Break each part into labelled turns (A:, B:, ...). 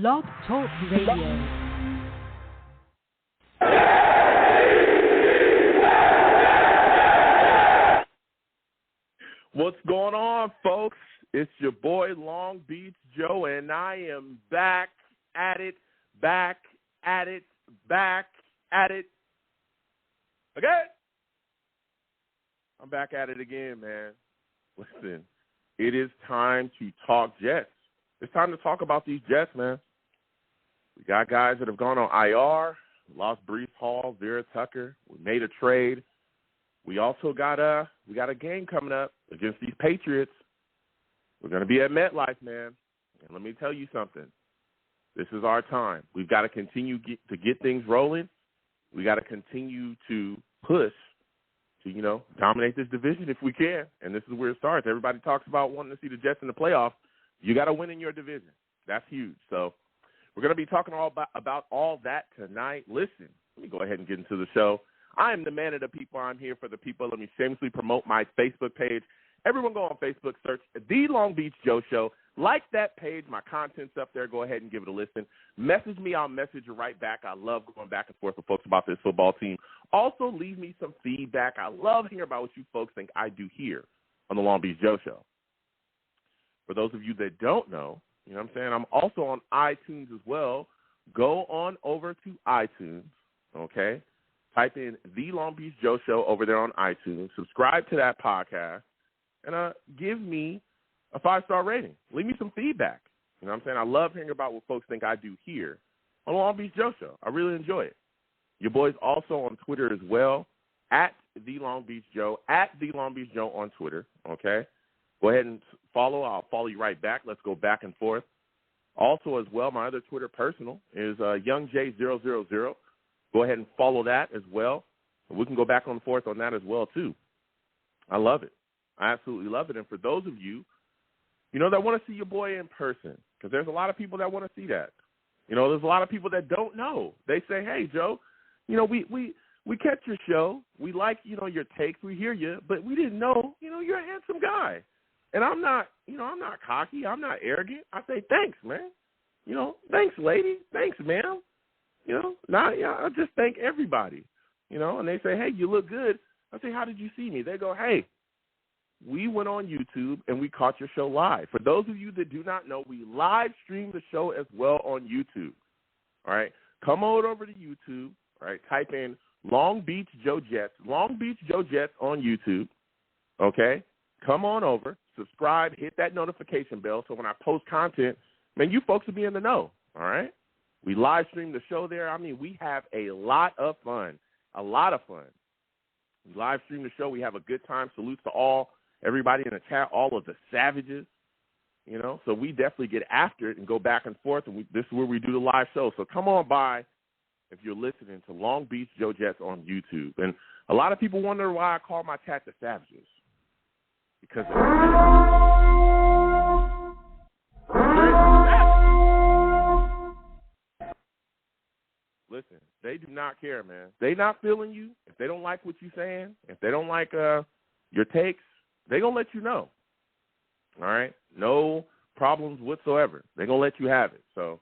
A: Blog Talk Radio.
B: What's going on, folks? It's your boy Long Beach Joe, and I am back at it. Okay? I'm back at it again, man. Listen, it is time to talk Jets. It's time to talk about these Jets, man. We got guys that have gone on IR, lost Breece, Hall, Vera-Tucker. We made a trade. We also got a game coming up against these Patriots. We're going to be at MetLife, man. And let me tell you something. This is our time. We've got to continue to get things rolling. We got to continue to push to, dominate this division if we can. And this is where it starts. Everybody talks about wanting to see the Jets in the playoffs. You got to win in your division. That's huge. So we're going to be talking about all that tonight. Listen, let me go ahead and get into the show. I am the man of the people. I'm here for the people. Let me shamelessly promote my Facebook page. Everyone go on Facebook, search The Long Beach Joe Show. Like that page. My content's up there. Go ahead and give it a listen. Message me. I'll message you right back. I love going back and forth with folks about this football team. Also, leave me some feedback. I love hearing about what you folks think I do here on The Long Beach Joe Show. For those of you that don't know, you know what I'm saying, I'm also on iTunes as well. Go on over to iTunes, okay? Type in The Long Beach Joe Show over there on iTunes. Subscribe to that podcast. And give me a 5-star rating. Leave me some feedback. You know what I'm saying? I love hearing about what folks think I do here on the Long Beach Joe Show. I really enjoy it. Your boy's also on Twitter as well, at The Long Beach Joe, at The Long Beach Joe on Twitter, okay? Go ahead and follow. I'll follow you right back. Let's go back and forth. Also as well, my other Twitter personal is YoungJ000. Go ahead and follow that as well. And we can go back and forth on that as well, too. I love it. I absolutely love it. And for those of you, that want to see your boy in person, because there's a lot of people that want to see that. There's a lot of people that don't know. They say, hey, Joe, we catch your show. We like, your takes. We hear you. But we didn't know, you're a handsome guy. And I'm not cocky. I'm not arrogant. I say, thanks, man. Thanks, lady. Thanks, ma'am. I just thank everybody, and they say, hey, you look good. I say, how did you see me? They go, hey, we went on YouTube and we caught your show live. For those of you that do not know, we live stream the show as well on YouTube. All right. Come on over to YouTube. All right. Type in Long Beach Joe Jets, Long Beach Joe Jets on YouTube. Okay. Come on over, subscribe, hit that notification bell. So when I post content, man, you folks will be in the know. All right. We live stream the show there. I mean, we have a lot of fun. We live stream the show. We have a good time. Salutes to everybody in the chat, all of the savages, So we definitely get after it and go back and forth, and this is where we do the live show. So come on by if you're listening to Long Beach Joe Jets on YouTube. And a lot of people wonder why I call my chat the savages. Because listen, they do not care, man. They not feeling you. If they don't like what you're saying, if they don't like your takes, they going to let you know. All right? No problems whatsoever. They going to let you have it. So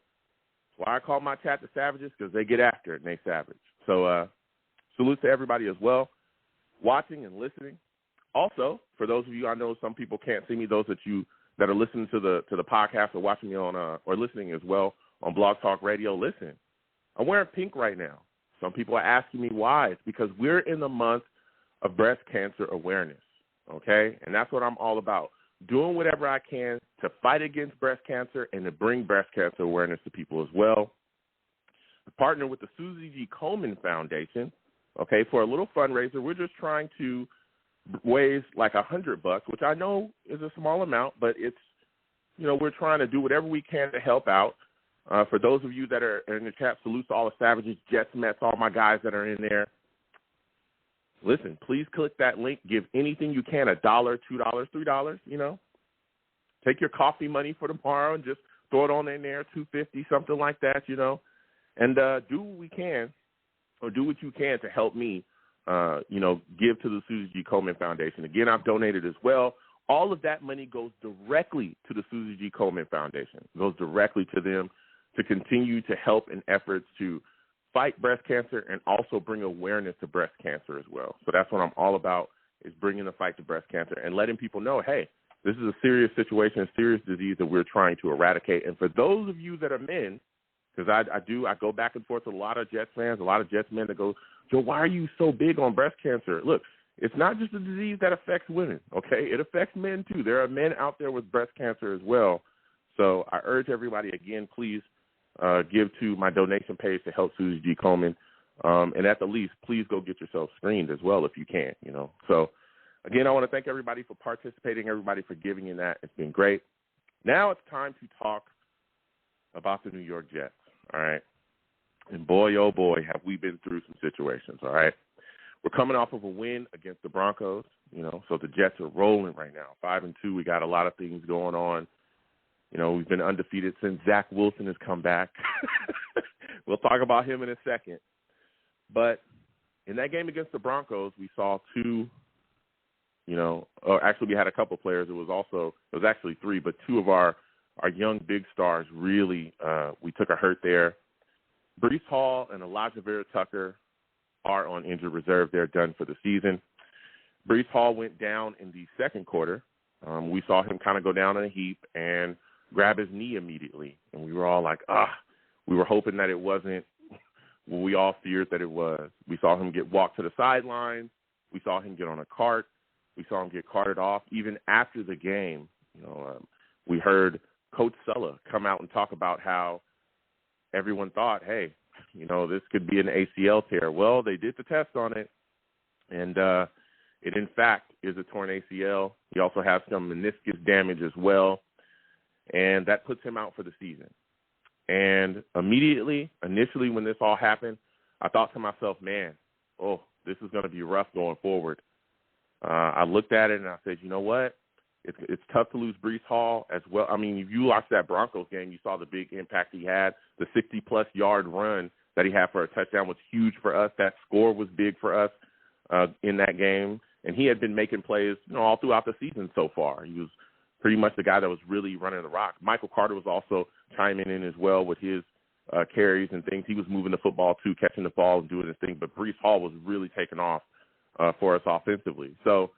B: that's why I call my chat the savages, because they get after it and they savage. So salute to everybody as well, watching and listening. Also, for those of you, I know some people can't see me, those that are listening to the podcast or watching me on or listening as well on Blog Talk Radio, listen. I'm wearing pink right now. Some people are asking me why. It's because we're in the month of breast cancer awareness, okay? And that's what I'm all about, doing whatever I can to fight against breast cancer and to bring breast cancer awareness to people as well. I partner with the Susie G. Komen Foundation, okay, for a little fundraiser. We're just trying to raise like $100, which I know is a small amount, but it's, we're trying to do whatever we can to help out. For those of you that are in the chat, salute to all the savages, Jets, Mets, all my guys that are in there. Listen, please click that link. Give anything you can, $1, $2, $3, Take your coffee money for tomorrow and just throw it on in there, $2.50, something like that, And do what we can, or do what you can to help me, give to the Susie G. Komen Foundation. Again, I've donated as well. All of that money goes directly to the Susie G. Komen Foundation. It goes directly to them. to continue to help in efforts to fight breast cancer and also bring awareness to breast cancer as well. So that's what I'm all about, is bringing the fight to breast cancer and letting people know, hey, this is a serious situation, a serious disease that we're trying to eradicate. And for those of you that are men, because I go back and forth with a lot of Jets fans, a lot of Jets men that go, Joe, why are you so big on breast cancer? Look, it's not just a disease that affects women, okay? It affects men too. There are men out there with breast cancer as well. So I urge everybody, again, please give to my donation page to help Susie G. Komen. And at the least, please go get yourself screened as well if you can, you know. So, again, I want to thank everybody for participating, everybody for giving in that. It's been great. Now it's time to talk about the New York Jets, all right? And boy, oh boy, have we been through some situations, all right? We're coming off of a win against the Broncos, you know, so the Jets are rolling right now. 5-2, we got a lot of things going on. You know, we've been undefeated since Zach Wilson has come back. We'll talk about him in a second. But in that game against the Broncos, we saw two, you know, or actually we had a couple players. It was actually three, but two of our young big stars really, we took a hurt there. Breece Hall and Alijah Vera-Tucker are on injured reserve. They're done for the season. Breece Hall went down in the second quarter. We saw him kind of go down in a heap and grab his knee immediately. And we were all like, we were hoping that it wasn't what we all feared that it was. We saw him get walked to the sidelines. We saw him get on a cart. We saw him get carted off. Even after the game, you know, we heard Coach Sulla come out and talk about how everyone thought, hey, you know, this could be an ACL tear. Well, they did the test on it, and it, in fact, is a torn ACL. He also has some meniscus damage as well, and that puts him out for the season. And initially when this all happened, I thought to myself, man, this is going to be rough going forward. I looked at it and I said, you know what? It's tough to lose Breece Hall as well. I mean, if you watched that Broncos game, you saw the big impact he had. The 60-plus yard run that he had for a touchdown was huge for us. That score was big for us in that game. And he had been making plays, you know, all throughout the season so far. He was pretty much the guy that was really running the rock. Michael Carter was also chiming in as well with his carries and things. He was moving the football too, catching the ball and doing his thing. But Breece Hall was really taking off for us offensively. So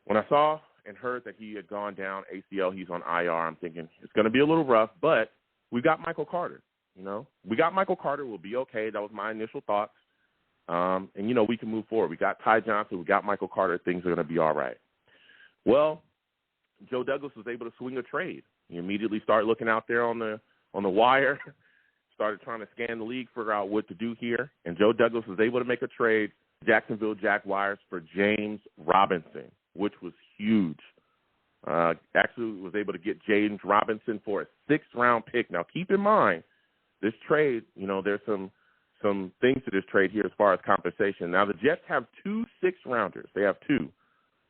B: when I saw and heard that he had gone down ACL, he's on IR, I'm thinking it's going to be a little rough, but we got Michael Carter, you know. We got Michael Carter. We'll be okay. That was my initial thoughts. And, you know, we can move forward. We got Ty Johnson. We got Michael Carter. Things are going to be all right. Well, Joe Douglas was able to swing a trade. He immediately started looking out there on the wire, started trying to scan the league, figure out what to do here. And Joe Douglas was able to make a trade, Jacksonville Jaguars, for James Robinson, which was huge. Actually was able to get James Robinson for a 6th-round pick. Now, keep in mind, this trade, you know, there's some things to this trade here as far as compensation. Now, the Jets have 2 6th-rounders. They have 2.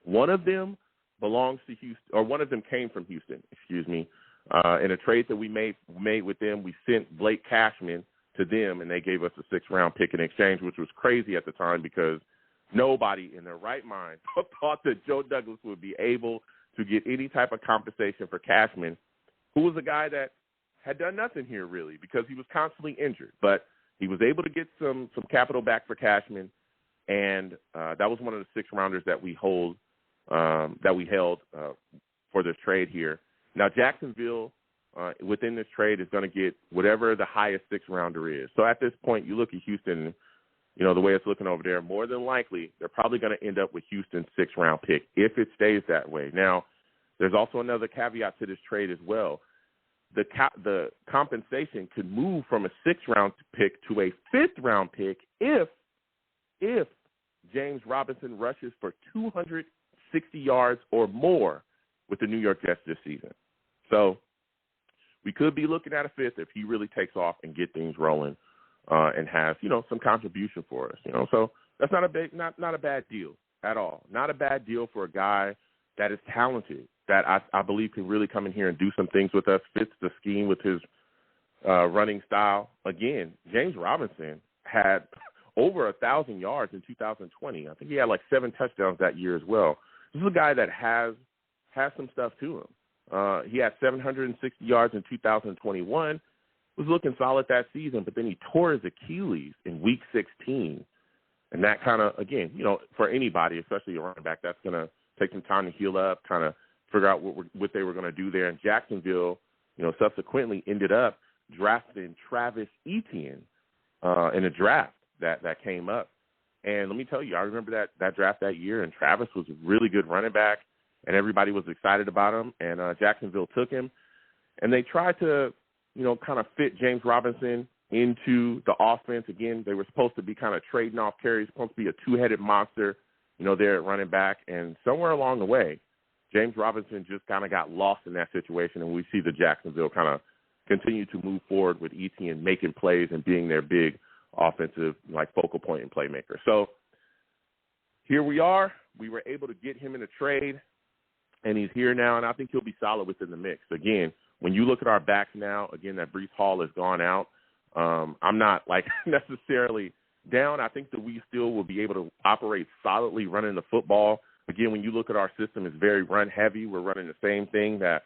B: One of them belongs to Houston, or one of them came from Houston, in a trade that we made with them. We sent Blake Cashman to them, and they gave us a 6th-round pick in exchange, which was crazy at the time because nobody in their right mind thought that Joe Douglas would be able to get any type of compensation for Cashman, who was a guy that had done nothing here really because he was constantly injured. But he was able to get some capital back for Cashman, and that was one of the 6th-rounders that we held for this trade here. Now, Jacksonville, within this trade, is going to get whatever the highest 6th-rounder is. So at this point, you look at Houston, you know, the way it's looking over there, more than likely they're probably going to end up with Houston's 6th-round pick if it stays that way. Now, there's also another caveat to this trade as well. The compensation could move from a 6th-round pick to a 5th-round pick if James Robinson rushes for 260 yards or more with the New York Jets this season. So we could be looking at a 5th if he really takes off and get things rolling. And has, you know, some contribution for us, you know. So that's not a bad deal at all. Not a bad deal for a guy that is talented, that I believe can really come in here and do some things with us, fits the scheme with his running style. Again, James Robinson had over 1,000 yards in 2020. I think he had like 7 touchdowns that year as well. This is a guy that has some stuff to him. He had 760 yards in 2021. was looking solid that season, but then he tore his Achilles in Week 16. And that kind of, again, for anybody, especially a running back, that's going to take some time to heal up, kind of figure out what they were going to do there. And Jacksonville, subsequently ended up drafting Travis Etienne in a draft that came up. And let me tell you, I remember that draft that year, and Travis was a really good running back, and everybody was excited about him. And Jacksonville took him, and they tried to, kind of fit James Robinson into the offense. Again, they were supposed to be kind of trading off carries, supposed to be a two-headed monster, there at running back. And somewhere along the way, James Robinson just kind of got lost in that situation, and we see the Jacksonville kind of continue to move forward with Etienne making plays and being their big offensive, focal point and playmaker. So here we are. We were able to get him in a trade, and he's here now, and I think he'll be solid within the mix. Again, when you look at our backs now, again, that Breece Hall has gone out. I'm not, necessarily down. I think that we still will be able to operate solidly running the football. Again, when you look at our system, it's very run-heavy. We're running the same thing that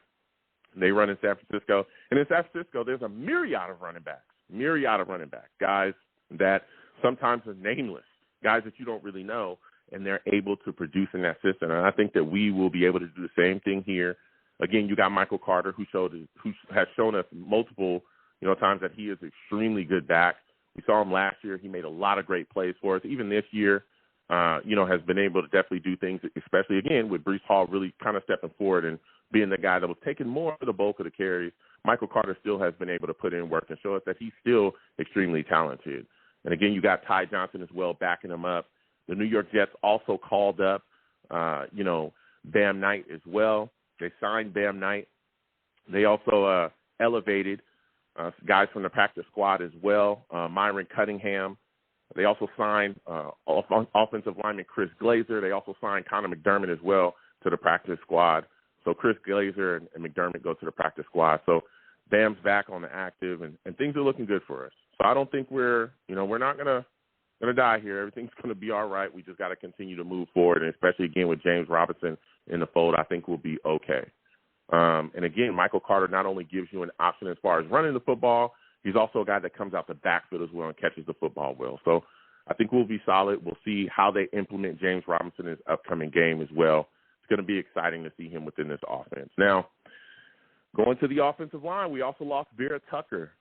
B: they run in San Francisco. And in San Francisco, there's a myriad of running backs, guys that sometimes are nameless, guys that you don't really know, and they're able to produce in that system. And I think that we will be able to do the same thing here. Again, you got Michael Carter, who has shown us multiple times that he is extremely good back. We saw him last year. He made a lot of great plays for us. Even this year, has been able to definitely do things, especially, again, with Breece Hall really kind of stepping forward and being the guy that was taking more of the bulk of the carries. Michael Carter still has been able to put in work and show us that he's still extremely talented. And, again, you got Ty Johnson as well backing him up. The New York Jets also called up, Bam Knight as well. They signed Bam Knight. They also elevated guys from the practice squad as well, Myron Cunningham. They also signed offensive lineman Chris Glazer. They also signed Connor McDermott as well to the practice squad. So Chris Glazer and McDermott go to the practice squad. So Bam's back on the active, and things are looking good for us. So I don't think we're not gonna die here. Everything's gonna be all right. We just got to continue to move forward, and especially again with James Robinson in the fold, I think we'll be okay. And again, Michael Carter not only gives you an option as far as running the football, he's also a guy that comes out the backfield as well and catches the football well. So I think we'll be solid. We'll see how they implement James Robinson in his upcoming game as well. It's going to be exciting to see him within this offense. Now, going to the offensive line, we also lost Vera-Tucker.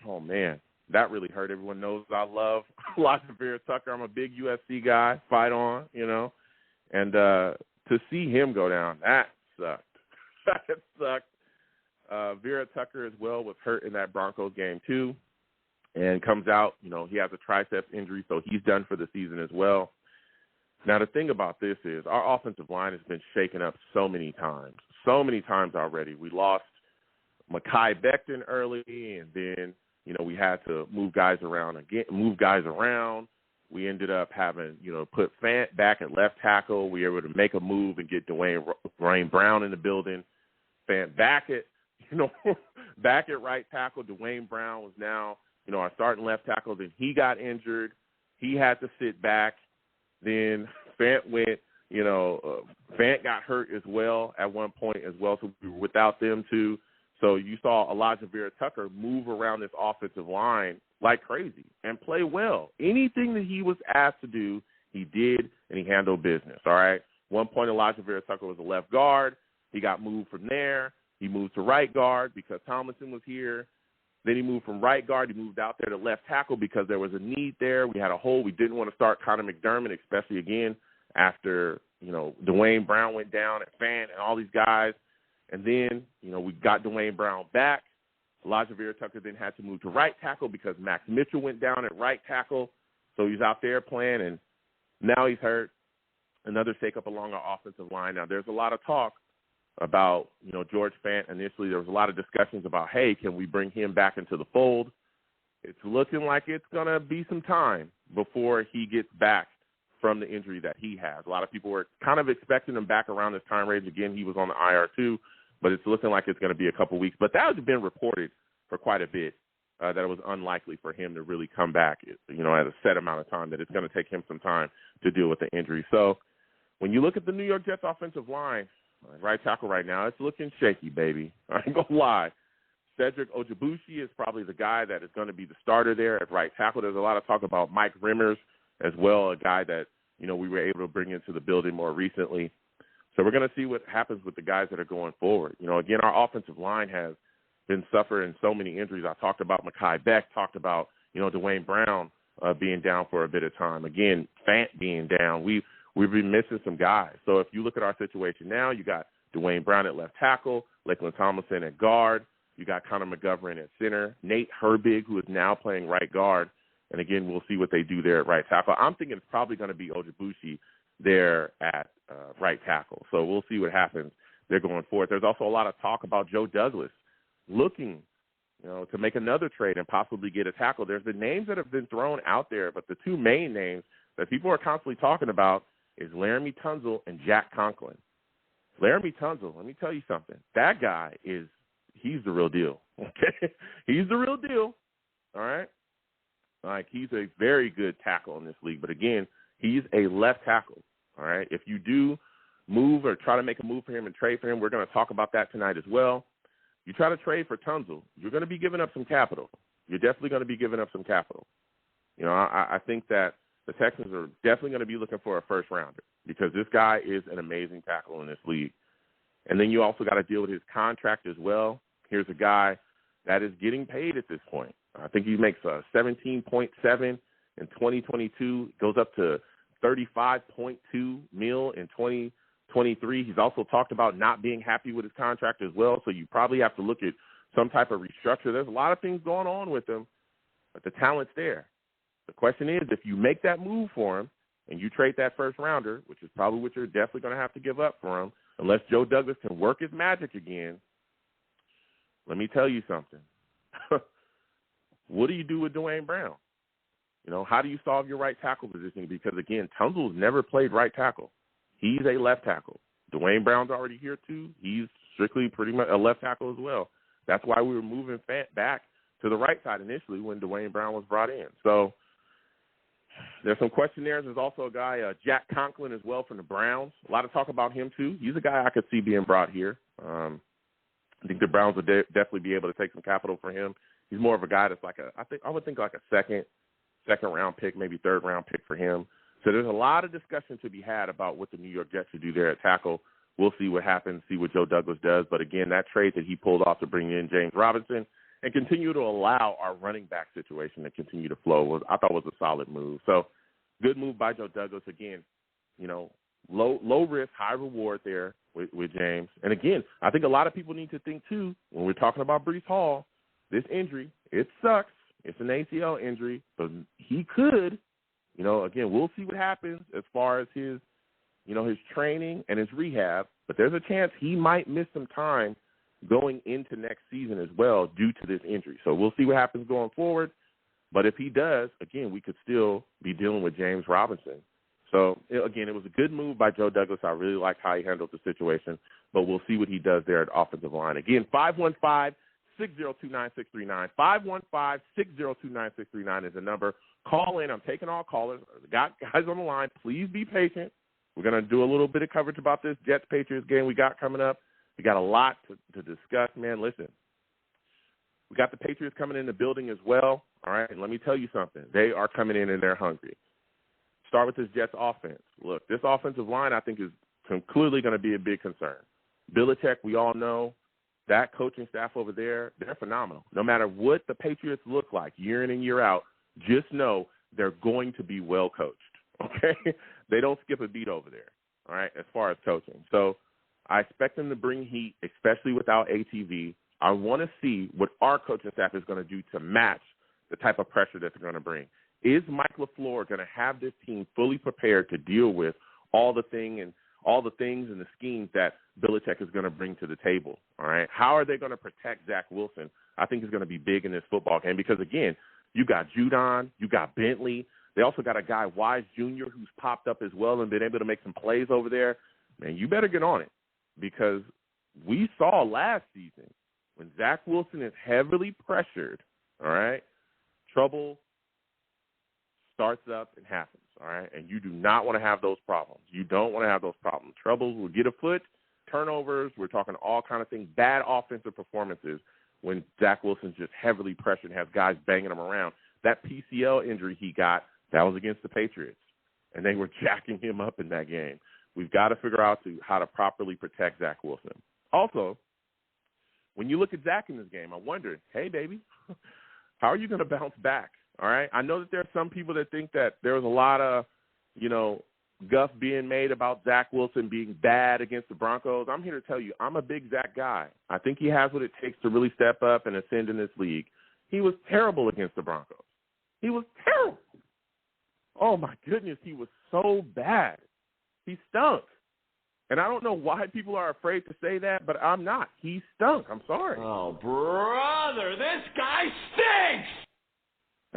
B: Oh, man, that really hurt. Everyone knows I love Alijah Vera-Tucker. I'm a big USC guy, fight on, And to see him go down, that sucked. That sucked. Vera-Tucker as well was hurt in that Broncos game too, and comes out, he has a triceps injury, so he's done for the season as well. Now, the thing about this is our offensive line has been shaken up so many times already. We lost Mekhi Becton early, and then, we had to move guys around. We ended up having, put Fant back at left tackle. We were able to make a move and get Dwayne Brown in the building. Fant back at right tackle. Dwayne Brown was now, our starting left tackle. Then he got injured. He had to sit back. Then Fant went, Fant got hurt as well at one point as well. So we were without them too. So you saw Alijah Vera-Tucker move around this offensive line like crazy and play well. Anything that he was asked to do, he did, and he handled business, all right? One point, Alijah Vera-Tucker was a left guard. He got moved from there. He moved to right guard because Tomlinson was here. Then he moved from right guard. He moved out there to left tackle because there was a need there. We had a hole. We didn't want to start Connor McDermott, especially, again, after, Dwayne Brown went down and Fant and all these guys. And then, we got Dwayne Brown back. Alijah Vera-Tucker then had to move to right tackle because Max Mitchell went down at right tackle. So he's out there playing, and now he's hurt. Another shakeup along our offensive line. Now, there's a lot of talk about, George Fant. Initially, there was a lot of discussions about, hey, can we bring him back into the fold? It's looking like it's going to be some time before he gets back from the injury that he has. A lot of people were kind of expecting him back around this time range. Again, he was on the IR too, but it's looking like it's going to be a couple weeks. But that has been reported for quite a bit, that it was unlikely for him to really come back, at a set amount of time, that it's going to take him some time to deal with the injury. So when you look at the New York Jets offensive line, right tackle right now, it's looking shaky, baby. I ain't going to lie. Cedric Ojebushi is probably the guy that is going to be the starter there at right tackle. There's a lot of talk about Mike Rimmers as well, a guy that, we were able to bring into the building more recently. So we're going to see what happens with the guys that are going forward. Again, our offensive line has been suffering so many injuries. I talked about Mekhi Beck, talked about, Dwayne Brown being down for a bit of time. Again, Fant being down. We've been missing some guys. So if you look at our situation now, you got Dwayne Brown at left tackle, Lakeland Tomlinson at guard. You got Connor McGovern at center, Nate Herbig, who is now playing right guard. And, again, we'll see what they do there at right tackle. I'm thinking it's probably going to be Ojebushi there at right tackle. So we'll see what happens there going forward. There's also a lot of talk about Joe Douglas looking, to make another trade and possibly get a tackle. There's been names that have been thrown out there, but the two main names that people are constantly talking about is Laramie Tunsil and Jack Conklin. Laramie Tunsil, let me tell you something. That guy he's the real deal, okay? He's the real deal, all right? Like, he's a very good tackle in this league. But, again, he's a left tackle, all right? If you do move or try to make a move for him and trade for him, we're going to talk about that tonight as well. You try to trade for Tunsil, you're going to be giving up some capital. You're definitely going to be giving up some capital. I think that the Texans are definitely going to be looking for a first-rounder because this guy is an amazing tackle in this league. And then you also got to deal with his contract as well. Here's a guy that is getting paid at this point. I think he makes $17.7 in 2022, goes up to $35.2 million in 2023. He's also talked about not being happy with his contract as well, so you probably have to look at some type of restructure. There's a lot of things going on with him, but the talent's there. The question is, if you make that move for him and you trade that first rounder, which is probably what you're definitely going to have to give up for him, unless Joe Douglas can work his magic again, let me tell you something. What do you do with Dwayne Brown? How do you solve your right tackle position? Because, again, Tunsil's never played right tackle. He's a left tackle. Dwayne Brown's already here, too. He's strictly pretty much a left tackle as well. That's why we were moving back to the right side initially when Dwayne Brown was brought in. So there's some questionnaires. There's also a guy, Jack Conklin, as well from the Browns. A lot of talk about him, too. He's a guy I could see being brought here. I think the Browns would definitely be able to take some capital for him. He's more of a guy that's I would think like a second round pick, maybe third round pick for him. So there's a lot of discussion to be had about what the New York Jets should do there at tackle. We'll see what happens, see what Joe Douglas does. But, again, that trade that he pulled off to bring in James Robinson and continue to allow our running back situation to continue to flow I thought was a solid move. So good move by Joe Douglas. Again, low risk, high reward there with James. And, again, I think a lot of people need to think, too, when we're talking about Breece Hall, this injury, it sucks. It's an ACL injury, but he could, again, we'll see what happens as far as his training and his rehab, but there's a chance he might miss some time going into next season as well due to this injury. So we'll see what happens going forward. But if he does, again, we could still be dealing with James Robinson. So, again, it was a good move by Joe Douglas. I really liked how he handled the situation, but we'll see what he does there at offensive line. Again, 515-602-9639. 515-602-9639 is the number. Call in. I'm taking all callers. Got guys on the line. Please be patient. We're going to do a little bit of coverage about this Jets-Patriots game we got coming up. We got a lot to discuss, man. Listen, we got the Patriots coming in the building as well. All right, and let me tell you something. They are coming in and they're hungry. Start with this Jets offense. Look, this offensive line I think is clearly going to be a big concern. Belichick, we all know, that coaching staff over there, they're phenomenal. No matter what the Patriots look like year in and year out, just know they're going to be well coached, okay? They don't skip a beat over there, all right, as far as coaching. So I expect them to bring heat, especially without ATV. I want to see what our coaching staff is going to do to match the type of pressure that they're going to bring. Is Mike LaFleur going to have this team fully prepared to deal with all the things and the schemes that Belichick is going to bring to the table, all right? How are they going to protect Zach Wilson? I think is going to be big in this football game because, again, you got Judon, you got Bentley. They also got a guy, Wise Jr., who's popped up as well and been able to make some plays over there. Man, you better get on it because we saw last season when Zach Wilson is heavily pressured, all right, trouble starts up and happens, all right? And you do not want to have those problems. You don't want to have those problems. Troubles will get afoot, turnovers, we're talking all kind of things, bad offensive performances when Zach Wilson's just heavily pressured and has guys banging him around. That PCL injury he got, that was against the Patriots, and they were jacking him up in that game. We've got to figure out how to properly protect Zach Wilson. Also, when you look at Zach in this game, I wondered, hey, baby, how are you going to bounce back? All right? I know that there are some people that think that there was a lot of, guff being made about Zach Wilson being bad against the Broncos. I'm here to tell you, I'm a big Zach guy. I think he has what it takes to really step up and ascend in this league. He was terrible against the Broncos. He was terrible. Oh, my goodness, he was so bad. He stunk. And I don't know why people are afraid to say that, but I'm not. He stunk. I'm sorry.
C: Oh, brother, this guy stinks!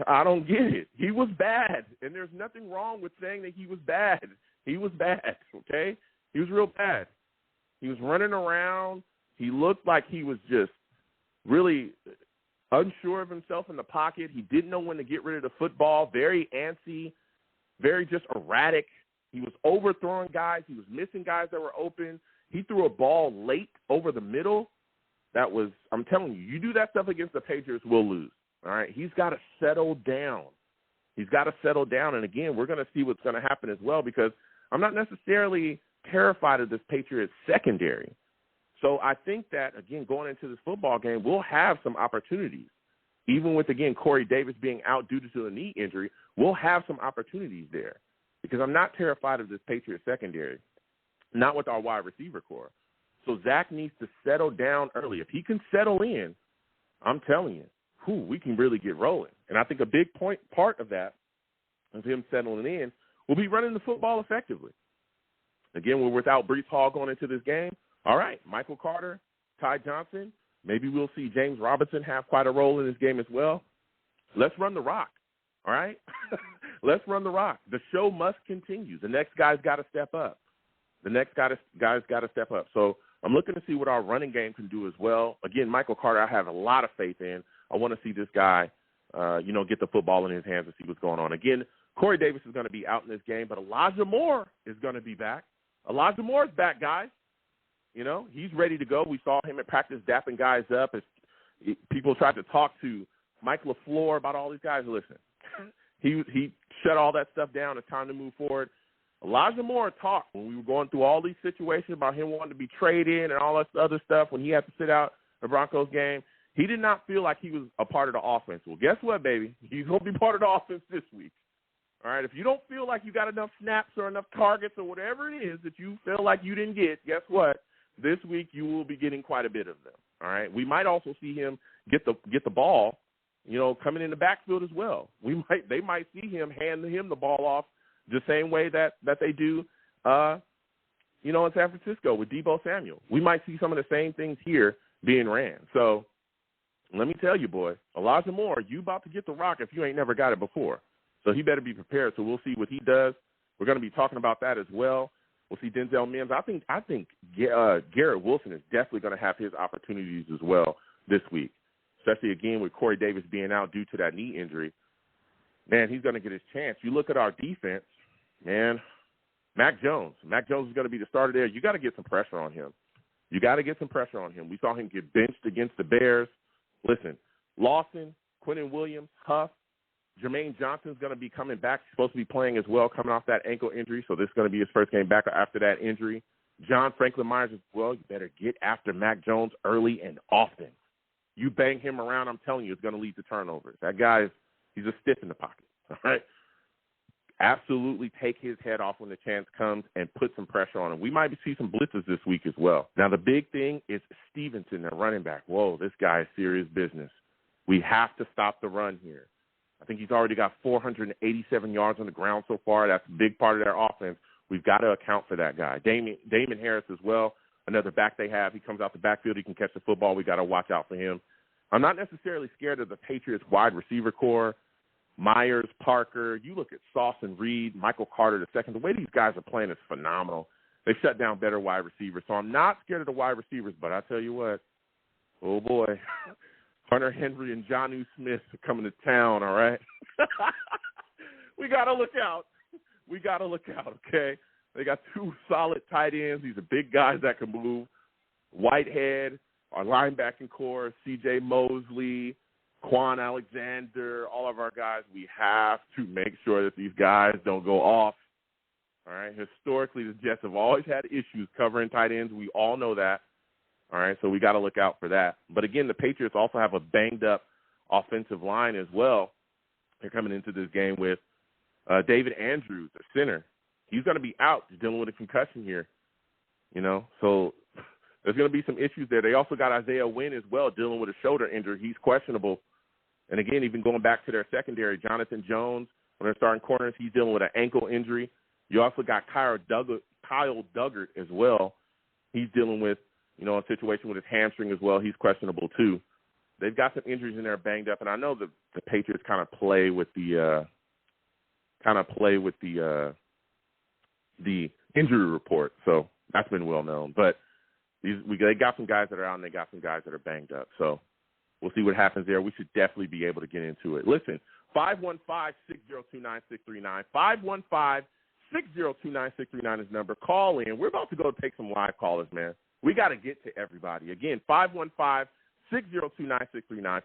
B: I don't get it. He was bad, and there's nothing wrong with saying that he was bad. He was bad, okay? He was real bad. He was running around. He looked like he was just really unsure of himself in the pocket. He didn't know when to get rid of the football, very antsy, very just erratic. He was overthrowing guys. He was missing guys that were open. He threw a ball late over the middle. That was, I'm telling you, you do that stuff against the Patriots, we'll lose. All right, he's got to settle down. He's got to settle down. And, again, we're going to see what's going to happen as well because I'm not necessarily terrified of this Patriots secondary. So I think that, again, going into this football game, we'll have some opportunities. Even with, again, Corey Davis being out due to a knee injury, we'll have some opportunities there because I'm not terrified of this Patriots secondary, not with our wide receiver core. So Zach needs to settle down early. If he can settle in, I'm telling you, we can really get rolling. And I think a big part of that, of him settling in, will be running the football effectively. Again, we're without Breece Hall going into this game. All right, Michael Carter, Ty Johnson, maybe we'll see James Robinson have quite a role in this game as well. Let's run the rock, all right? Let's run the rock. The show must continue. The next guy's got to step up. Guy's got to step up. So I'm looking to see what our running game can do as well. Again, Michael Carter, I have a lot of faith in. I want to see this guy, get the football in his hands and see what's going on. Again, Corey Davis is going to be out in this game, but Elijah Moore is going to be back. Elijah Moore is back, guys. He's ready to go. We saw him at practice dapping guys up. As people tried to talk to Mike LaFleur about all these guys. Listen, he shut all that stuff down. It's time to move forward. Elijah Moore talked when we were going through all these situations about him wanting to be traded and all that other stuff when he had to sit out the Broncos game. He did not feel like he was a part of the offense. Well, guess what, baby? He's going to be part of the offense this week. All right, if you don't feel like you got enough snaps or enough targets or whatever it is that you feel like you didn't get, guess what? This week you will be getting quite a bit of them. All right, we might also see him get the ball, coming in the backfield as well. They might see him hand him the ball off the same way that they do, in San Francisco with Deebo Samuel. We might see some of the same things here being ran. So let me tell you, boy, Elijah Moore, you about to get the rock if you ain't never got it before. So he better be prepared. So we'll see what he does. We're going to be talking about that as well. We'll see Denzel Mims. I think Garrett Wilson is definitely going to have his opportunities as well this week, especially, again, with Corey Davis being out due to that knee injury. Man, he's going to get his chance. You look at our defense, man, Mac Jones. Mac Jones is going to be the starter there. You got to get some pressure on him. We saw him get benched against the Bears. Listen, Lawson, Quinnen Williams, Huff, Jermaine Johnson's going to be coming back. He's supposed to be playing as well, coming off that ankle injury, so this is going to be his first game back after that injury. John Franklin Myers as well. You better get after Mac Jones early and often. You bang him around, I'm telling you, it's going to lead to turnovers. That guy he's a stiff in the pocket, all right? Absolutely take his head off when the chance comes and put some pressure on him. We might see some blitzes this week as well. Now, the big thing is Stevenson, their running back. Whoa, this guy is serious business. We have to stop the run here. I think he's already got 487 yards on the ground so far. That's a big part of their offense. We've got to account for that guy. Damon Harris as well, another back they have. He comes out the backfield. He can catch the football. We got to watch out for him. I'm not necessarily scared of the Patriots wide receiver core. Myers, Parker, you look at Sauce and Reed, Michael Carter the second. The way these guys are playing is phenomenal. They shut down better wide receivers. So I'm not scared of the wide receivers, but I tell you what, oh, boy, Hunter Henry and Jonnu Smith are coming to town, all right? We got to look out. Okay? They got two solid tight ends. These are big guys that can move. Whitehead, our linebacking core, C.J. Mosley, Quan Alexander, all of our guys, we have to make sure that these guys don't go off. All right. Historically, the Jets have always had issues covering tight ends. We all know that. All right. So we got to look out for that. But again, the Patriots also have a banged up offensive line as well. They're coming into this game with David Andrews, the center. He's going to be out. He's dealing with a concussion here. So there's going to be some issues there. They also got Isaiah Wynn as well, dealing with a shoulder injury. He's questionable. And again, even going back to their secondary, Jonathan Jones, when they're starting corners, he's dealing with an ankle injury. You also got Kyle Duggart as well. He's dealing with, a situation with his hamstring as well. He's questionable too. They've got some injuries in there, banged up, and I know the Patriots kind of play with the injury report, so that's been well known. But they got some guys that are out, and they got some guys that are banged up. So we'll see what happens there. We should definitely be able to get into it. Listen, 515-602-9639. 515-602-9639 is the number. Call in. We're about to go take some live callers, man. We got to get to everybody. Again, 515-602-9639.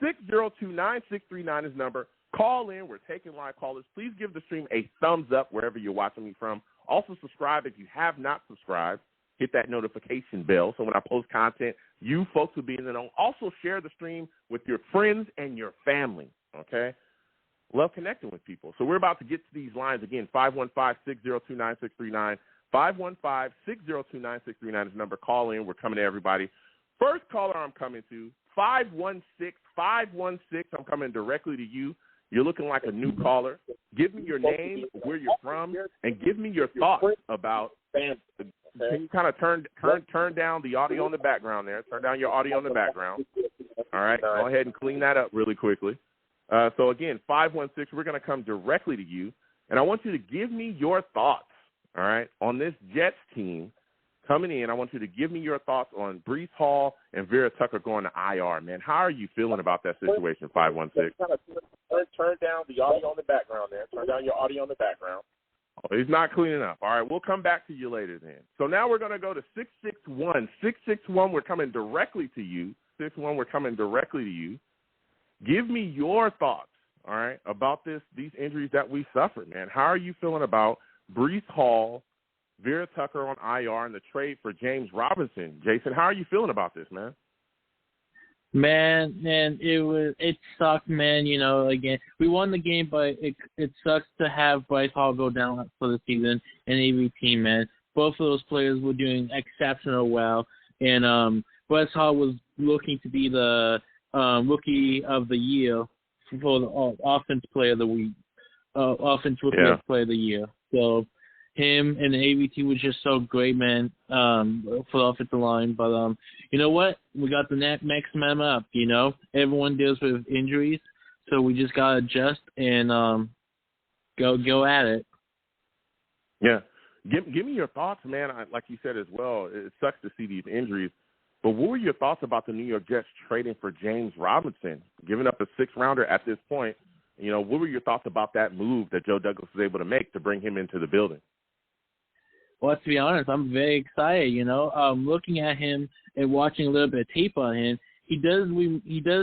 B: 515-602-9639 is the number. Call in. We're taking live callers. Please give the stream a thumbs up wherever you're watching me from. Also, subscribe if you have not subscribed. Hit that notification bell so when I post content, you folks will be in the know. Also, share the stream with your friends and your family, okay? Love connecting with people. So we're about to get to these lines again, 515-602-9639. 515-602-9639 is the number. Call in. We're coming to everybody. First caller I'm coming to, 516. I'm coming directly to you. You're looking like a new caller. Give me your name, where you're from, and give me your thoughts about. Can you kind of turn down the audio in the background there? Turn down your audio in the background. All right. Go ahead and clean that up really quickly. So, again, 516, we're going to come directly to you, and I want you to give me your thoughts, all right, on this Jets team coming in. I want you to give me your thoughts on Breece Hall and Vera-Tucker going to IR, man. How are you feeling about that situation, 516? Turn down the audio in the background there. Turn down your audio in the background. Oh, he's not cleaning up. All right, we'll come back to you later then. So now we're going to go to 661. 661, we're coming directly to you. 661, we're coming directly to you. Give me your thoughts, all right, about these injuries that we suffered, man. How are you feeling about Breece Hall, Vera-Tucker on IR, and the trade for James Robinson? Jason, how are you feeling about this, man?
D: Man, it sucked, man. Again, we won the game, but it sucks to have Breece Hall go down for the season and AVT, man. Both of those players were doing exceptional well, and Breece Hall was looking to be the rookie of the year for the offense player of the week, offense rookie player of the year. So him and the AVT was just so great, man, for the offensive line. But you know what? We got the next man up. Everyone deals with injuries, so we just gotta adjust and go at it.
B: Yeah, give me your thoughts, man. Like you said as well, it sucks to see these injuries. But what were your thoughts about the New York Jets trading for James Robinson, giving up a sixth-rounder at this point? What were your thoughts about that move that Joe Douglas was able to make to bring him into the building?
D: Well, to be honest, I'm very excited. Looking at him and watching a little bit of tape on him, he does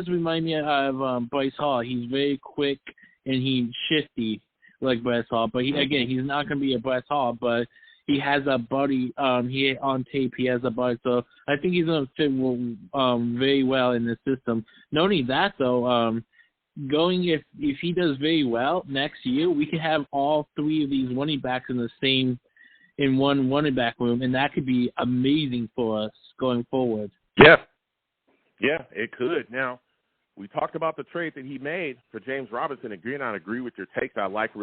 D: remind me of Breece Hall. He's very quick and he's shifty like Breece Hall. But he's not going to be a Breece Hall, but he has a body. On tape, he has a body. So I think he's going to fit very well in the system. Not only that, though, if he does very well next year, we could have all three of these running backs in one running back room, and that could be amazing for us going forward.
B: Yeah, it could. Now, we talked about the trade that he made for James Robinson. Again, I agree with your takes. I like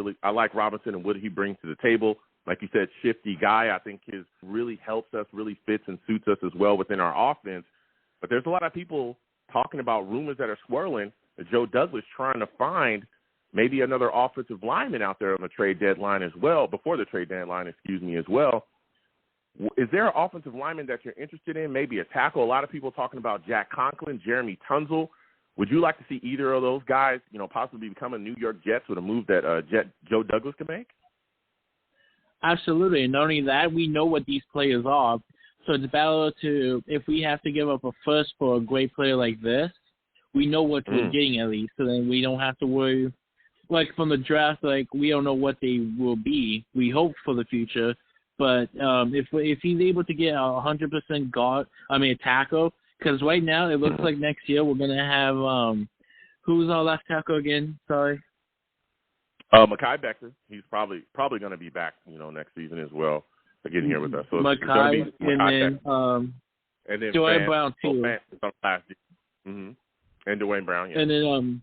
B: Robinson and what he brings to the table. Like you said, shifty guy. I think his really helps us, really fits and suits us as well within our offense. But there's a lot of people talking about rumors that are swirling that Joe Douglas trying to find maybe another offensive lineman out there on the trade deadline as well, before the trade deadline, as well. Is there an offensive lineman that you're interested in, maybe a tackle? A lot of people talking about Jack Conklin, Jeremy Tunzel. Would you like to see either of those guys, possibly become a New York Jets with a move that Joe Douglas can make?
D: Absolutely. And not only that, we know what these players are. So it's better to, if we have to give up a first for a great player like this, we know what we're getting at least. So then we don't have to worry. Like from the draft, like we don't know what they will be. We hope for the future, but if he's able to get 100% tackle, because right now it looks like next year we're gonna have who's our left tackle again? Sorry.
B: Mekhi Becton. He's probably going to be back, next season as well. Again here with us. So
D: Mekhi, and then Dwayne Brown too.
B: And Dwayne Brown, yeah.
D: And then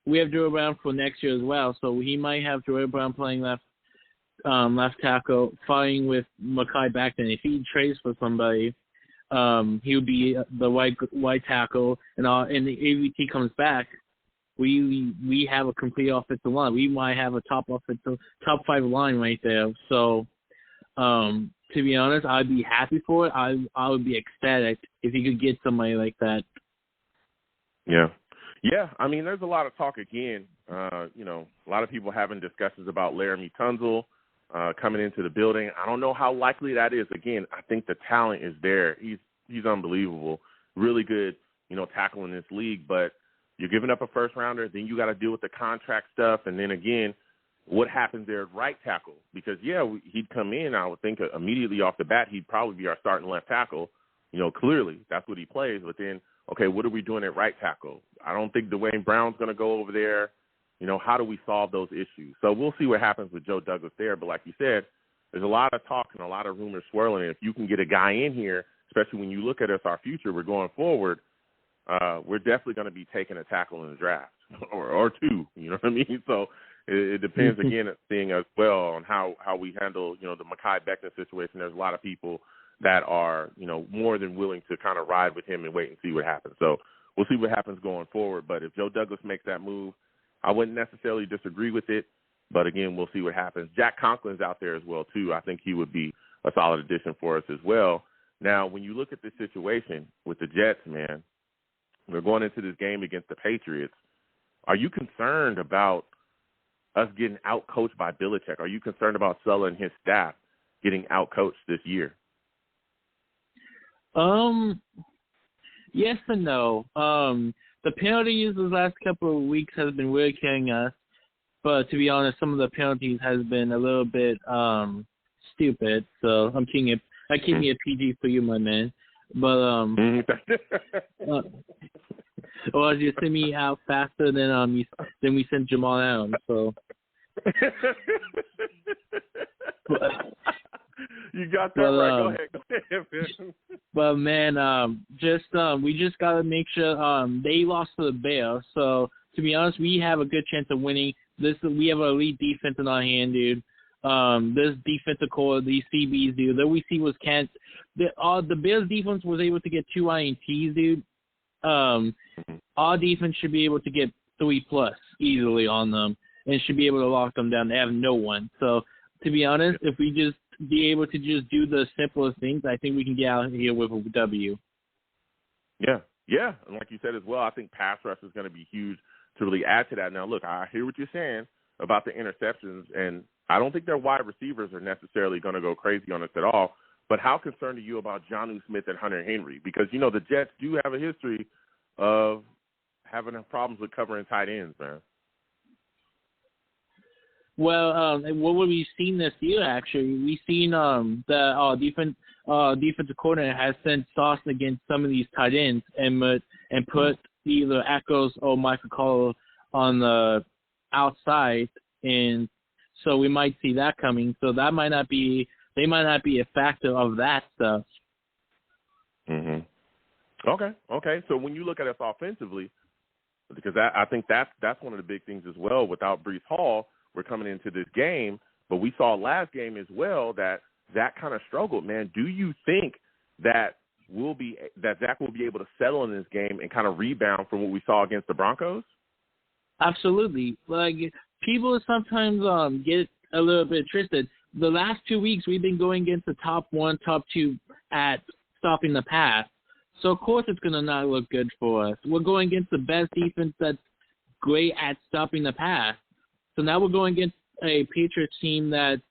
D: we have Dwayne Brown for next year as well. So he might have Dwayne Brown playing left tackle, fighting with Mekhi Becton. If he trades for somebody, he would be the right tackle, and the AVT comes back. We have a complete offensive line. We might have a top 5 line right there. So, to be honest, I'd be happy for it. I would be ecstatic if you could get somebody like that.
B: Yeah. Yeah, I mean, there's a lot of talk again. A lot of people having discussions about Laramie Tunsil coming into the building. I don't know how likely that is. Again, I think the talent is there. He's unbelievable. Really good, tackle in this league, but you're giving up a first-rounder, then you got to deal with the contract stuff, and then, again, what happens there at right tackle? Because, he'd come in, I would think immediately off the bat, he'd probably be our starting left tackle. Clearly, that's what he plays. But then, okay, what are we doing at right tackle? I don't think Dwayne Brown's going to go over there. How do we solve those issues? So we'll see what happens with Joe Douglas there. But like you said, there's a lot of talk and a lot of rumors swirling. And if you can get a guy in here, especially when you look at us, our future, we're going forward, we're definitely going to be taking a tackle in the draft or two. You know what I mean? So it depends, again, seeing as well on how we handle, the Mekhi Becton situation. There's a lot of people that are, more than willing to kind of ride with him and wait and see what happens. So we'll see what happens going forward. But if Joe Douglas makes that move, I wouldn't necessarily disagree with it. But, again, we'll see what happens. Jack Conklin's out there as well, too. I think he would be a solid addition for us as well. Now, when you look at this situation with the Jets, man, we're going into this game against the Patriots. Are you concerned about us getting out-coached by Belichick? Are you concerned about Sulla and his staff getting out-coached this year?
D: Yes and no. The penalties the last couple of weeks has been really killing us. But to be honest, some of the penalties has been a little bit stupid. So I'm keeping it a PG for you, my man. But well, you send me out faster than we sent Jamal Adams. So.
B: You got that right. Go ahead, man.
D: But man, we just gotta make sure they lost to the Bears. So to be honest, we have a good chance of winning. We have an elite defense in our hand, dude. This defensive core, these CBs, dude. The receivers can't. The Bears defense was able to get 2 INTs, dude. Our defense should be able to get 3+ easily on them and should be able to lock them down. They have no one. So to be honest, if we just be able to just do the simplest things, I think we can get out of here with a W. Yeah.
B: And like you said as well, I think pass rush is going to be huge to really add to that. Now, look, I hear what you're saying about the interceptions, and I don't think their wide receivers are necessarily going to go crazy on us at all. But how concerned are you about Jonnu Smith and Hunter Henry? Because, the Jets do have a history of having problems with covering tight ends, man.
D: Well, what we've seen this year, actually, we've seen the defensive coordinator has sent Sauce against some of these tight ends and put either Echoes or Michael Carter on the outside, and so we might see that coming. So they might not be a factor of that stuff.
B: Okay. So when you look at us offensively, because I think that's one of the big things as well. Without Breece Hall, we're coming into this game, but we saw last game as well that Zach kind of struggled, man. Do you think that Zach will be able to settle in this game and kind of rebound from what we saw against the Broncos?
D: Absolutely. Like, people sometimes get a little bit twisted. The last 2 weeks we've been going against the top 1, top 2 at stopping the pass. So, of course, it's going to not look good for us. We're going against the best defense that's great at stopping the pass. So now we're going against a Patriots team that's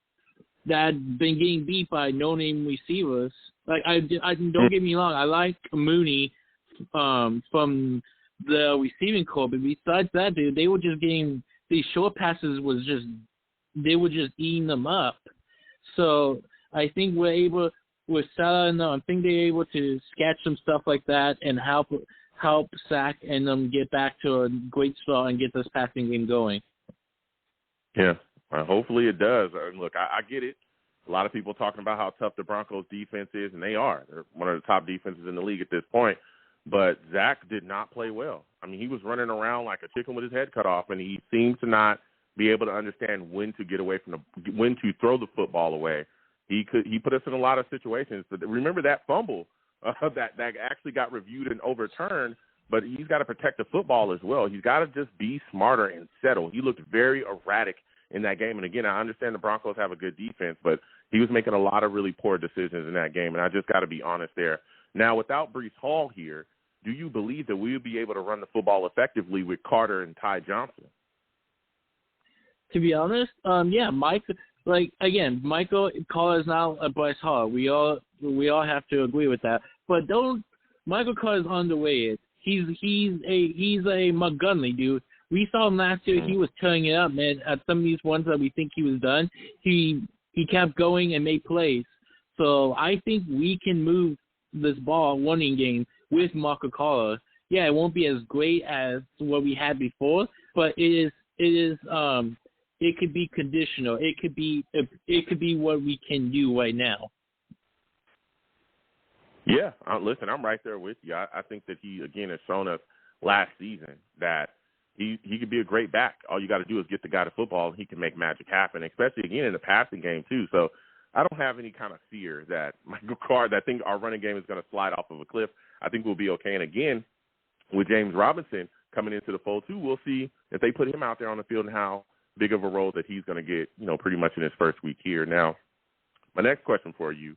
D: been getting beat by no-name receivers. Like, I don't get me wrong, I like Mooney from the receiving corps, but besides that, dude, they were just getting these short passes they were just eating them up. So I think with Salah and I think they're able to sketch some stuff like that and help Zach and them get back to a great start and get this passing game going.
B: Yeah, hopefully it does. Look, I get it. A lot of people talking about how tough the Broncos defense is, and they are. They're one of the top defenses in the league at this point. But Zach did not play well. I mean, he was running around like a chicken with his head cut off, and he seems to not be able to understand when to get away from when to throw the football away. He put us in a lot of situations. But remember that fumble that actually got reviewed and overturned. But he's got to protect the football as well. He's got to just be smarter and settle. He looked very erratic in that game. And again, I understand the Broncos have a good defense, but he was making a lot of really poor decisions in that game. And I just got to be honest there. Now, without Breece Hall here, do you believe that we will be able to run the football effectively with Carter and Ty Johnson?
D: To be honest, yeah, Michael Carter is now a Bryce Hall. We all have to agree with that. But Michael Carter is underrated. He's a Montgomery dude. We saw him last year. He was turning it up, man. At some of these ones that we think he was done, he kept going and made plays. So I think we can move this ball running game with Michael Carter. Yeah, it won't be as great as what we had before, but it could be conditional. It could be what we can do right now.
B: Yeah, listen, I'm right there with you. I think that he, again, has shown us last season that he could be a great back. All you got to do is get the guy to football, and he can make magic happen, especially, again, in the passing game, too. So I don't have any kind of fear that Michael Carter, I think our running game is going to slide off of a cliff. I think we'll be okay. And, again, with James Robinson coming into the fold, too, we'll see if they put him out there on the field and how big of a role that he's going to get, pretty much in his first week here. Now, my next question for you,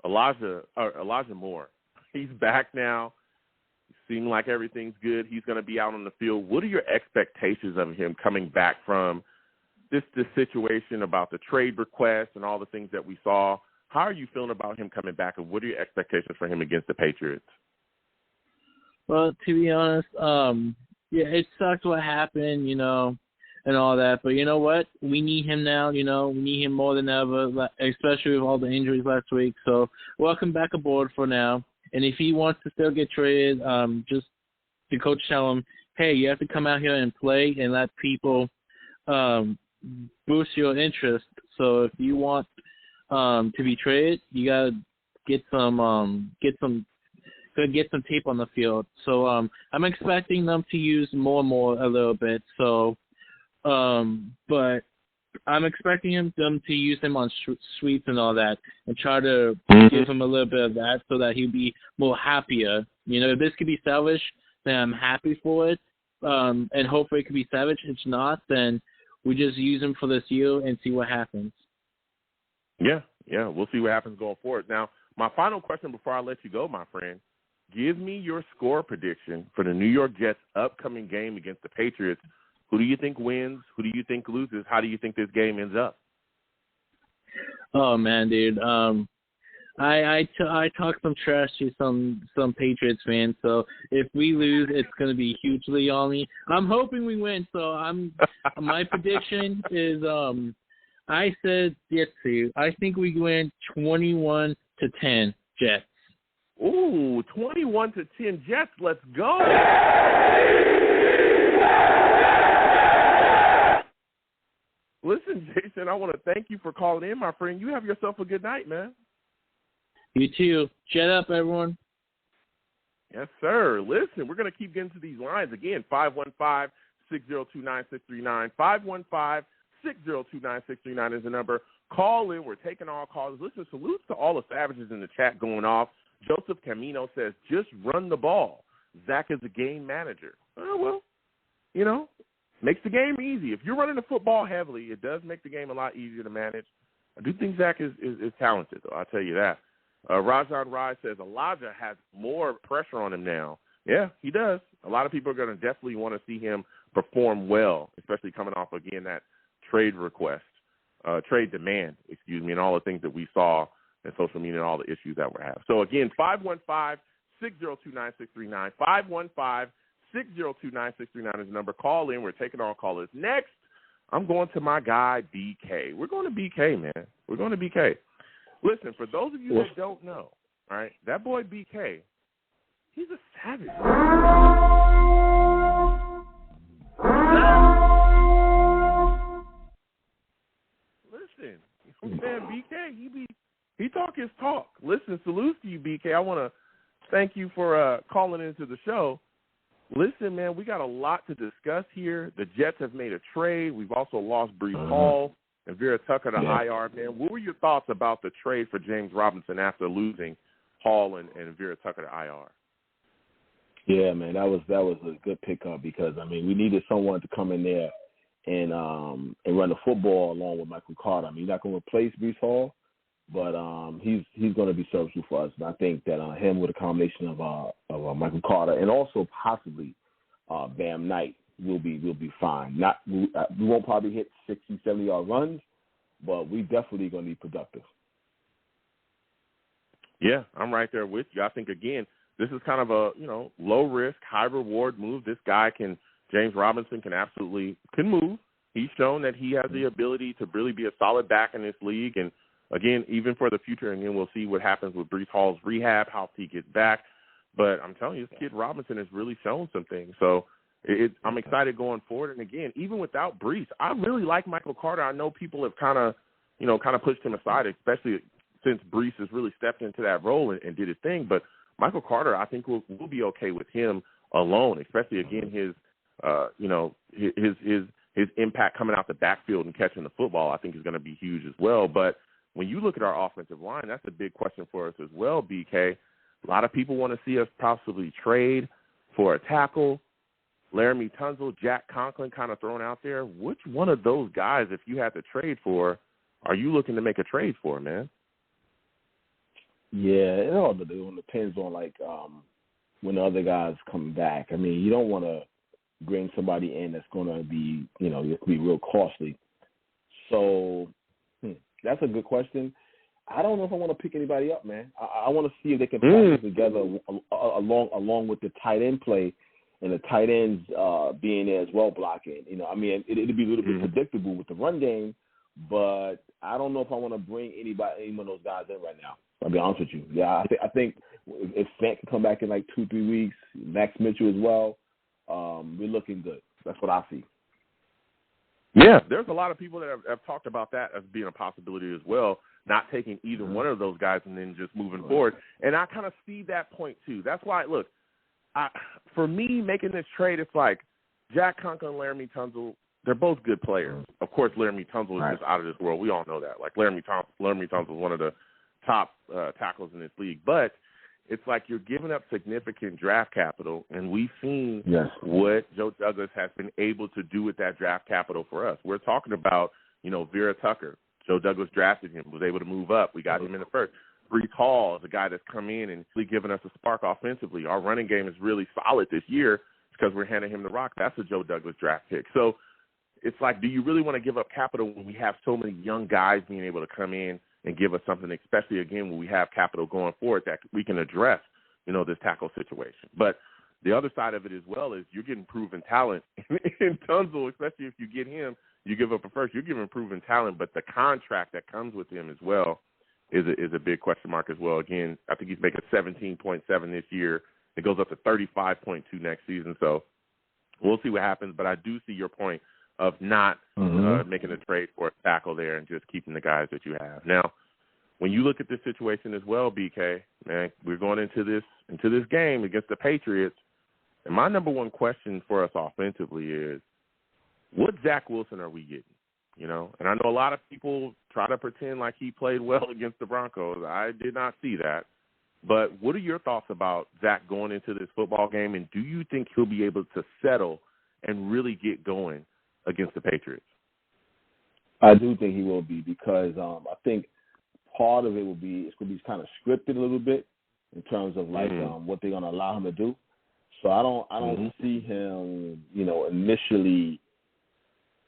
B: Elijah Moore, he's back now. Seeming like everything's good. He's going to be out on the field. What are your expectations of him coming back from this situation about the trade request and all the things that we saw? How are you feeling about him coming back, and what are your expectations for him against the Patriots?
D: Well, to be honest, yeah, it sucks what happened, and all that. But you know what? We need him now. We need him more than ever, especially with all the injuries last week. So welcome back aboard for now. And if he wants to still get traded, just the coach tell him, hey, you have to come out here and play and let people boost your interest. So if you want to be traded, you gotta get some tape on the field. So I'm expecting them to use more and more a little bit. So, but I'm expecting them to use him on sweeps and all that and try to give him a little bit of that so that he'll be more happier. If this could be salvaged, then I'm happy for it. And hopefully it could be salvaged. If it's not, then we just use him for this year and see what happens.
B: Yeah, we'll see what happens going forward. Now, my final question before I let you go, my friend, give me your score prediction for the New York Jets' upcoming game against the Patriots. Who do you think wins? Who do you think loses? How do you think this game ends up?
D: Oh man, dude. I talk some trash to some Patriots fans. So if we lose, it's gonna be hugely on me. I'm hoping we win. So my prediction is I said yes to. I think we win 21-10 Jets.
B: Ooh, 21-10 Jets. Let's go. Listen, Jason, I want to thank you for calling in, my friend. You have yourself a good night, man.
D: You too. Jet up, everyone.
B: Yes, sir. Listen, we're going to keep getting to these lines. Again, 515-602-9639. 515-602-9639 is the number. Call in. We're taking all calls. Listen, salutes to all the savages in the chat going off. Joseph Camino says, just run the ball. Zach is a game manager. Oh, well, makes the game easy. If you're running the football heavily, it does make the game a lot easier to manage. I do think Zach is talented, though. I'll tell you that. Rajan Rai says Elijah has more pressure on him now. Yeah, he does. A lot of people are going to definitely want to see him perform well, especially coming off, again, that trade demand, and all the things that we saw and social media and all the issues that we have. So, again, 515-602-9639. 515-602-9639 is the number. Call in. We're taking on callers. Next, I'm going to my guy, BK. We're going to BK, man. We're going to BK. Listen, for those of you that don't know, all right, that boy BK, he's a savage. Listen, man, BK, he talk his talk. Listen, salute to you, BK. I want to thank you for calling into the show. Listen, man, we got a lot to discuss here. The Jets have made a trade. We've also lost Breece Hall and Vera-Tucker to IR. Man, what were your thoughts about the trade for James Robinson after losing Hall and Vera-Tucker to IR?
E: Yeah, man, that was a good pickup because, I mean, we needed someone to come in there and run the football along with Michael Carter. I mean, he's not going to replace Breece Hall, but he's going to be serviceable for us. And I think that him with a combination of Michael Carter and also possibly Bam Knight will be fine. We won't probably hit 60, 70-yard runs, but we definitely going to be productive.
B: Yeah, I'm right there with you. I think, again, this is kind of a, low-risk, high-reward move. This guy James Robinson can move. He's shown that he has the ability to really be a solid back in this league. And, again, even for the future, and then we'll see what happens with Breece Hall's rehab, how he gets back. But I'm telling you, this kid Robinson has really shown some things. So I'm excited going forward. And, again, even without Breece, I really like Michael Carter. I know people have kind of pushed him aside, especially since Breece has really stepped into that role and did his thing. But Michael Carter, I think we'll be okay with him alone, especially, again, his impact coming out the backfield and catching the football, I think is going to be huge as well. But when you look at our offensive line, that's a big question for us as well, BK. A lot of people want to see us possibly trade for a tackle. Laramie Tunsil, Jack Conklin kind of thrown out there. Which one of those guys, if you had to trade for, are you looking to make a trade for, man?
E: Yeah, it all depends on, when the other guys come back. I mean, you don't want to bring somebody in that's going to be, it could be real costly. So that's a good question. I don't know if I want to pick anybody up, man. I want to see if they can practice together along with the tight end play and the tight ends being there as well blocking. I mean, it'd be a little bit predictable with the run game, but I don't know if I want to bring any of those guys in right now. I'll be honest with you. Yeah, I think if Fant can come back in 2-3 weeks, Max Mitchell as well, we're looking good. That's what I see.
B: Yeah, there's a lot of people that have talked about that as being a possibility as well, not taking either one of those guys and then just moving forward. And I kind of see that point too. That's why, look, for me making this trade, it's like Jack Conklin and Laramie Tunsil, they're both good players. Of course, Laramie Tunsil is just out of this world. We all know that. Laramie Tunsil is one of the top tackles in this league. But it's like you're giving up significant draft capital, and we've seen what Joe Douglas has been able to do with that draft capital for us. We're talking about, Vera-Tucker. Joe Douglas drafted him, was able to move up. We got him in the first. Breece Hall is a guy that's come in and really given us a spark offensively. Our running game is really solid this year because we're handing him the rock. That's a Joe Douglas draft pick. So it's like, do you really want to give up capital when we have so many young guys being able to come in and give us something, especially, again, when we have capital going forward that we can address, this tackle situation. But the other side of it as well is you're getting proven talent in Tunsil, especially if you get him, you give up a first, you're giving proven talent, but the contract that comes with him as well is a big question mark as well. Again, I think he's making 17.7 this year. It goes up to 35.2 next season. So we'll see what happens, but I do see your point of not making a trade for a tackle there and just keeping the guys that you have. Now, when you look at this situation as well, BK, man, we're going into this game against the Patriots, and my number one question for us offensively is, what Zach Wilson are we getting? And I know a lot of people try to pretend like he played well against the Broncos. I did not see that. But what are your thoughts about Zach going into this football game, and do you think he'll be able to settle and really get going against the Patriots?
E: I do think he will be because I think part of it will be it's going to be kind of scripted a little bit in terms of what they're going to allow him to do. So I don't see him, initially.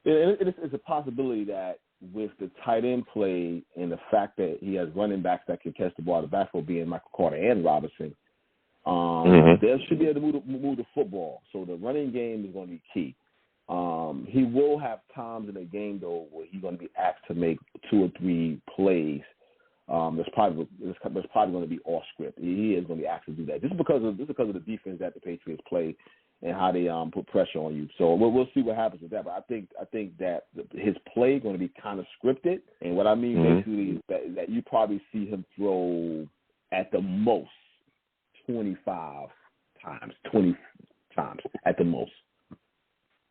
E: It's a possibility that with the tight end play and the fact that he has running backs that can catch the ball out of the backfield, being Michael Carter and Robinson, they should be able to move the football. So the running game is going to be key. He will have times in the game, though, where he's going to be asked to make 2 or 3 plays. That's probably going to be off script. He is going to be asked to do that just because of the defense that the Patriots play and how they put pressure on you. So we'll see what happens with that. But I think that his play is going to be kind of scripted. And what I mean basically is that you probably see him throw at the most 20 times at the most.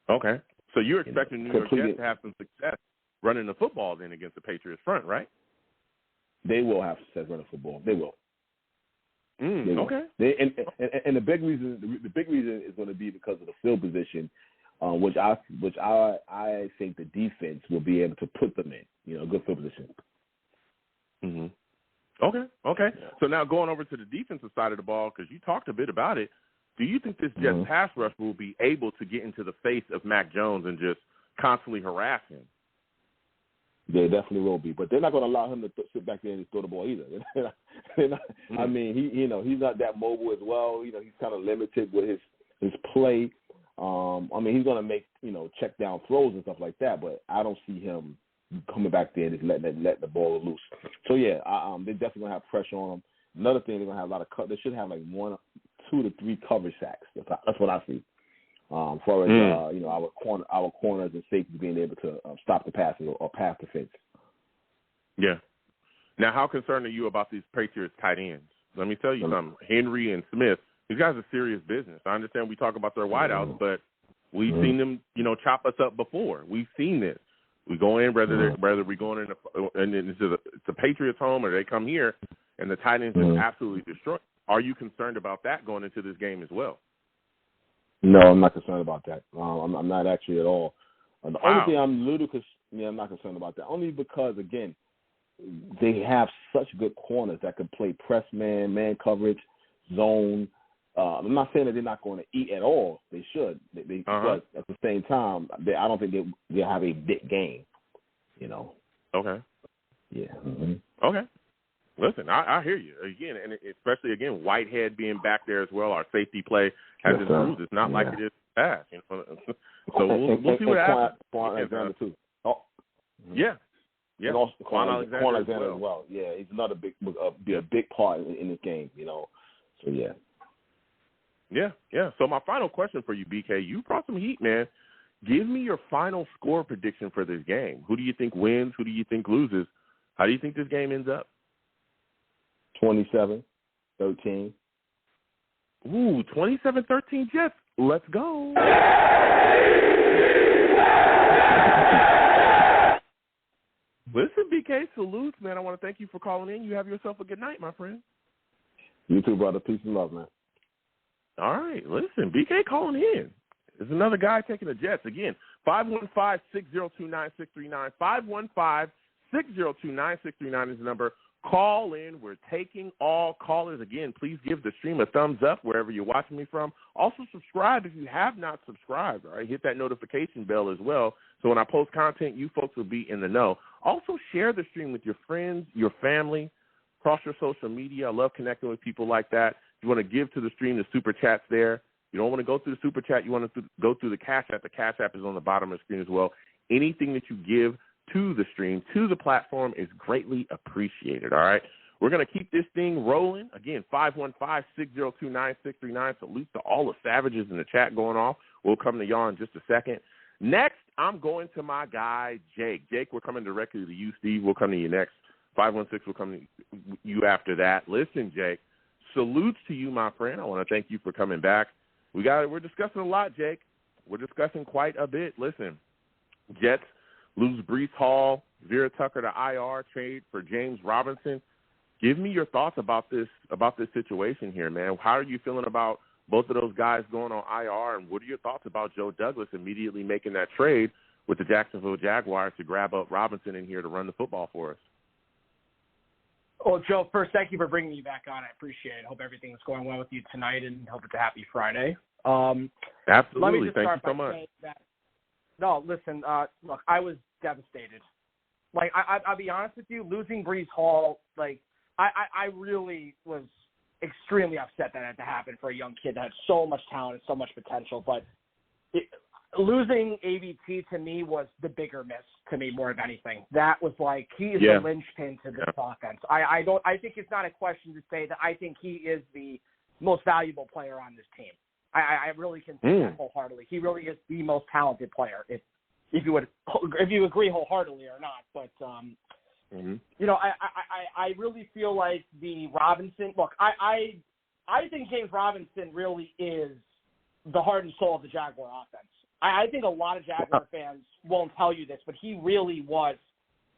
B: Okay. So you're expecting New York Jets to have some success running the football then against the Patriots front, right?
E: They will have success running football. They will. They will.
B: Okay.
E: And the big reason is going to be because of the field position, which I think the defense will be able to put them in. Good field position.
B: Okay. Yeah. So now going over to the defensive side of the ball, because you talked a bit about it, do you think this Jets pass rush will be able to get into the face of Mac Jones and just constantly harass him?
E: They definitely will be, but they're not going to allow him to sit back there and throw the ball either. I mean, he's not that mobile as well. He's kind of limited with his play. I mean, he's going to make check down throws and stuff like that, but I don't see him coming back there and just letting the ball loose. So yeah, they're definitely going to have pressure on him. Another thing, they're going to have a lot of they should have like 1, 2 to 3 coverage sacks. That's what I see. As far as our corners and safeties being able to stop the passes or pass defense.
B: Yeah. Now, how concerned are you about these Patriots tight ends? Let me tell you something. Henry and Smith, these guys are serious business. I understand we talk about their wideouts, but we've seen them, chop us up before. We've seen this. We go in, whether we're going in it's a Patriots home or they come here, and the tight ends just absolutely destroy. Are you concerned about that going into this game as well?
E: No, I'm not concerned about that. I'm not actually at all. The only thing I'm not concerned about that. Only because, again, they have such good corners that can play press man coverage, zone. I'm not saying that they're not going to eat at all. They should. But at the same time, I don't think they'll have a big game.
B: Okay.
E: Yeah.
B: Okay. Listen, I hear you. Again, and especially, again, Whitehead being back there as well, our safety play has improved. It's not like it is past. So we'll see what happens.
E: Alexander, too.
B: Yeah.
E: And also Quan Alexander
B: as well.
E: Yeah, he's another be a big part in this game, So, yeah. Yeah. So my final question for you, BK, you brought some heat, man. Give me your final score prediction for this game. Who do you think wins? Who do you think loses? How do you think this game ends up? 27-13.
B: Ooh, 27-13 Jets. Let's go. Listen, BK, salutes, man. I want to thank you for calling in. You have yourself a good night, my friend.
E: You too, brother. Peace and love, man.
B: All right. Listen, BK calling in. There's another guy taking the Jets. Again, 515-602-9639. 515-602-9639 is the number. Call in. We're taking all callers. Again, please give the stream a thumbs up wherever you're watching me from. Also, subscribe if you have not subscribed. All right, hit that notification bell as well. So when I post content, you folks will be in the know. Also, share the stream with your friends, your family, across your social media. I love connecting with people like that. If you want to give to the stream, the super chat's there. You don't want to go through the super chat. You want to go through the Cash App. The Cash App is on the bottom of the screen as well. Anything that you give to the stream, to the platform, is greatly appreciated, all right? We're going to keep this thing rolling. Again, 515-602-9639. Salute to all the savages in the chat going off. We'll come to y'all in just a second. Next, I'm going to my guy, Jake. Jake, we're coming directly to you, Steve. We'll come to you next. 516, we'll come to you after that. Listen, Jake, salutes to you, my friend. I want to thank you for coming back. We're discussing a lot, Jake. We're discussing quite a bit. Listen, Jets lose Breece Hall, Vera-Tucker to IR, trade for James Robinson. Give me your thoughts about this situation here, man. How are you feeling about both of those guys going on IR, and what are your thoughts about Joe Douglas immediately making that trade with the Jacksonville Jaguars to grab up Robinson in here to run the football for us?
F: Well, Joe, first, thank you for bringing me back on. I appreciate it. Hope everything's going well with you tonight, and hope it's a happy Friday.
B: Absolutely.
F: Let me just
B: thank
F: start
B: you so
F: by
B: much.
F: saying that, no, listen, look, I was devastated Like, I'll be honest with you, losing Breece Hall, like, I really was extremely upset that had to happen for a young kid that had so much talent and so much potential. But losing AVT to me was the bigger miss to me more than anything. That was like, he is the linchpin to this offense. I think it's not a question to say that I think he is the most valuable player on this team. I really can say that wholeheartly. He really is the most talented player, if you agree wholeheartedly or not. But you know, I really feel like the Robinson. Look, I think James Robinson really is the heart and soul of the Jaguar offense. I think a lot of Jaguar fans won't tell you this, but he really was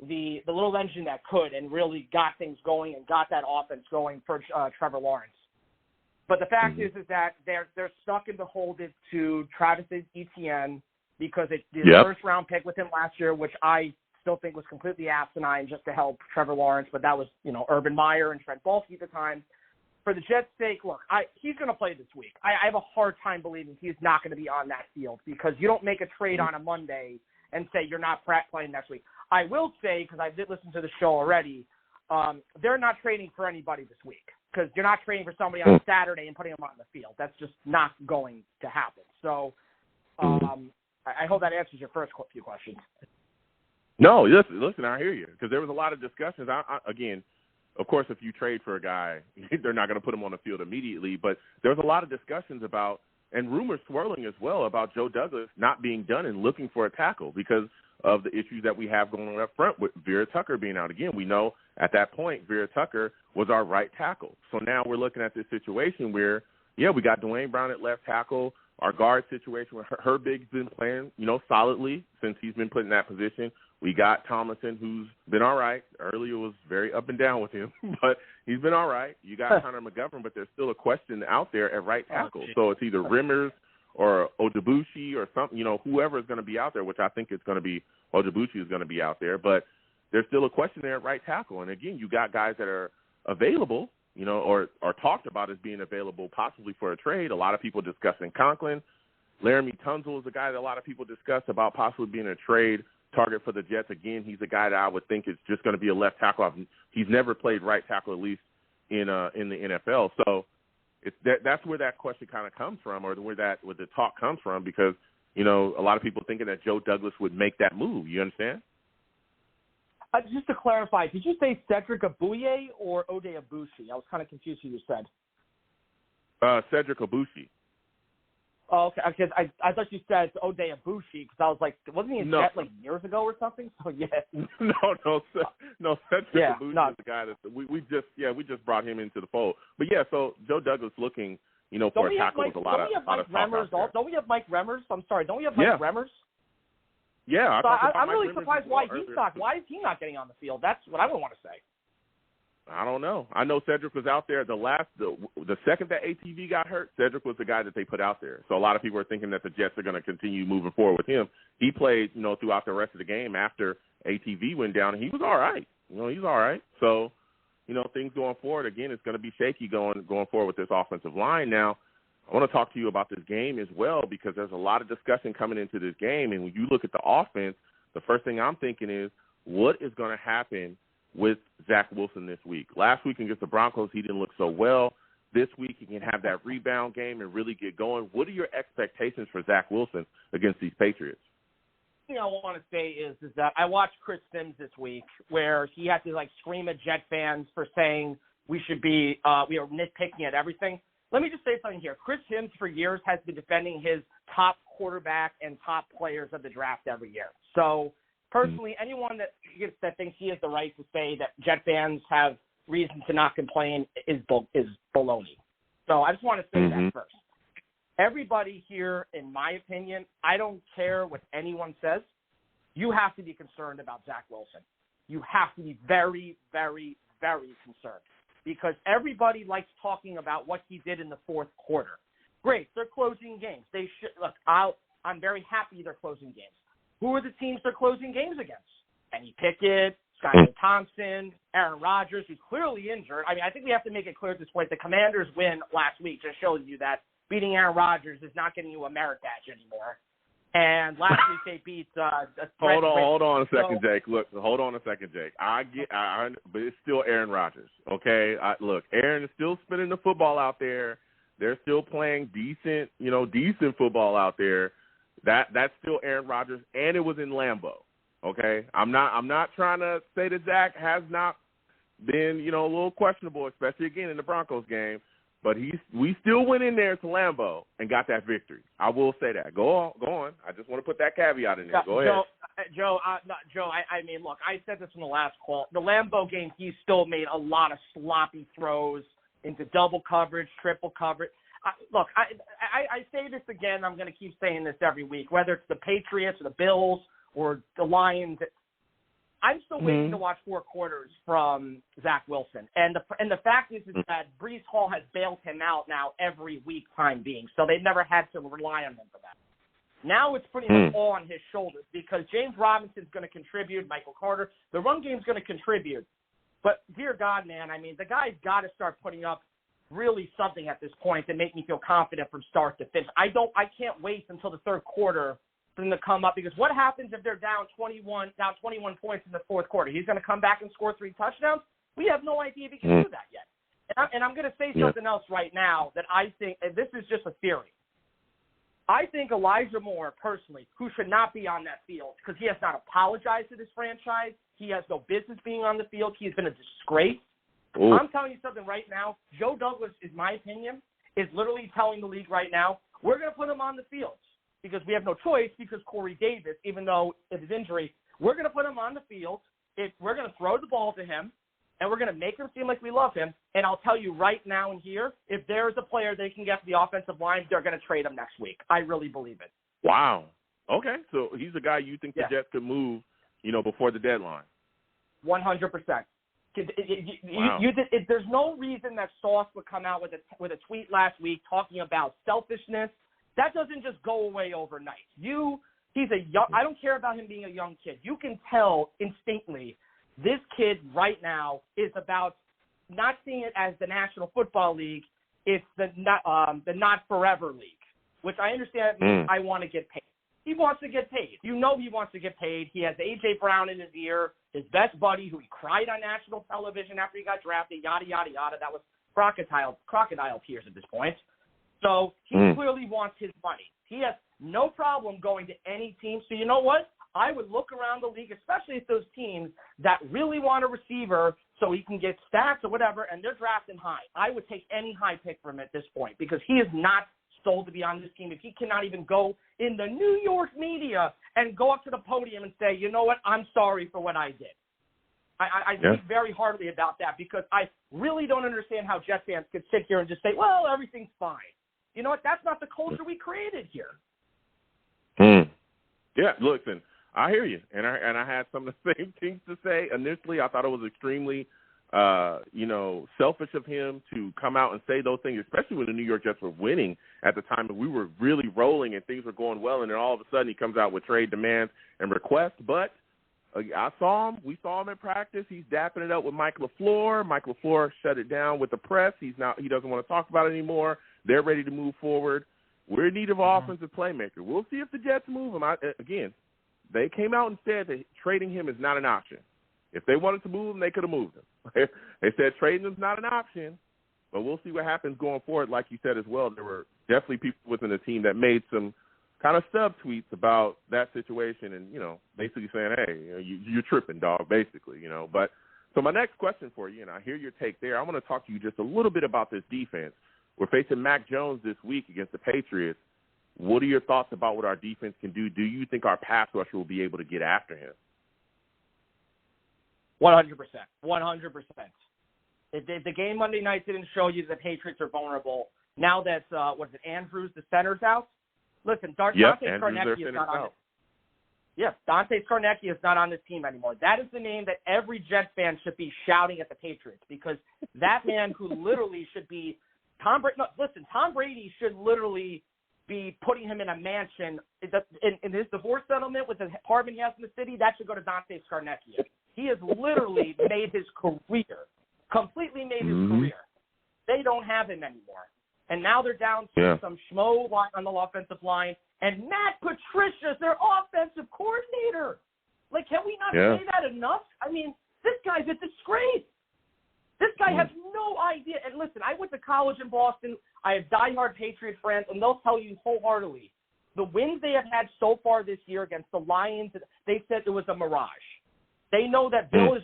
F: the little engine that could and really got things going and got that offense going for Trevor Lawrence. But the fact is that they're stuck in the hold it to Travis Etienne because it's the first round pick with him last year, which I still think was completely asinine just to help Trevor Lawrence. But that was, you know, Urban Meyer and Trent Baalke at the time. For the Jets' sake, look, he's going to play this week. I have a hard time believing he's not going to be on that field because you don't make a trade on a Monday and say you're not playing next week. I will say, because I did listen to the show already, they're not trading for anybody this week because you're not trading for somebody on Saturday and putting them on the field. That's just not going to happen. So I hope that answers your first few questions.
B: No, listen, I hear you because there was a lot of discussions. Again, of course, if you trade for a guy, they're not going to put him on the field immediately. But there was a lot of discussions about, and rumors swirling as well, about Joe Douglas not being done and looking for a tackle because of the issues that we have going on up front with Vera-Tucker being out. Again, we know at that point Vera-Tucker was our right tackle. So now we're looking at this situation where, we got Dwayne Brown at left tackle. Our guard situation where Herbig's been playing, solidly since he's been put in that position. We got Tomlinson, who's been all right. Earlier was very up and down with him, but he's been all right. You got Connor McGovern, but there's still a question out there at right tackle. So it's either Rimmers or Odebushi or something, whoever is going to be out there, which I think it's going to be Odebushi is going to be out there. But there's still a question there at right tackle. And, again, you got guys that are available, or talked about as being available possibly for a trade. A lot of people discussing Conklin. Laramie Tunzel is a guy that a lot of people discuss about possibly being a trade target for the Jets. Again, he's a guy that I would think is just going to be a left tackle. He's never played right tackle, at least in the NFL. So that's where that question kind of comes from, or where the talk comes from, because a lot of people thinking that Joe Douglas would make that move. You understand?
F: Just to clarify, did you say Cedric Abuye or Ode Abushi? I was kind of confused who you said.
B: Cedric Abushi.
F: Oh, okay. Because I thought you said Ode Abushi because I was like, wasn't he a Jet like years ago or something? So yeah. No. Cedric Abushi is the guy that we just brought him into the fold. But so Joe Douglas looking, for a tackle with a lot of talk. Don't we have Mike Remmers? I'm sorry. Don't we have Mike Remmers?
B: Yeah.
F: So I'm really surprised why he's not. Why is he not getting on the field? That's what I would want to say.
B: I don't know. I know Cedric was out there. The second that ATV got hurt, Cedric was the guy that they put out there. So a lot of people are thinking that the Jets are going to continue moving forward with him. He played, throughout the rest of the game after ATV went down, and he was all right. He's all right. So, things going forward, again, it's going to be shaky going forward with this offensive line. Now, I want to talk to you about this game as well, because there's a lot of discussion coming into this game. And when you look at the offense, the first thing I'm thinking is, what is going to happen with Zach Wilson this week? Last week against the Broncos, he didn't look so well. This week, he can have that rebound game and really get going. What are your expectations for Zach Wilson against these Patriots?
F: The thing I want to say is that I watched Chris Sims this week, where he had to scream at Jet fans for saying we are nitpicking at everything. Let me just say something here. Chris Sims for years has been defending his top quarterback and top players of the draft every year. So personally, anyone that thinks he has the right to say that Jet fans have reason to not complain is baloney. So I just want to say that first. Everybody here, in my opinion, I don't care what anyone says, you have to be concerned about Zach Wilson. You have to be very, very, very concerned, because everybody likes talking about what he did in the fourth quarter. Great, they're closing games. They should look. I'm very happy they're closing games. Who are the teams they're closing games against? Kenny Pickett, Skylar Thompson, Aaron Rodgers, who's clearly injured. I mean, I think we have to make it clear at this point, the Commanders' win last week just shows you that beating Aaron Rodgers is not getting you a merit badge anymore. And last week they beat.
B: Hold on a second, Jake. Look, hold on a second, Jake. But it's still Aaron Rodgers. Okay, look, Aaron is still spinning the football out there. They're still playing decent football out there. That's still Aaron Rodgers, and it was in Lambeau. Okay, I'm not trying to say that Zach has not been a little questionable, especially again in the Broncos game. But we still went in there to Lambeau and got that victory. I will say that. Go on. I just want to put that caveat in there. Go ahead.
F: Joe, I mean, look, I said this in the last call. The Lambeau game, he still made a lot of sloppy throws into double coverage, triple coverage. Look, I say this again. I'm going to keep saying this every week, whether it's the Patriots or the Bills or the Lions. I'm still waiting to watch 4 quarters from Zach Wilson. And the fact is that Breece Hall has bailed him out now every week time being, so they've never had to rely on him for that. Now it's pretty much all on his shoulders because James Robinson's going to contribute, Michael Carter. The run game's going to contribute. But, dear God, man, I mean, the guy's got to start putting up really something at this point to make me feel confident from start to finish. I can't wait until the third quarter for them to come up because what happens if they're down 21 points in the fourth quarter? He's going to come back and score 3 touchdowns? We have no idea if he can do that yet. And I'm going to say something else right now that I think, and this is just a theory. I think Elijah Moore, personally, who should not be on that field because he has not apologized to this franchise. He has no business being on the field. He has been a disgrace. Ooh. I'm telling you something right now. Joe Douglas, in my opinion, is literally telling the league right now, we're going to put him on the field because we have no choice because Corey Davis, even though of his injury, we're going to put him on the field. We're going to throw the ball to him, and we're going to make him seem like we love him. And I'll tell you right now and here, if there is a player they can get to the offensive line, they're going to trade him next week. I really believe it.
B: Wow. Okay, so he's a guy you think the Jets could move, before the deadline.
F: 100%.
B: Wow.
F: There's no reason that Sauce would come out with a tweet last week talking about selfishness. That doesn't just go away overnight. I don't care about him being a young kid. You can tell instinctively this kid right now is about not seeing it as the National Football League. It's the Not Forever League, which I understand means I want to get paid. He wants to get paid. He wants to get paid. He has A.J. Brown in his ear, his best buddy, who he cried on national television after he got drafted, yada, yada, yada. That was crocodile tears at this point. So he clearly wants his money. He has no problem going to any team. So you know what? I would look around the league, especially if those teams that really want a receiver so he can get stats or whatever, and they're drafting high. I would take any high pick from him at this point because he is not sold to be on this team. If he cannot even go in the New York media and go up to the podium and say, you know what, I'm sorry for what I did. I think very hardly about that because I really don't understand how Jet fans could sit here and just say, well, everything's fine. You know what? That's not the culture we created here.
B: Yeah, listen, I hear you, and I had some of the same things to say. Initially, I thought it was extremely, selfish of him to come out and say those things, especially when the New York Jets were winning at the time and we were really rolling and things were going well, and then all of a sudden he comes out with trade demands and requests. But we saw him in practice. He's dapping it up with Mike LaFleur. Mike LaFleur shut it down with the press. He doesn't want to talk about it anymore. They're ready to move forward. We're in need of an offensive playmaker. We'll see if the Jets move him. Again, they came out and said that trading him is not an option. If they wanted to move him, they could have moved him. They said trading him is not an option, but we'll see what happens going forward. Like you said as well, there were definitely people within the team that made some kind of stub tweets about that situation and, basically saying, hey, you're tripping, dog, basically, But so my next question for you, and I hear your take there, I want to talk to you just a little bit about this defense. We're facing Mac Jones this week against the Patriots. What are your thoughts about what our defense can do? Do you think our pass rusher will be able to get after him?
F: 100%. 100%. The game Monday night didn't show you the Patriots are vulnerable. Now that, Andrews, the center's out? Listen, Dante Scarnecchia is not on it. Yes, Dante Scarnecchia is not on this team anymore. That is the name that every Jet fan should be shouting at the Patriots because that man who literally should be Tom Brady should literally be putting him in a mansion. In his divorce settlement with the apartment he has in the city, that should go to Dante Scarnecchia. He has literally made his career, completely made his career. They don't have him anymore. And now they're down to some schmo on the offensive line, and Matt Patricia's their offensive coordinator. Like, can we not say that enough? I mean, this guy's a disgrace. This guy has no idea. And listen, I went to college in Boston. I have diehard Patriot friends, and they'll tell you wholeheartedly, the wins they have had so far this year against the Lions, they said it was a mirage. They know that Bill is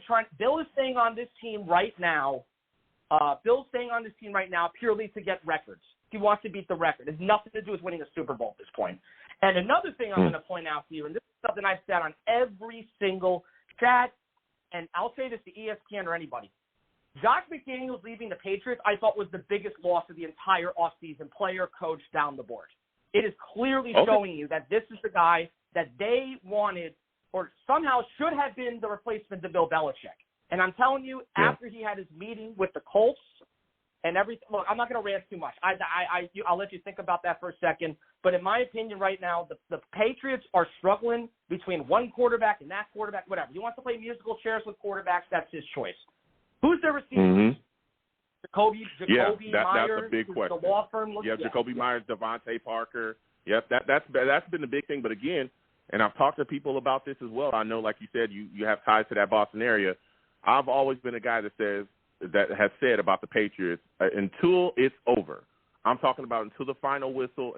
F: staying on this team right now. Bill's staying on this team right now purely to get records. He wants to beat the record. It has nothing to do with winning a Super Bowl at this point. And another thing I'm going to point out to you, and this is something I've said on every single chat, and I'll say this to ESPN or anybody. Josh McDaniels leaving the Patriots, I thought, was the biggest loss of the entire offseason, player, coach, down the board. It is clearly showing you that this is the guy that they wanted or somehow should have been the replacement to Bill Belichick. And I'm telling you, after he had his meeting with the Colts and everything, look, I'm not going to rant too much. I'll let you think about that for a second. But in my opinion right now, the Patriots are struggling between one quarterback and that quarterback, whatever. He wants to play musical chairs with quarterbacks, that's his choice. Who's their receiver? Jacoby Myers.
B: That's a big question.
F: The law firm.
B: Jacoby Myers, Devontae Parker. Yep, that's been the big thing. But again, and I've talked to people about this as well. I know, like you said, you have ties to that Boston area. I've always been a guy that has said about the Patriots, until it's over. I'm talking about until the final whistle,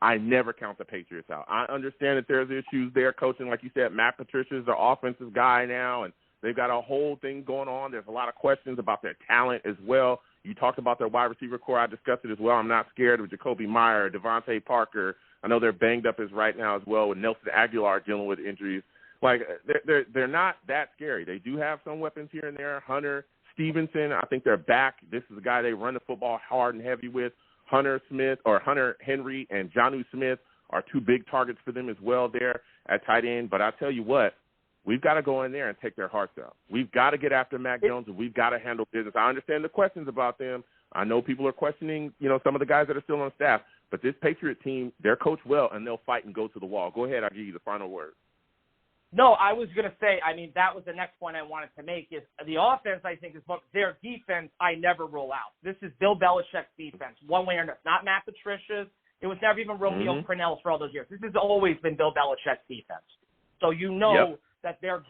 B: I never count the Patriots out. I understand that there's issues there coaching. Like you said, Matt Patricia's their offensive guy now, and they've got a whole thing going on. There's a lot of questions about their talent as well. You talked about their wide receiver core. I discussed it as well. I'm not scared of Jacoby Meyer, Devontae Parker. I know they're banged up as right now as well with Nelson Aguilar dealing with injuries. Like, they're not that scary. They do have some weapons here and there. Hunter Stevenson, I think they're back. This is the guy they run the football hard and heavy with. Hunter Henry and Jonnu Smith are two big targets for them as well there at tight end. But I tell you what, we've got to go in there and take their hearts out. We've got to get after Mac Jones, and we've got to handle business. I understand the questions about them. I know people are questioning, some of the guys that are still on staff. But this Patriot team, they're coached well, and they'll fight and go to the wall. Go ahead. I'll give you the final word.
F: No, I was going to say, that was the next point I wanted to make is the offense, I think, is their defense I never roll out. This is Bill Belichick's defense, one way or another. Not Matt Patricia's. It was never even Romeo Crennel's for all those years. This has always been Bill Belichick's defense. So that they're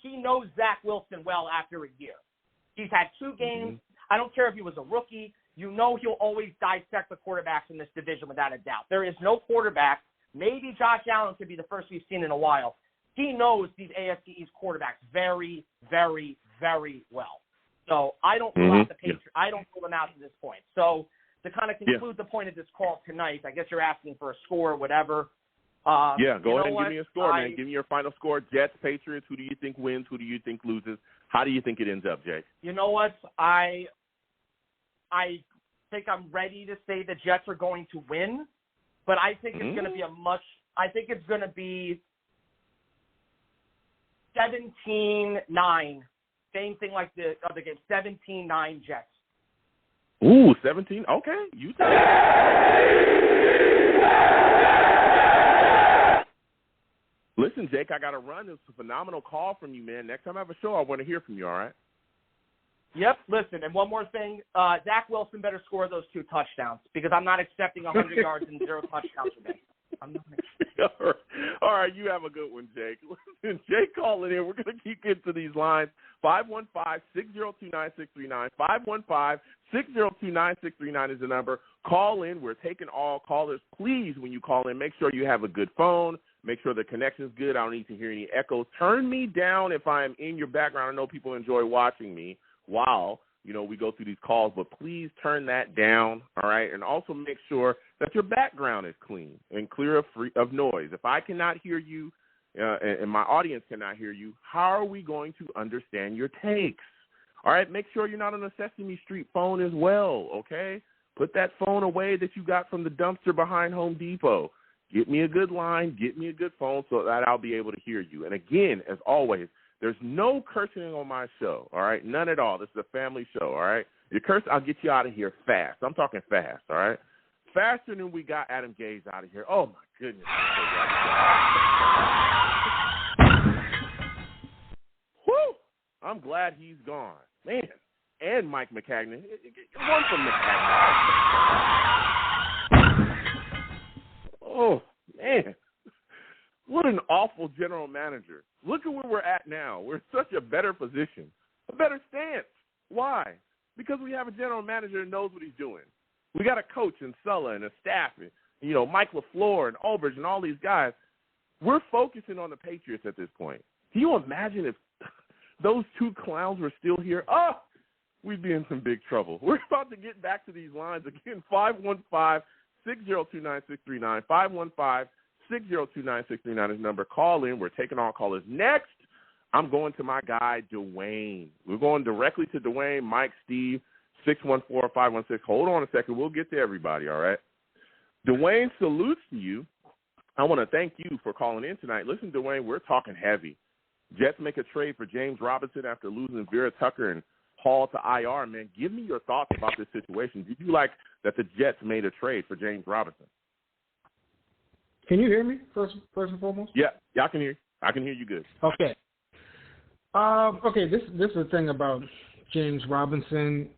F: he knows Zach Wilson well after a year. He's had 2 games. I don't care if he was a rookie. He'll always dissect the quarterbacks in this division without a doubt. There is no quarterback. Maybe Josh Allen could be the first we've seen in a while. He knows these AFC East quarterbacks very, very, very well. So I don't rule out the Patriots. I don't rule them out at this point. So to kind of conclude the point of this call tonight, I guess you're asking for a score or whatever.
B: Go ahead and give me a score, man. Give me your final score. Jets, Patriots, who do you think wins? Who do you think loses? How do you think it ends up, Jake?
F: You know what? I think I'm ready to say the Jets are going to win, but I think it's going to be I think it's going to be 17-9. Same thing like the other game, 17-9 Jets.
B: Ooh, 17? Okay. You take Listen, Jake, I got to run. It's a phenomenal call from you, man. Next time I have a show, I want to hear from you, all right?
F: Yep, listen, and one more thing. Zach Wilson better score those 2 touchdowns because I'm not expecting 100 yards and 0 touchdowns today.
B: All right, you have a good one, Jake. Listen, Jake calling in. We're going to keep getting to these lines. 515-602-9639. 515-602-9639 is the number. Call in. We're taking all callers. Please, when you call in, make sure you have a good phone. Make sure the connection's good. I don't need to hear any echoes. Turn me down if I'm in your background. I know people enjoy watching me while, we go through these calls, but please turn that down, all right? And also make sure that your background is clean and clear of noise. If I cannot hear you and my audience cannot hear you, how are we going to understand your takes? All right, make sure you're not on a Sesame Street phone as well, okay? Put that phone away that you got from the dumpster behind Home Depot. Get me a good line, get me a good phone so that I'll be able to hear you. And again, as always, there's no cursing on my show, all right? None at all. This is a family show, all right? You curse, I'll get you out of here fast. I'm talking fast, all right? Faster than we got Adam Gase out of here. Oh, my goodness. Whew! I'm glad he's gone. Man, and Mike McCagnon. One from McCagnon. Oh, man. What an awful general manager. Look at where we're at now. We're in such a better position, a better stance. Why? Because we have a general manager who knows what he's doing. We got a coach and Sulla and a staff, and, Mike LaFleur and Ulbrich and all these guys. We're focusing on the Patriots at this point. Can you imagine if those two clowns were still here? Oh, we'd be in some big trouble. We're about to get back to these lines again. 515-602-9639. 515-602-9639 is number. Call in. We're taking all callers. Next, I'm going to my guy, Dwayne. We're going directly to Dwayne, Mike, Steve, 614-516. Hold on a second. We'll get to everybody, all right? Dwayne salutes to you. I want to thank you for calling in tonight. Listen, Dwayne, we're talking heavy. Jets make a trade for James Robinson after losing Vera-Tucker and Hall to IR. Man, give me your thoughts about this situation. Did you like that the Jets made a trade for James Robinson?
G: Can you hear me, first and foremost?
B: Yeah, I can hear you. I can hear you good.
G: Okay. This is the thing about James Robinson.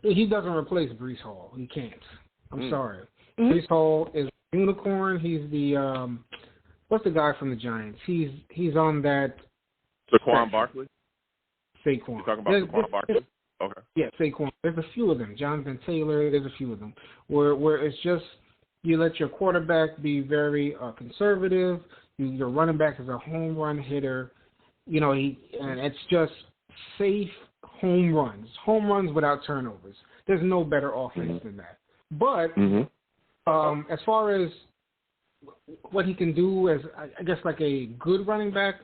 G: He doesn't replace Breece Hall. He can't. I'm sorry. Breece Hall is a unicorn. He's the what's the guy from the Giants? He's on that.
B: Saquon Barkley?
G: Saquon.
B: You're talking about Saquon Barkley? Okay.
G: Yeah, Saquon. There's a few of them. Jonathan Taylor, there's a few of them. Where it's just you let your quarterback be very conservative. Your running back is a home run hitter. And it's just safe home runs without turnovers. There's no better offense than that. But as far as what he can do as, I guess, like a good running back,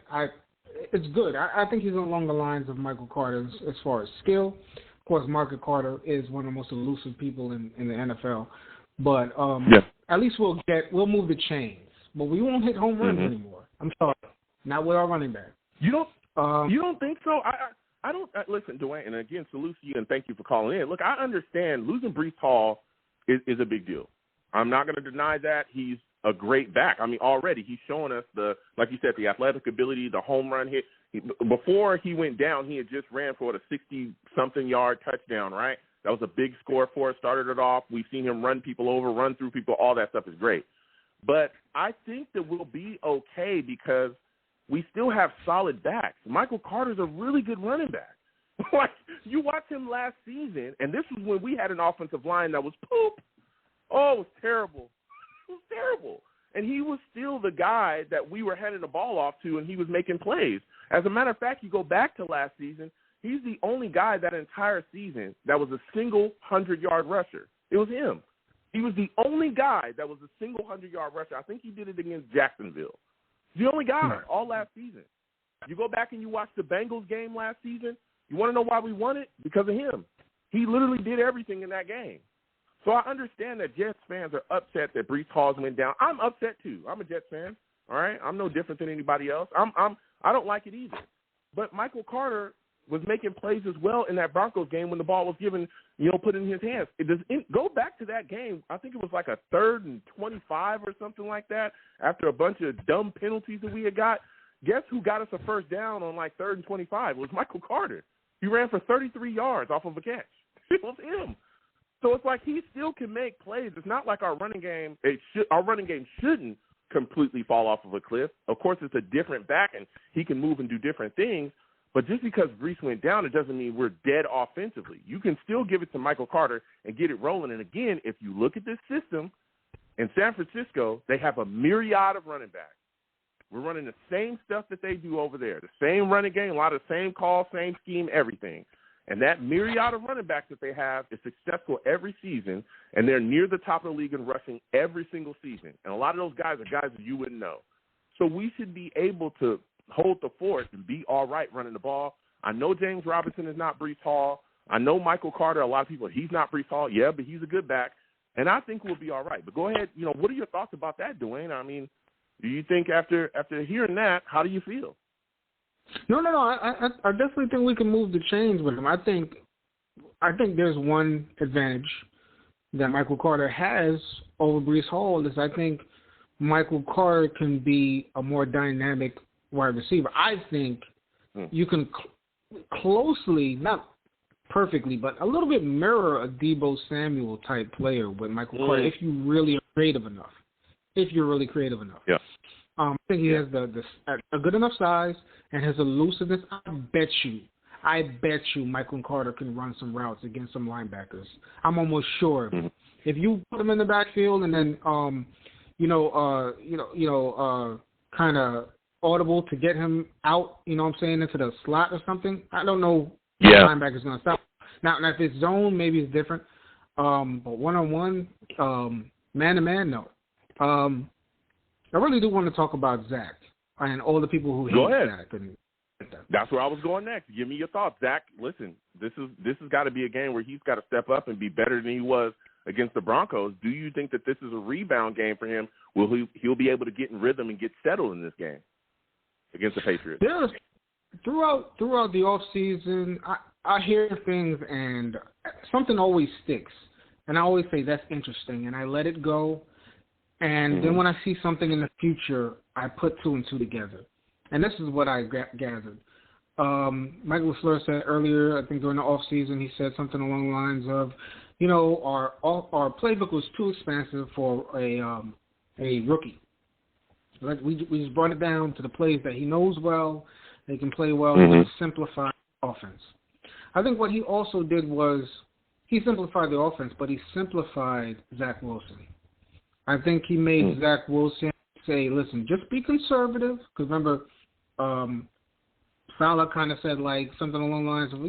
G: it's good. I think he's along the lines of Michael Carter as far as skill. Of course, Michael Carter is one of the most elusive people in the NFL. But at least we'll move the chains. But we won't hit home runs anymore. I'm sorry. Not with our running back.
B: You don't think so? I don't listen, Dwayne, and again, salute to you and thank you for calling in. Look, I understand losing Breece Hall is a big deal. I'm not going to deny that. He's a great back. I mean, already he's showing us like you said, the athletic ability, the home run hit. Before he went down, he had just ran for a 60-something yard touchdown, right? That was a big score for us, started it off. We've seen him run people over, run through people. All that stuff is great. But I think that we'll be okay because we still have solid backs. Michael Carter's a really good running back. Like, you watch him last season, and this was when we had an offensive line that was poop. Oh, it was terrible. It was terrible. And he was still the guy that we were handing the ball off to, and he was making plays. As a matter of fact, you go back to last season, he's the only guy that entire season that was a single 100-yard rusher. It was him. He was the only guy that was a single 100-yard rusher. I think he did it against Jacksonville. The only guy all last season. You go back and you watch the Bengals game last season, you want to know why we won it? Because of him. He literally did everything in that game. So I understand that Jets fans are upset that Breece Hall went down. I'm upset too. I'm a Jets fan. All right? I'm no different than anybody else. I don't like it either. But Michael Carter was making plays as well in that Broncos game when the ball was given, put in his hands. Go back to that game. I think it was like a 3rd and 25 or something like that after a bunch of dumb penalties that we had got. Guess who got us a first down on like 3rd and 25? It was Michael Carter. He ran for 33 yards off of a catch. It was him. So it's like he still can make plays. It's not like our running game shouldn't completely fall off of a cliff. Of course, it's a different back, and he can move and do different things. But just because Breece went down, it doesn't mean we're dead offensively. You can still give it to Michael Carter and get it rolling. And, again, if you look at this system, in San Francisco, they have a myriad of running backs. We're running the same stuff that they do over there, the same running game, a lot of the same calls, same scheme, everything. And that myriad of running backs that they have is successful every season, and they're near the top of the league in rushing every single season. And a lot of those guys are guys that you wouldn't know. So we should be able to hold the fort and be all right running the ball. I know James Robinson is not Breece Hall. I know Michael Carter, a lot of people, he's not Breece Hall. Yeah, but he's a good back. And I think we'll be all right. But go ahead, what are your thoughts about that, Dwayne? I mean, do you think after hearing that, how do you feel?
G: No. I definitely think we can move the chains with him. I think there's one advantage that Michael Carter has over Breece Hall is I think Michael Carter can be a more dynamic wide receiver. I think you can closely, not perfectly, but a little bit mirror a Deebo Samuel type player with Michael Carter if you really are creative enough. Yeah. I think he has a good enough size and his elusiveness. I bet you Michael Carter can run some routes against some linebackers. I'm almost sure.
B: Mm-hmm.
G: If you put him in the backfield and then kind of audible to get him out, you know what I'm saying, into the slot or something, I don't know if the linebacker's going to stop. Now, if it's zone, maybe it's different. But one-on-one, man-to-man, no. I really do want to talk about Zach and all the people who hate Zach. And
B: that's where I was going next. Give me your thoughts, Zach. Listen, this has got to be a game where he's got to step up and be better than he was against the Broncos. Do you think that this is a rebound game for him? Will he'll be able to get in rhythm and get settled in this game against the Patriots?
G: Throughout the off season, I hear things and something always sticks, and I always say that's interesting, and I let it go. And then when I see something in the future, I put two and two together. And this is what I gathered. Michael LaFleur said earlier, I think during the offseason, he said something along the lines of, our playbook was too expansive for a rookie. We just brought it down to the plays that he knows well, they can play well, and simplify offense. I think what he also did was he simplified the offense, but he simplified Zach Wilson. I think he made Zach Wilson say, listen, just be conservative. Because remember, Fowler kind of said like something along the lines of,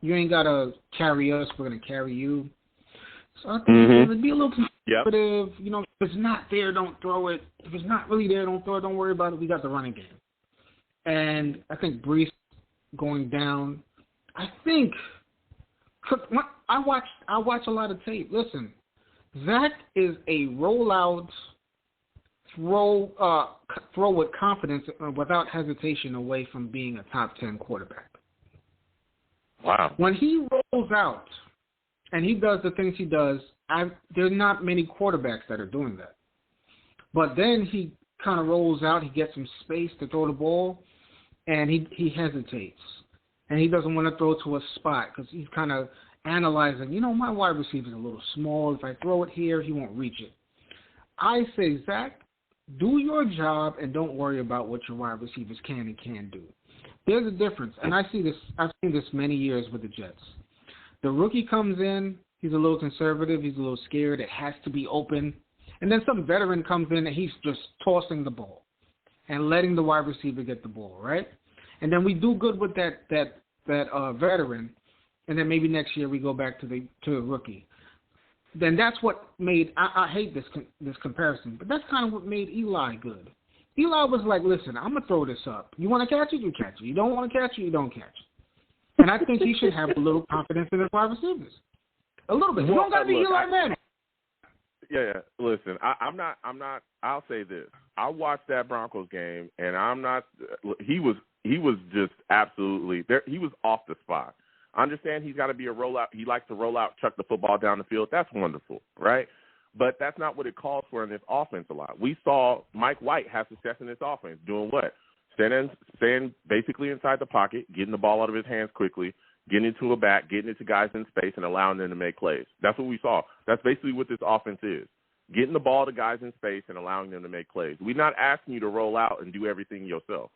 G: you ain't got to carry us, we're going to carry you. So I think be a little conservative. If it's not there, don't throw it. If it's not really there, don't throw it. Don't worry about it. We got the running game. And I think Breece going down, I watch a lot of tape. Listen, Zach is a rollout, throw with confidence, without hesitation, away from being a top 10 quarterback.
B: Wow.
G: When he rolls out and he does the things he does, there's not many quarterbacks that are doing that. But then he kind of rolls out, he gets some space to throw the ball, and he hesitates. And he doesn't want to throw to a spot because he's kind of analyzing, my wide receiver's a little small. If I throw it here, he won't reach it. I say, Zach, do your job and don't worry about what your wide receivers can and can't do. There's a difference, and I've seen this many years with the Jets. The rookie comes in, he's a little conservative, he's a little scared, it has to be open. And then some veteran comes in and he's just tossing the ball and letting the wide receiver get the ball, right? And then we do good with that veteran, and then maybe next year we go back to the rookie. Then that's what made I hate this comparison, but that's kind of what made Eli good. Eli was like, listen, I'm gonna throw this up. You want to catch it, you catch it. You don't want to catch it, you don't catch it. And I think he should have a little confidence in his wide receivers, a little bit. You don't gotta be Eli Manning.
B: Yeah. Listen, I'm not. I'll say this. I watched that Broncos game, and I'm not. He was just absolutely there. He was off the spot. I understand he's got to be a rollout. He likes to roll out, chuck the football down the field. That's wonderful, right? But that's not what it calls for in this offense a lot. We saw Mike White have success in this offense. Doing what? Staying basically inside the pocket, getting the ball out of his hands quickly, getting into a back, getting into guys in space, and allowing them to make plays. That's what we saw. That's basically what this offense is. Getting the ball to guys in space and allowing them to make plays. We're not asking you to roll out and do everything yourself.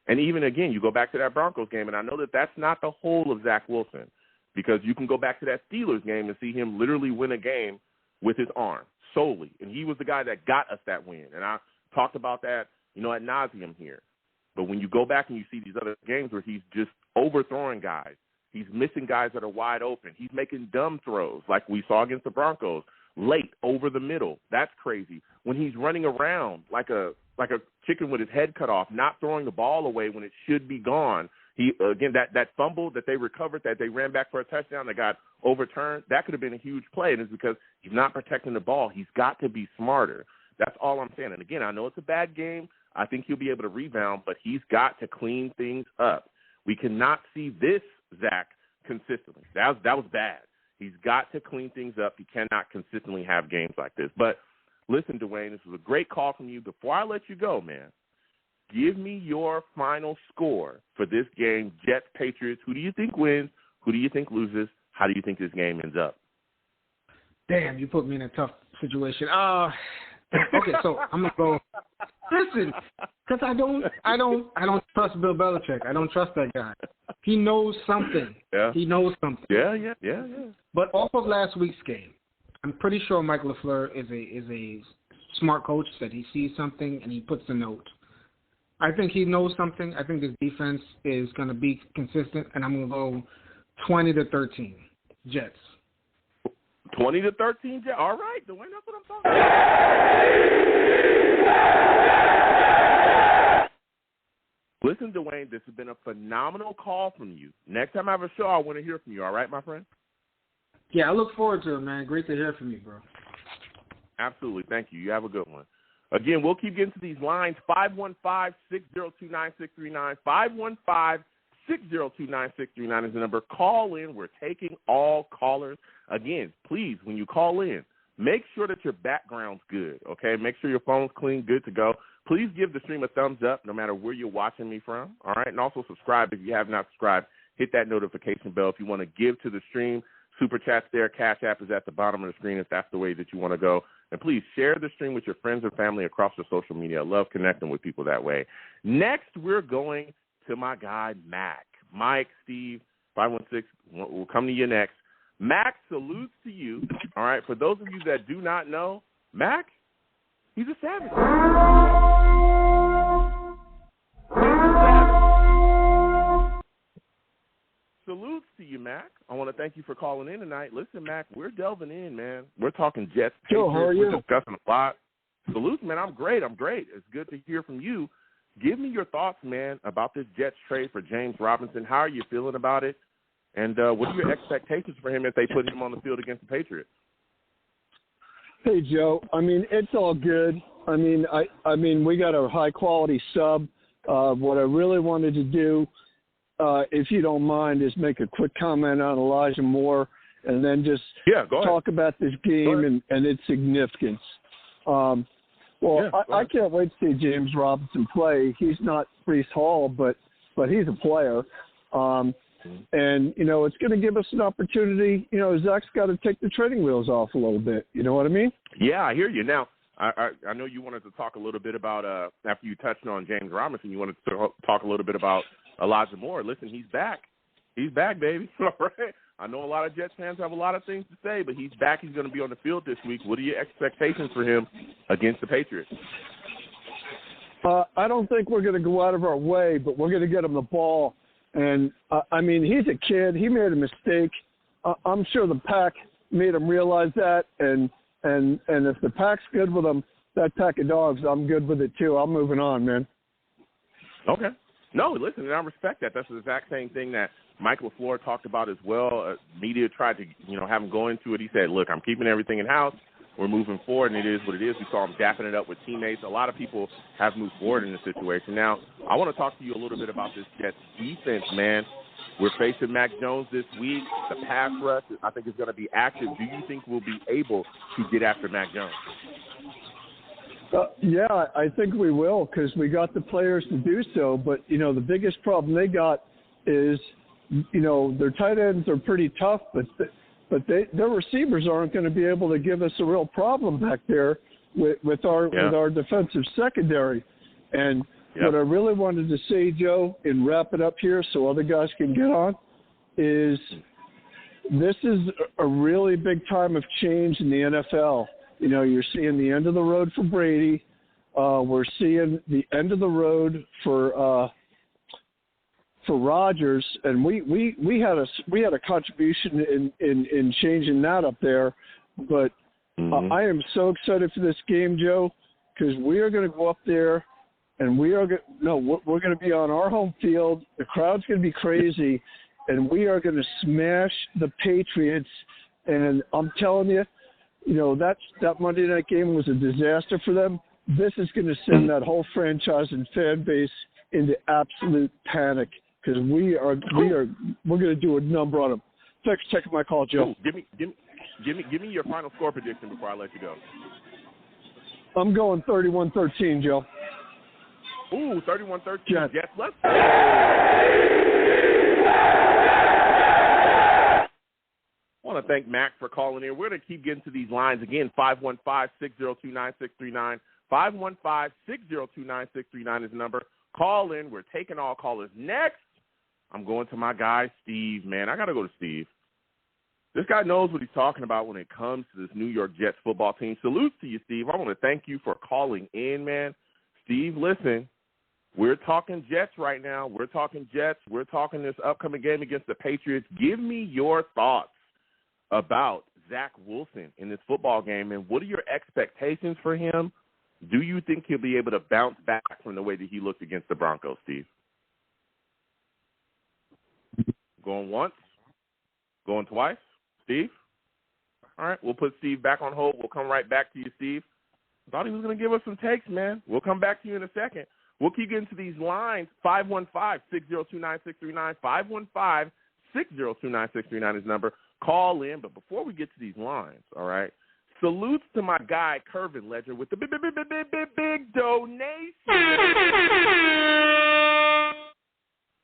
B: And even, again, you go back to that Broncos game, and I know that that's not the whole of Zach Wilson, because you can go back to that Steelers game and see him literally win a game with his arm solely. And he was the guy that got us that win. And I talked about that, ad nauseum here. But when you go back and you see these other games where he's just overthrowing guys, he's missing guys that are wide open, he's making dumb throws like we saw against the Broncos, late over the middle. That's crazy. When he's running around like a chicken with his head cut off, not throwing the ball away when it should be gone. He again, that fumble that they recovered, that they ran back for a touchdown that got overturned, that could have been a huge play, and it's because he's not protecting the ball. He's got to be smarter. That's all I'm saying. And again, I know it's a bad game. I think he'll be able to rebound, but he's got to clean things up. We cannot see this Zach consistently. That was bad. He's got to clean things up. He cannot consistently have games like this. But listen, Dwayne, this was a great call from you. Before I let you go, man, give me your final score for this game, Jets-Patriots. Who do you think wins? Who do you think loses? How do you think this game ends up?
G: Damn, you put me in a tough situation. Okay, so I'm gonna go. Listen, because I don't trust Bill Belichick. I don't trust that guy. He knows something.
B: Yeah.
G: He knows something.
B: Yeah.
G: But off of last week's game, I'm pretty sure Mike LaFleur is a smart coach that he sees something and he puts a note. I think he knows something. I think this defense is going to be consistent, and I'm going to go 20-13 Jets.
B: 20-13 Jets. All right, Dwayne, that's what I'm talking about. Listen, Dwayne, this has been a phenomenal call from you. Next time I have a show, I want to hear from you. All right, my friend?
G: Yeah, I look forward to it, man. Great to hear from you, bro.
B: Absolutely. Thank you. You have a good one. Again, we'll keep getting to these lines. 515-602-9639. 515-602-9639 is the number. Call in. We're taking all callers. Again, please, when you call in, make sure that your background's good, okay? Make sure your phone's clean, good to go. Please give the stream a thumbs up no matter where you're watching me from, all right? And also subscribe if you have not subscribed. Hit that notification bell if you want to give to the stream. Super Chat's there. Cash App is at the bottom of the screen if that's the way that you want to go. And please share the stream with your friends and family across your social media. I love connecting with people that way. Next, we're going to my guy, Mac. Mike, Steve, 516, we'll come to you next. Mac salutes to you. All right, for those of you that do not know, Mac, he's a savage. Salutes to you, Mac. I want to thank you for calling in tonight. Listen, Mac, we're delving in, man. We're talking Jets.
E: Joe, how are you?
B: We're discussing a lot. Salutes, man. I'm great. It's good to hear from you. Give me your thoughts, man, about this Jets trade for James Robinson. How are you feeling about it? And what are your expectations for him if they put him on the field against the Patriots?
H: Hey, Joe. I mean, it's all good. I mean, we got a high-quality sub. What I really wanted to do, if you don't mind, is make a quick comment on Elijah Moore and then just talk about this game and its significance. I can't wait to see James Robinson play. He's not Breece Hall, but he's a player. And, you know, it's going to give us an opportunity. You know, Zach's got to take the training wheels off a little bit. You know what I mean?
B: Yeah, I hear you. Now, I know you wanted to talk a little bit about, after you touched on James Robinson, you wanted to talk a little bit about Elijah Moore. Listen, he's back. He's back, baby. All right. I know a lot of Jets fans have a lot of things to say, but he's back. He's going to be on the field this week. What are your expectations for him against the Patriots?
H: I don't think we're going to go out of our way, but we're going to get him the ball. And, I mean, he's a kid. He made a mistake. I'm sure the Pack made him realize that. And if the Pack's good with him, that pack of dogs, I'm good with it too. I'm moving on, man.
B: Okay. No, listen, and I respect that. That's the exact same thing that Mike LaFleur talked about as well. Media tried to, have him go into it. He said, look, I'm keeping everything in-house. We're moving forward, and it is what it is. We saw him dapping it up with teammates. A lot of people have moved forward in this situation. Now, I want to talk to you a little bit about this Jets defense, man. We're facing Mac Jones this week. The pass rush, I think, is going to be active. Do you think we'll be able to get after Mac Jones?
H: Yeah, I think we will because we got the players to do so. But, the biggest problem they got is, their tight ends are pretty tough, but their receivers aren't going to be able to give us a real problem back there with our defensive secondary. And what I really wanted to say, Joe, and wrap it up here so other guys can get on, is this is a really big time of change in the NFL. You're seeing the end of the road for Brady. We're seeing the end of the road for Rodgers, and we had a contribution in changing that up there. But I am so excited for this game, Joe, because we are going to go up there, and we're going to be on our home field. The crowd's going to be crazy, and we are going to smash the Patriots. And I'm telling you, that Monday night game was a disaster for them. This is going to send that whole franchise and fan base into absolute panic because we're going to do a number on them. Thanks for taking my call, Joe.
B: Ooh, give me your final score prediction before I let you go.
H: I'm going 31-13, Joe.
B: Ooh, 31-13.
H: Jets.
B: Jets. Let's go. I want want to thank Max for calling in. We're going to keep getting to these lines again. 515-602-9639. 515-602-9639 is the number. Call in. We're taking all callers. Next, I'm going to my guy, Steve. Man, I got to go to Steve. This guy knows what he's talking about when it comes to this New York Jets football team. Salute to you, Steve. I want to thank you for calling in, man. Steve, listen, we're talking Jets right now. We're talking Jets. We're talking this upcoming game against the Patriots. Give me your thoughts about Zach Wilson in this football game, and what are your expectations for him? Do you think he'll be able to bounce back from the way that he looked against the Broncos, Steve? Going once? Going twice? Steve? All right, we'll put Steve back on hold. We'll come right back to you, Steve. Thought he was going to give us some takes, man. We'll come back to you in a second. We'll keep getting to these lines. 515-602-9639. 515-602-9639 is number. Call in. But before we get to these lines, all right, salutes to my guy, Curvin Ledger, with the big donation.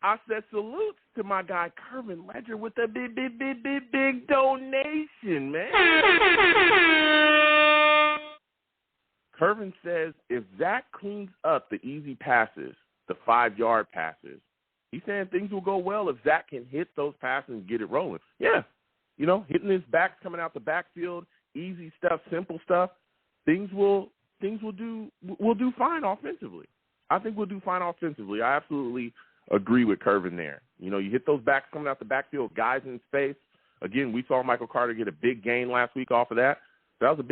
B: I said salutes to my guy, Curvin Ledger, with the big donation, man. Curvin says if Zach cleans up the easy passes, the 5-yard passes, he's saying things will go well if Zach can hit those passes and get it rolling. Yeah, hitting his backs coming out the backfield, easy stuff, simple stuff. We'll do fine offensively. I think we'll do fine offensively. I absolutely agree with Curvin there. You hit those backs coming out the backfield, guys in space. Again, we saw Michael Carter get a big gain last week off of that. That was a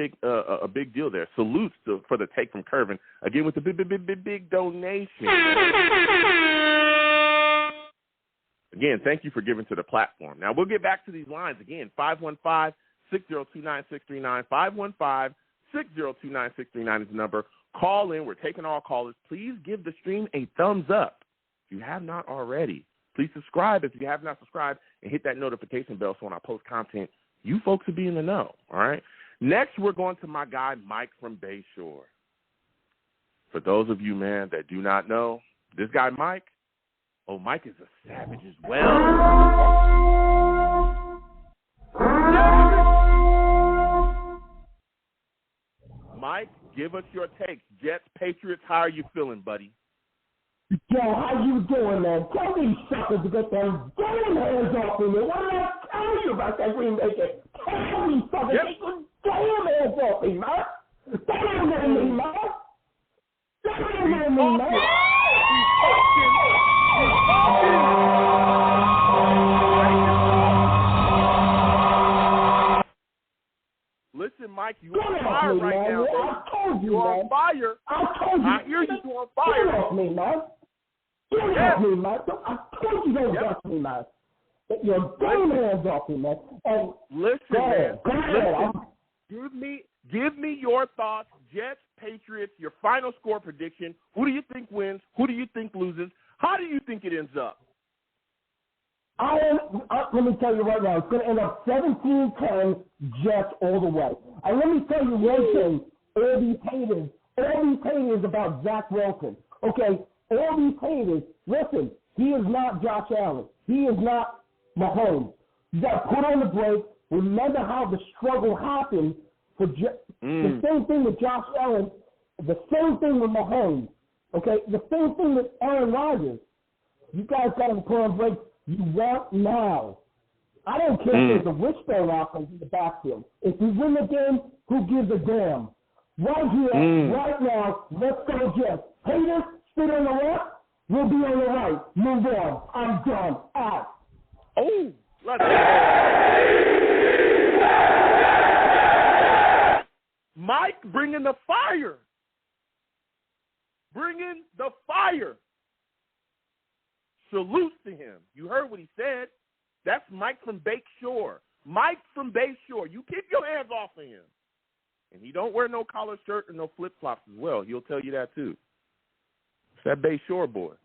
B: big deal there. Salutes for the take from Curvin. Again, with the big donation. Again, thank you for giving to the platform. Now, we'll get back to these lines again. 515-602-9639. 515-602-9639 is the number. Call in. We're taking all callers. Please give the stream a thumbs up if you have not already. Please subscribe if you have not subscribed, and hit that notification bell so when I post content, you folks will be in the know, all right? Next, we're going to my guy, Mike from Bayshore. For those of you, man, that do not know, this guy, Mike is a savage as well. Mike, give us your takes. Jets, Patriots, how are you feeling, buddy?
I: Yo, how you doing, man? Tell these suckers to get them damn hands off of me. What did I tell you about that Green Bay game? Tell these suckers to get them damn hands off me, man. They don't know me, man. They don't know me, man.
B: Listen, Mike, you're on fire right now.
I: I told you,
B: you're on fire.
I: I told you.
B: I hear you. You're on fire.
I: Get off me, man. Get off me, man. I told you don't touch me, man. Your damn hands off me, man. And
B: listen, man.
I: Listen.
B: Give me your thoughts. Jets, Patriots, your final score prediction. Who do you think wins? Who do you think loses? How do you think it ends up?
I: Let me tell you right now, it's going to end up 17-10 Jets all the way. And let me tell you one thing, all these haters about Zach Wilson. Okay, all these haters, listen, he is not Josh Allen. He is not Mahomes. You got to put on the brakes. Remember how the struggle happened for the same thing with Josh Allen, the same thing with Mahomes. Okay, the same thing with Aaron Rodgers. You guys got to put on brakes. You want now. I don't care if there's a wishbone offense in the backfield. If we win the game, who gives a damn? Right here, right now, let's go Jets. Haters, sit on the left, we'll be on the right. Move on. I'm done. Out.
B: Oh, let's go. Mike bringing the fire. Bringing the fire. Salute to him. You heard what he said. That's Mike from Bayshore. Mike from Bayshore. You keep your hands off of him. And he don't wear no collar shirt or no flip-flops as well. He'll tell you that too. It's that Bayshore boy.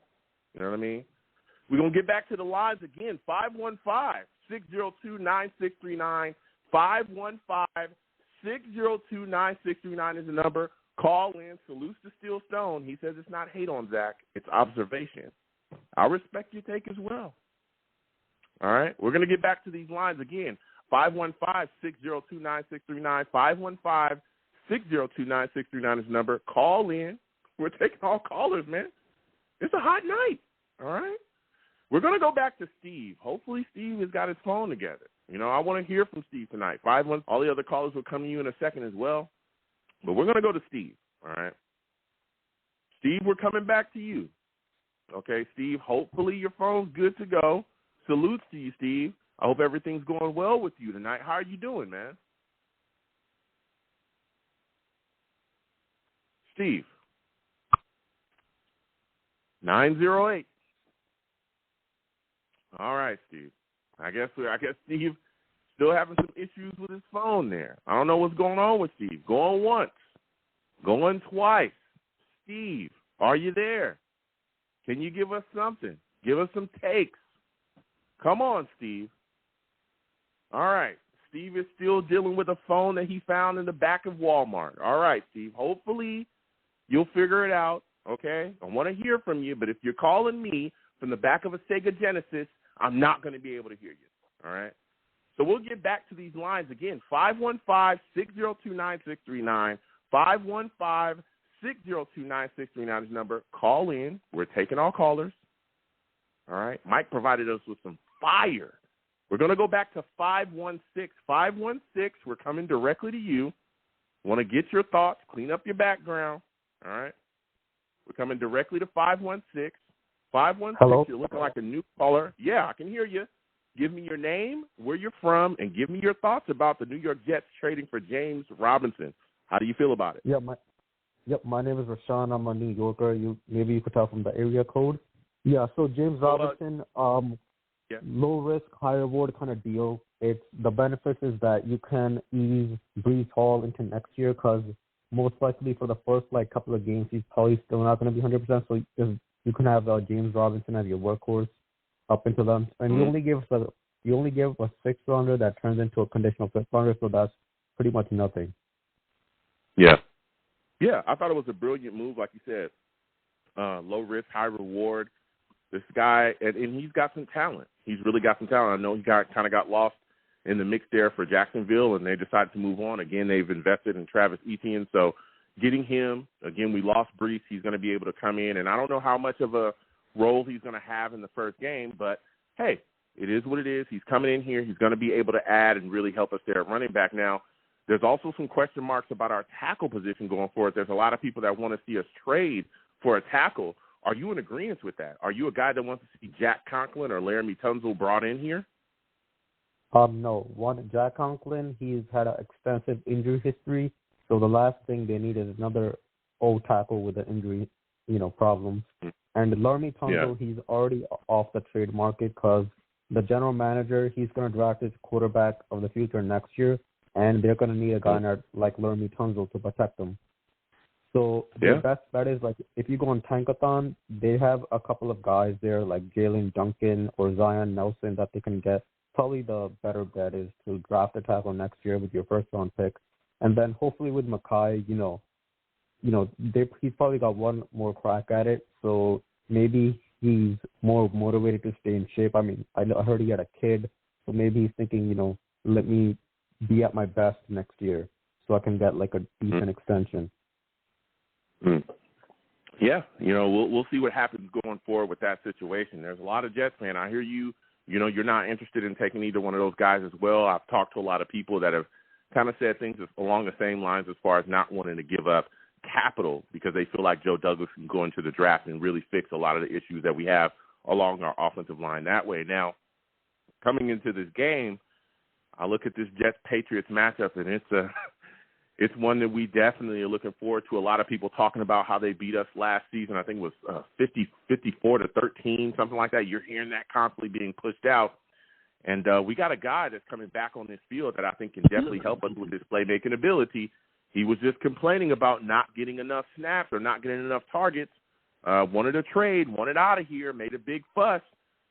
B: You know what I mean? We're going to get back to the lines again. 515-602-9639. 515-602-9639 is the number. Call in. Salute to Steel Stone. He says it's not hate on Zach. It's observation. I respect your take as well. All right? We're going to get back to these lines again. 515-602-9639. 515-602-9639 is the number. Call in. We're taking all callers, man. It's a hot night, all right? We're going to go back to Steve. Hopefully Steve has got his phone together. You know, I want to hear from Steve tonight. 515. All the other callers will come to you in a second as well. But we're going to go to Steve, all right? Steve, we're coming back to you. Okay, Steve, hopefully your phone's good to go. Salutes to you, Steve. I hope everything's going well with you tonight. How are you doing, man? Steve. 908. All right, Steve. I guess Steve still having some issues with his phone there. I don't know what's going on with Steve. Going once. Going twice. Steve, are you there? Can you give us something? Give us some takes. Come on, Steve. All right. Steve is still dealing with a phone that he found in the back of Walmart. All right, Steve. Hopefully you'll figure it out, okay? I want to hear from you, but if you're calling me from the back of a Sega Genesis, I'm not going to be able to hear you, all right? So we'll get back to these lines again. 515-602-9639. 515-602-9639 is the number. Call in. We're taking all callers. All right. Mike provided us with some fire. We're going to go back to 516. 516, we're coming directly to you. Want to get your thoughts, clean up your background. All right. We're coming directly to 516. 516,
J: hello?
B: You're looking like a new caller. Yeah, I can hear you. Give me your name, where you're from, and give me your thoughts about the New York Jets trading for James Robinson. How do you feel about it?
J: My name is Rashawn. I'm a New Yorker. Maybe you could tell from the area code. Yeah, so James Robinson, low risk, high reward kind of deal. It's the benefit is that you can ease Breece Hall into next year because most likely for the first couple of games he's probably still not going to be 100%. So you can have James Robinson as your workhorse up into them, and you only give a 6th rounder that turns into a conditional 5th rounder, so that's pretty much nothing.
B: Yeah, I thought it was a brilliant move, like you said. Low risk, high reward. This guy, and he's got some talent. He's really got some talent. I know he kind of got lost in the mix there for Jacksonville, and they decided to move on. Again, they've invested in Travis Etienne, so getting him, again, we lost Breece. He's going to be able to come in, and I don't know how much of a role he's going to have in the first game, but, hey, it is what it is. He's coming in here. He's going to be able to add and really help us there at running back. Now, there's also some question marks about our tackle position going forward. There's a lot of people that want to see us trade for a tackle. Are you in agreement with that? Are you a guy that wants to see Jack Conklin or Laramie Tunsil brought in here?
J: No. Jack Conklin, he's had an extensive injury history, so the last thing they need is another old tackle with an injury, problems. And Laramie Tunsil, he's already off the trade market because the general manager, he's going to draft his quarterback of the future next year, and they're going to need a guy like Laramie Tunsil to protect them. So the best bet is, if you go on Tankathon, they have a couple of guys there like Jalen Duncan or Zion Nelson that they can get. Probably the better bet is to draft a tackle next year with your first-round pick. And then hopefully with Makai, he's probably got one more crack at it. So maybe he's more motivated to stay in shape. I mean, I heard he had a kid, so maybe he's thinking, let me be at my best next year so I can get a decent extension.
B: Yeah, we'll see what happens going forward with that situation. There's a lot of Jets fans. I hear you. You're not interested in taking either one of those guys as well. I've talked to a lot of people that have kind of said things along the same lines as far as not wanting to give up capital because they feel like Joe Douglas can go into the draft and really fix a lot of the issues that we have along our offensive line that way. Now, coming into this game, I look at this Jets-Patriots matchup, and it's one that we definitely are looking forward to. A lot of people talking about how they beat us last season. I think it was 54-13, something like that. You're hearing that constantly being pushed out. And we got a guy that's coming back on this field that I think can definitely help us with his playmaking ability. He was just complaining about not getting enough snaps or not getting enough targets. Wanted a trade, wanted out of here, made a big fuss.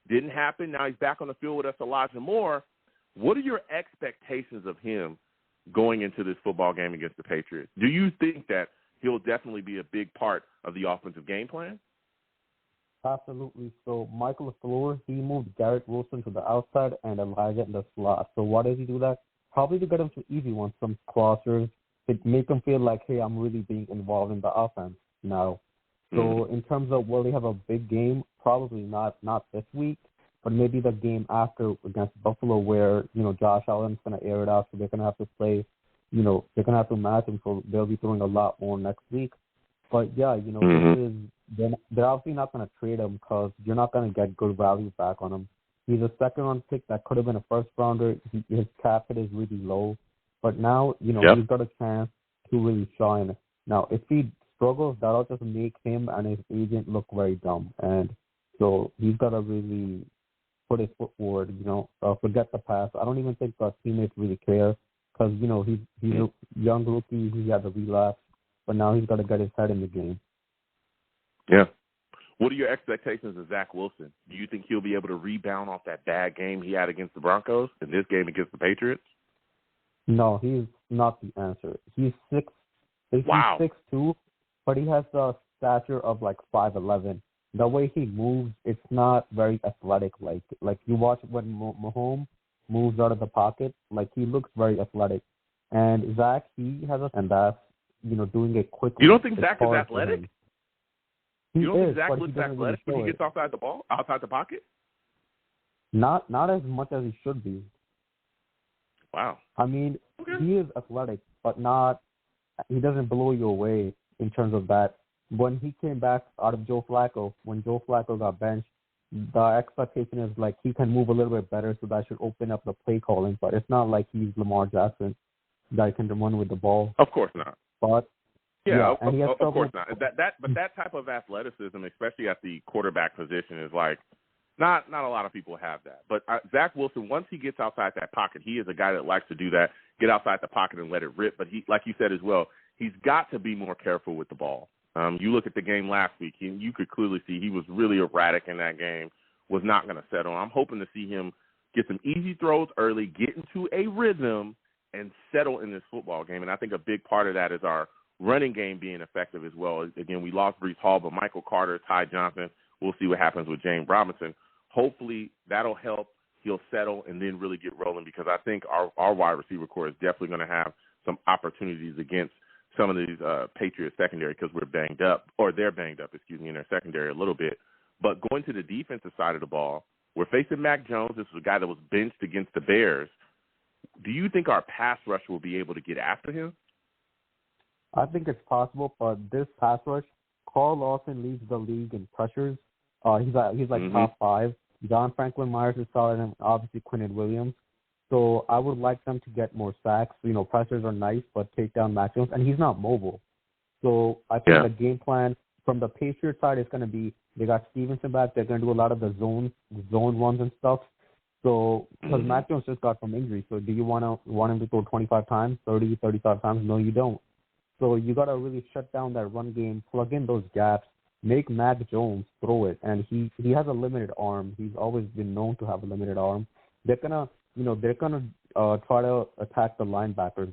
B: Didn't happen. Now he's back on the field with us, Elijah Moore. What are your expectations of him going into this football game against the Patriots? Do you think that he'll definitely be a big part of the offensive game plan?
J: Absolutely. So Michael LaFleur, he moved Garrett Wilson to the outside and Alijah in the slot. So why does he do that? Probably to get him some easy ones, some crossers, to make him feel like, hey, I'm really being involved in the offense now. So in terms of, will they have a big game? Probably not this week, but maybe the game after against Buffalo where, Josh Allen's going to air it out, so they're going to have to play, they're going to have to match him, so they'll be throwing a lot more next week. But, yeah, they're obviously not going to trade him because you're not going to get good value back on him. He's a second-round pick that could have been a first-rounder. His cap hit is really low. But now, he's got a chance to really shine. Now, if he struggles, that'll just make him and his agent look very dumb. And so he's got to really put his foot forward, forget the past. I don't even think the teammates really care because, he's a young rookie. He had a relapse. But now he's got to get his head in the game.
B: Yeah. What are your expectations of Zach Wilson? Do you think he'll be able to rebound off that bad game he had against the Broncos and this game against the Patriots?
J: No, he's not the answer. He's 6'2", but he has the stature of like 5'11". The way he moves, it's not very athletic. Like you watch when Mahomes moves out of the pocket, like he looks very athletic. And Zach, he has and that's doing it quickly.
B: You don't think Zach is athletic?
J: You
B: don't think Zach looks athletic when he gets outside the pocket?
J: Not as much as he should be.
B: Wow.
J: I mean, he is athletic, but he doesn't blow you away in terms of that. When he came back out of when Joe Flacco got benched, the expectation is like he can move a little bit better, so that should open up the play calling. But it's not like he's Lamar Jackson that can run with the ball.
B: Of course not.
J: But
B: of course not. But that type of athleticism, especially at the quarterback position, is like not a lot of people have that. But Zach Wilson, once he gets outside that pocket, he is a guy that likes to do that, get outside the pocket and let it rip. But he, like you said as well, he's got to be more careful with the ball. You look at the game last week, you could clearly see he was really erratic in that game, was not going to settle. I'm hoping to see him get some easy throws early, get into a rhythm, and settle in this football game. And I think a big part of that is our running game being effective as well. Again, we lost Breece Hall, but Michael Carter, Ty Johnson, we'll see what happens with James Robinson. Hopefully that'll help. He'll settle and then really get rolling because I think our wide receiver core is definitely going to have some opportunities against some of these Patriots secondary because we're banged up, or they're banged up, in their secondary a little bit. But going to the defensive side of the ball, we're facing Mac Jones. This was a guy that was benched against the Bears. Do you think our pass rush will be able to get after him?
J: I think it's possible, but this pass rush, Carl Lawson leads the league in pressures. He's like top 5. John Franklin Myers is solid, and obviously Quinnen Williams. So I would like them to get more sacks. Pressures are nice, but take down Mac Jones, and he's not mobile. So I think the game plan from the Patriots side is going to be they got Stevenson back. They're going to do a lot of the zone runs and stuff. So because Mac Jones just got from injury, so do you want him to throw 25 times, 30, 35 times? No, you don't. So you got to really shut down that run game, plug in those gaps, make Mac Jones throw it. And he has a limited arm. He's always been known to have a limited arm. They're gonna try to attack the linebackers.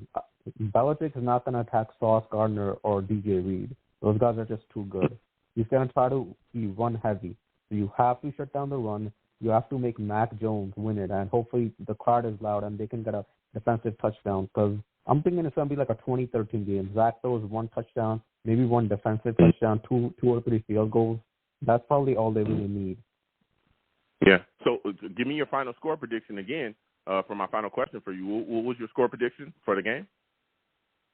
J: Belichick is not gonna attack Sauce Gardner or DJ Reed. Those guys are just too good. He's gonna try to be run heavy. So you have to shut down the run. You have to make Mac Jones win it, and hopefully the crowd is loud and they can get a defensive touchdown. Because I'm thinking it's going to be like a 2013 game. Zach throws 1 touchdown, maybe 1 defensive touchdown, 2 or 3 field goals. That's probably all they really need.
B: Yeah. So give me your final score prediction again for my final question for you. What was your score prediction for the game?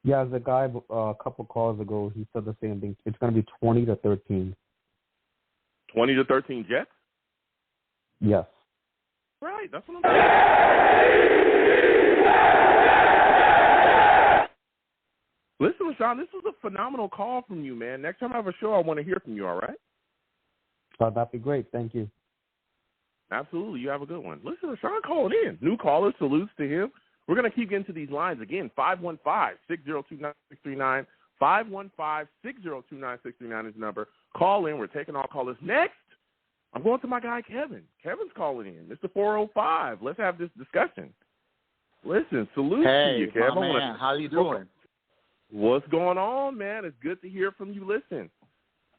J: Yeah, the guy a couple calls ago, he said the same thing. It's going to be 20-13.
B: 20-13 Jets?
J: Yes.
B: Right. That's what I'm saying. Listen, LaShawn, this was a phenomenal call from you, man. Next time I have a show, I want to hear from you, all right?
J: That'd be great. Thank you.
B: Absolutely. You have a good one. Listen, LaShawn called in. New caller, salutes to him. We're going to keep getting to these lines. Again, 515-602-9639. 515-602-9639 is the number. Call in. We're taking all callers. Next, I'm going to my guy, Kevin. Kevin's calling in. Mr. 405. Let's have this discussion. Listen, salute to you, Kevin.
K: Hey, man. How you doing?
B: What's going on, man? It's good to hear from you. Listen,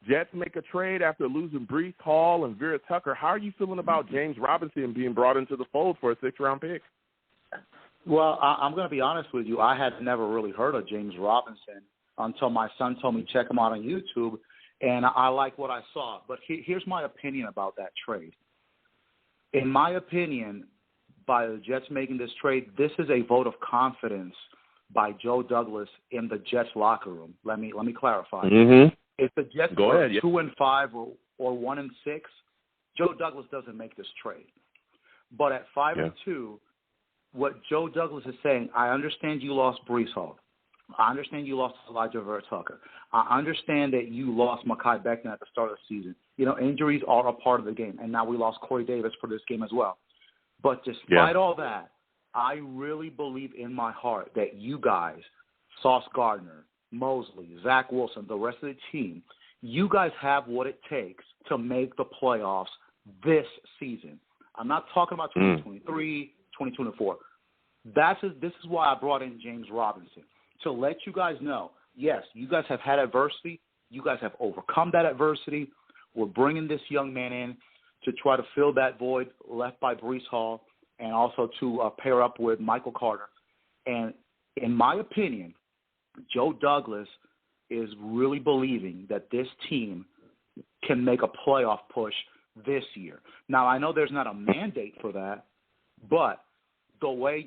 B: Jets make a trade after losing Breece Hall and Vera-Tucker. How are you feeling about James Robinson being brought into the fold for a 6th-round pick?
K: Well, I'm going to be honest with you. I had never really heard of James Robinson until my son told me check him out on YouTube, and I like what I saw. But here's my opinion about that trade. In my opinion, by the Jets making this trade, this is a vote of confidence by Joe Douglas in the Jets locker room. Let me clarify.
B: Mm-hmm.
K: If the Jets are 2-5 or 1-6, Joe Douglas doesn't make this trade. But at 5-2, what Joe Douglas is saying, I understand you lost Breece Hall. I understand you lost Alijah Vera-Tucker. I understand that you lost Mekhi Becton at the start of the season. You know, injuries are a part of the game, and now we lost Corey Davis for this game as well. But despite all that, I really believe in my heart that you guys, Sauce Gardner, Mosley, Zach Wilson, the rest of the team, you guys have what it takes to make the playoffs this season. I'm not talking about 2023, 2024. This is why I brought in James Robinson, to let you guys know, yes, you guys have had adversity. You guys have overcome that adversity. We're bringing this young man in to try to fill that void left by Breece Hall and also to pair up with Michael Carter. And in my opinion, Joe Douglas is really believing that this team can make a playoff push this year. Now, I know there's not a mandate for that, but the way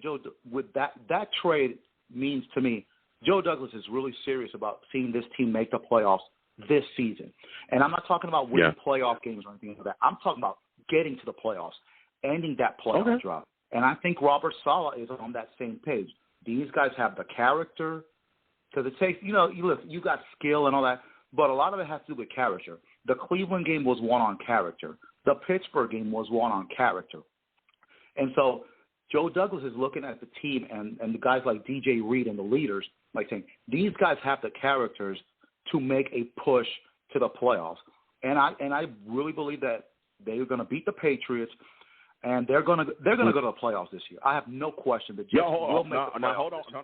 K: with that trade means to me, Joe Douglas is really serious about seeing this team make the playoffs this season. And I'm not talking about winning playoff games or anything like that. I'm talking about getting to the playoffs, ending that playoff drought. And I think Robert Saleh is on that same page. These guys have the character, because it takes, you got skill and all that, but a lot of it has to do with character. The Cleveland game was won on character. The Pittsburgh game was won on character. And so Joe Douglas is looking at the team and the guys like DJ Reed and the leaders, like saying, these guys have the characters to make a push to the playoffs. And I really believe that they're going to beat the Patriots, and they're going to go to the playoffs this year. I have no question. The Jets will make the playoffs.
B: Hold on.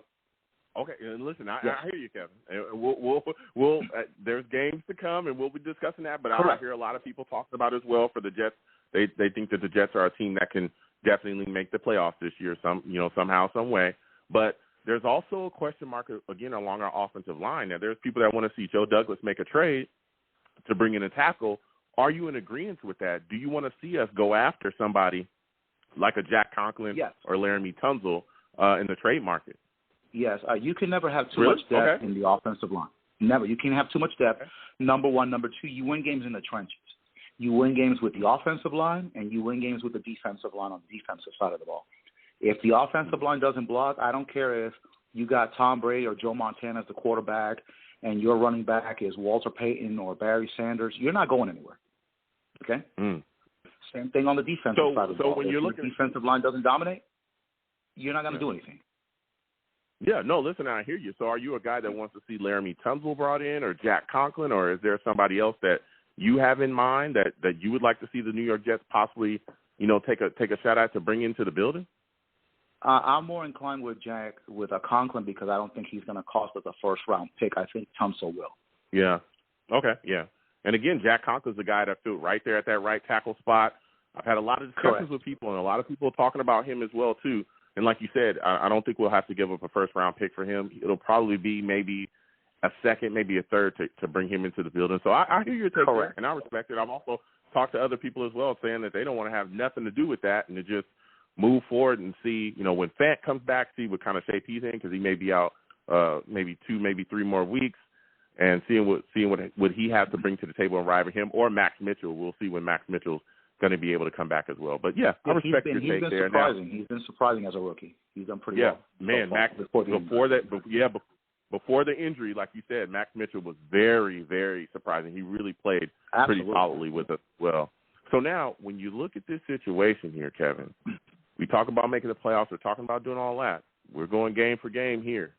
B: Okay, and listen, I hear you, Kevin. We'll there's games to come, and we'll be discussing that. But I hear a lot of people talking about as well for the Jets. They think that the Jets are a team that can definitely make the playoffs this year, somehow, some way. But there's also a question mark again along our offensive line. Now, there's people that want to see Joe Douglas make a trade to bring in a tackle. Are you in agreement with that? Do you want to see us go after somebody like a Jack Conklin or Laramie Tunsil in the trade market?
K: Yes. You can never have too much depth in the offensive line. Never. You can't have too much depth, number one. Number two, you win games in the trenches. You win games with the offensive line, and you win games with the defensive line on the defensive side of the ball. If the offensive line doesn't block, I don't care if you got Tom Brady or Joe Montana as the quarterback and your running back is Walter Payton or Barry Sanders. You're not going anywhere. Okay? Same thing on the defensive side of the ball. When if the defensive line doesn't dominate, you're not going to do anything.
B: Yeah, no, listen, I hear you. So are you a guy that wants to see Laramie Tunsil brought in or Jack Conklin, or is there somebody else that you have in mind that you would like to see the New York Jets possibly, take a shot at to bring into the building?
K: I'm more inclined with a Conklin because I don't think he's going to cost us a first-round pick. I think Tunsil will.
B: Yeah. Okay, yeah. And again, Jack Conklin's the guy that filled right there at that right tackle spot. I've had a lot of discussions with people, and a lot of people talking about him as well, too. And like you said, I don't think we'll have to give up a first-round pick for him. It'll probably be maybe a second, maybe a third to bring him into the building. So I hear your take there, and I respect it. I've also talked to other people as well saying that they don't want to have nothing to do with that and to just move forward and see, when Fant comes back, see what kind of shape he's in because he may be out maybe 2, maybe 3 more weeks, and seeing what he has to bring to the table and rival him or Max Mitchell. We'll see when Max Mitchell's going to be able to come back as well. But, I respect your take there.
K: He's been surprising as a rookie. He's done pretty well.
B: Man, Max, before the injury, like you said, Max Mitchell was very, very surprising. He really played pretty solidly with us as well. So now, when you look at this situation here, Kevin, we talk about making the playoffs. We're talking about doing all that. We're going game for game here.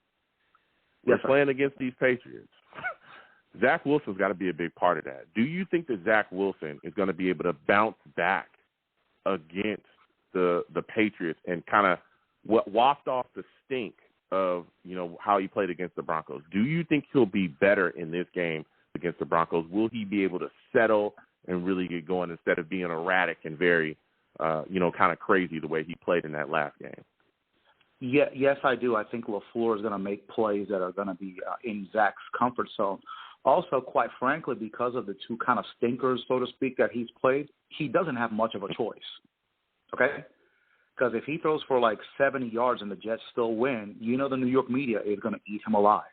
B: We're playing against these Patriots. Zach Wilson's got to be a big part of that. Do you think that Zach Wilson is going to be able to bounce back against the Patriots and kind of waft off the stink of, how he played against the Broncos? Do you think he'll be better in this game against the Broncos? Will he be able to settle and really get going instead of being erratic and very, kind of crazy the way he played in that last game?
K: Yeah, yes, I do. I think LaFleur is going to make plays that are going to be in Zach's comfort zone. Also, quite frankly, because of the two kind of stinkers, so to speak, that he's played, he doesn't have much of a choice, okay? Because if he throws for like 70 yards and the Jets still win, the New York media is going to eat him alive.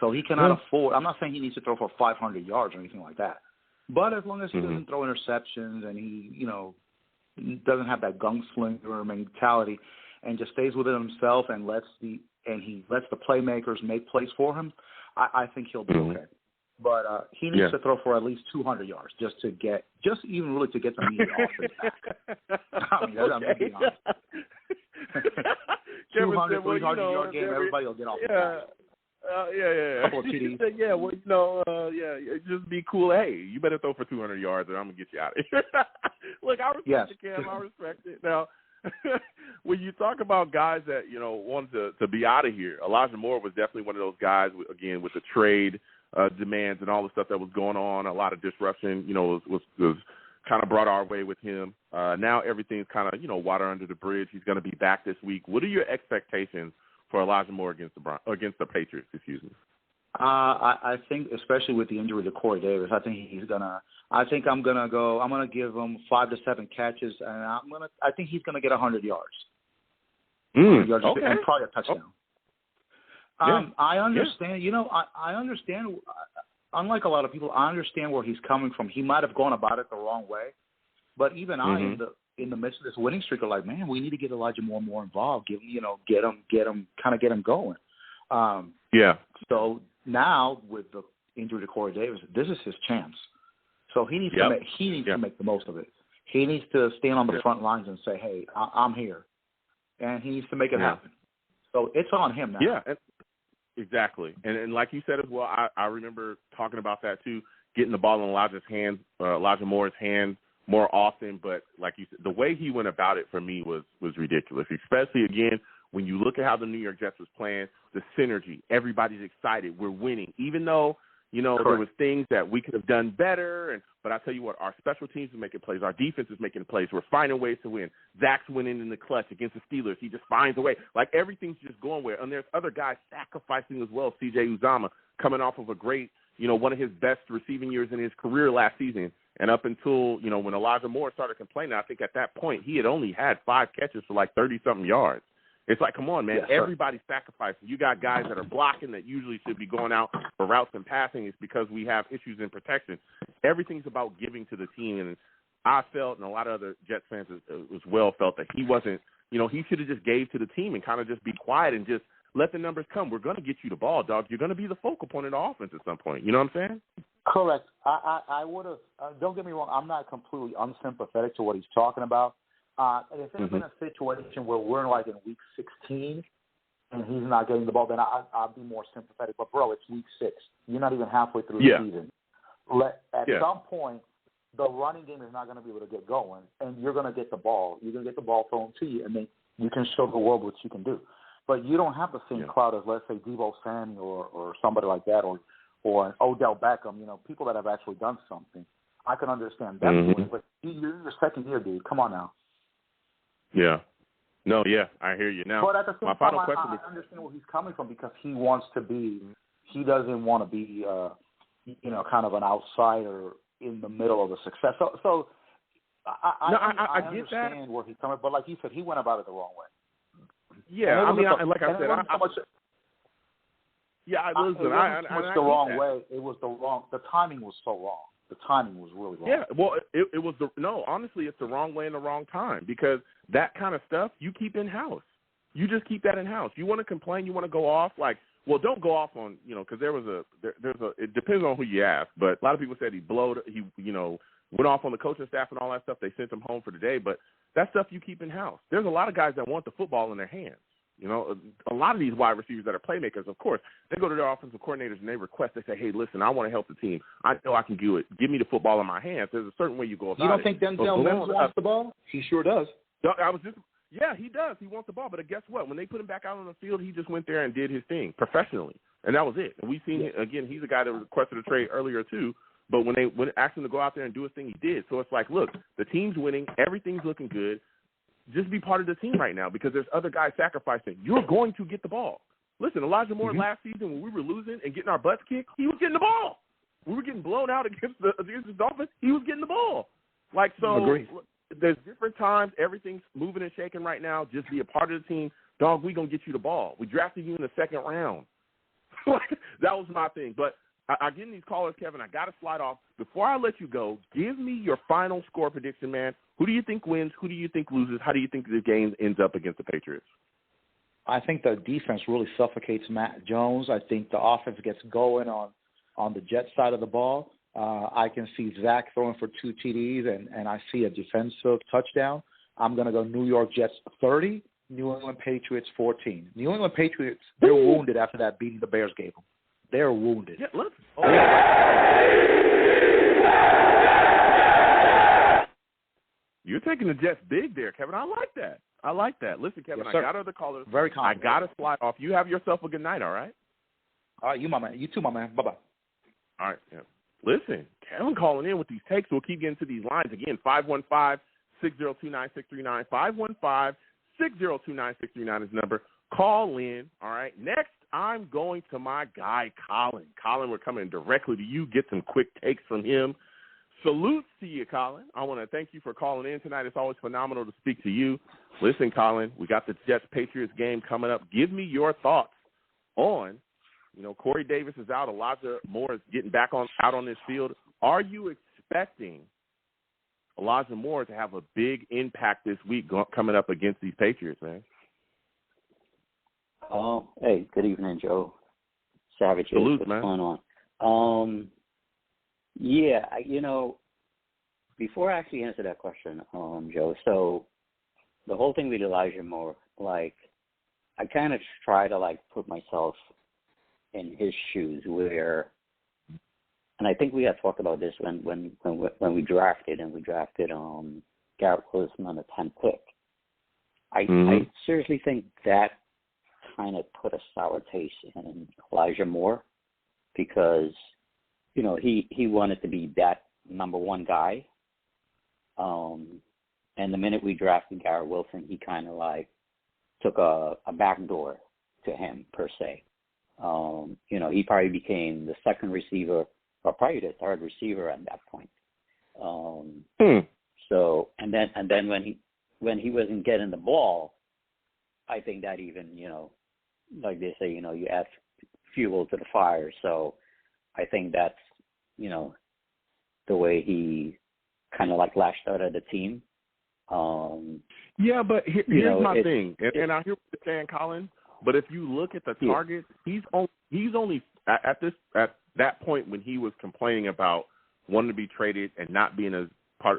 K: So he cannot afford – I'm not saying he needs to throw for 500 yards or anything like that. But as long as he doesn't throw interceptions and he, doesn't have that gunslinger mentality and just stays within himself and he lets the playmakers make plays for him, I think he'll be okay. But he needs to throw for at least 200 yards just even really to get the media offense back. I mean, I'm being honest. 200, 300 yard game, everybody will get off the back. Couple of TDs.
B: Just be cool. Hey, you better throw for 200 yards, or I'm gonna get you out of here. Look, I respect it, Cam. I respect it. Now, when you talk about guys that want to be out of here, Elijah Moore was definitely one of those guys. Again, with the trade demands and all the stuff that was going on, a lot of disruption. Was kind of brought our way with him. Now everything's kind of water under the bridge. He's going to be back this week. What are your expectations for Elijah Moore against the Patriots? Excuse me.
K: I think, especially with the injury to Corey Davis, I think I'm gonna give him 5 to 7 catches, and I think he's gonna get 100 yards. 100 yards
B: okay.
K: And probably a touchdown. I understand. I understand. Unlike a lot of people, I understand where he's coming from. He might have gone about it the wrong way, but even I, in the midst of this winning streak, are like, man, we need to get Elijah more involved. Get him going. So now with the injury to Corey Davis, this is his chance. So he needs to make the most of it. He needs to stand on the front lines and say, hey, I'm here, and he needs to make it happen. So it's on him now.
B: Yeah. Exactly. And like you said as well, I remember talking about that too, getting the ball in Elijah Moore's hands more often. But like you said, the way he went about it for me was ridiculous, especially, again, when you look at how the New York Jets was playing, the synergy, everybody's excited. We're winning, even though, there was things that we could have done better. But I tell you what, our special teams are making plays. Our defense is making plays. We're finding ways to win. Zach's winning in the clutch against the Steelers. He just finds a way. Like, everything's just going well. And there's other guys sacrificing as well. C.J. Uzomah coming off of a great, one of his best receiving years in his career last season. And up until, when Elijah Moore started complaining, I think at that point he had only had 5 catches for like 30-something yards. It's like, come on, man. Everybody's sacrificing. You got guys that are blocking that usually should be going out for routes and passing. It's because we have issues in protection. Everything's about giving to the team. And I felt, and a lot of other Jets fans as well felt, that he wasn't, he should have just gave to the team and kind of just be quiet and just let the numbers come. We're going to get you the ball, dog. You're going to be the focal point of the offense at some point. You know what I'm saying?
K: Correct. I would have, don't get me wrong, I'm not completely unsympathetic to what he's talking about. If there's been a situation where we're in week 16 and he's not getting the ball, then I'd be more sympathetic. But, bro, it's week 6. You're not even halfway through the season. At some point, the running game is not going to be able to get going, and you're going to get the ball. You're going to get the ball thrown to you, and then you can show the world what you can do. But you don't have the same crowd as, let's say, Deebo Samuel or somebody like that, or an Odell Beckham, people that have actually done something. I can understand them doing it, but you're your second year, dude. Come on now.
B: Yeah. No, I hear you. Now,
K: but at the same
B: time,
K: I understand where he's coming from, because he doesn't want to be, kind of an outsider in the middle of the success. So I understand that, where he's coming, but like you said, he went about it the wrong way.
B: Yeah,
K: it
B: was
K: the wrong way. It was the timing was so wrong. The timing was really wrong.
B: Yeah, well, it was honestly, it's the wrong way and the wrong time, because that kind of stuff you keep in-house. You just keep that in-house. You want to complain, you want to go off, don't go off on, because it depends on who you ask, but a lot of people said he went off on the coaching staff and all that stuff. They sent him home for the day, but that stuff you keep in-house. There's a lot of guys that want the football in their hands. A lot of these wide receivers that are playmakers, of course, they go to their offensive coordinators and they request, they say, hey, listen, I want to help the team. I know I can do it. Give me the football in my hands. There's a certain way you go about it.
K: You don't think Denzel Mims wants the ball? He sure does.
B: Yeah, he does. He wants the ball. But guess what? When they put him back out on the field, he just went there and did his thing professionally. And that was it. And we've seen, again, he's a guy that requested a trade earlier too, but when they asked him to go out there and do his thing, he did. So it's like, look, the team's winning. Everything's looking good. Just be part of the team right now because there's other guys sacrificing. You're going to get the ball. Listen, Elijah Moore last season when we were losing and getting our butts kicked, he was getting the ball. We were getting blown out against the Dolphins. He was getting the ball. Like, so there's different times. Everything's moving and shaking right now. Just be a part of the team. Dog, we going to get you the ball. We drafted you in the second round. That was my thing. But I get in these callers, Kevin. I got to slide off. Before I let you go, give me your final score prediction, man. Who do you think wins? Who do you think loses? How do you think the game ends up against the Patriots?
K: I think the defense really suffocates Matt Jones. I think the offense gets going on the Jets side of the ball. I can see Zach throwing for 2 TDs, and I see a defensive touchdown. I'm going to go New York Jets 30, New England Patriots 14. New England Patriots, they're wounded after that beating the Bears gave them. They're wounded.
B: Yeah, let's. You're taking the Jets big there, Kevin. I like that. Listen, Kevin,
K: yes,
B: I got other callers.
K: Very confident.
B: I got to slide off. You have yourself a good night, all right?
K: All right, you my man. You too, my man. Bye-bye.
B: All right. Yeah. Listen, Kevin calling in with these takes. We'll keep getting to these lines. Again, 515-602-9639. 515-602-9639 is the number. Call in, all right? Next, I'm going to my guy, Colin. Colin, we're coming directly to you. Get some quick takes from him. Salute to you, Colin. I want to thank you for calling in tonight. It's always phenomenal to speak to you. Listen, Colin, we got the Jets-Patriots game coming up. Give me your thoughts on, Corey Davis is out. Elijah Moore is getting back out on this field. Are you expecting Elijah Moore to have a big impact this week coming up against these Patriots, man?
L: Hey, good evening, Joe. Savage.
B: Salute,
L: what's
B: man.
L: going on? Yeah, before I actually answer that question, Joe, so the whole thing with Elijah Moore, I kind of try to, put myself in his shoes where, and I think we had talked about this when we drafted, Garrett Wilson on the 10th pick. I seriously think that kind of put a sour taste in Elijah Moore because, he wanted to be that number one guy. And the minute we drafted Garrett Wilson, he kind of took a back door to him per se. He probably became the second receiver or probably the third receiver at that point. So, and then when he wasn't getting the ball, I think that even, like they say, you add fuel to the fire. So I think that's, the way he kind of lashed out at the team.
B: Yeah, but here's my thing, and I hear what you're saying, Colin. But if you look at the targets, he's only at that point when he was complaining about wanting to be traded and not being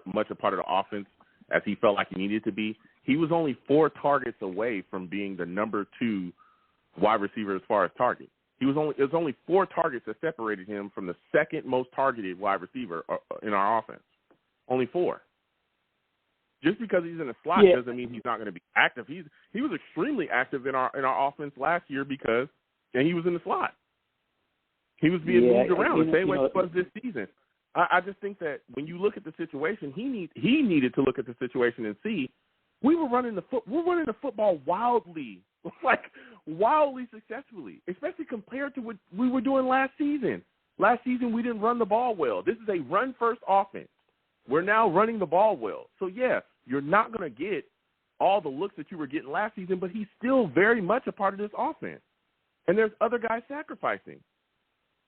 B: much a part of the offense as he felt like he needed to be. He was only 4 targets away from being the number 2 wide receiver as far as targets. It was only 4 targets that separated him from the second most targeted wide receiver in our offense. Only 4. Just because he's in a slot doesn't mean he's not going to be active. He was extremely active in our offense last year and he was in the slot. He was being moved around the same way he was this season. I just think that when you look at the situation, he needed to look at the situation and see we're running the football wildly, wildly successfully, especially compared to what we were doing last season. Last season we didn't run the ball well. This is a run-first offense. We're now running the ball well. So, yeah, you're not going to get all the looks that you were getting last season, but he's still very much a part of this offense. And there's other guys sacrificing.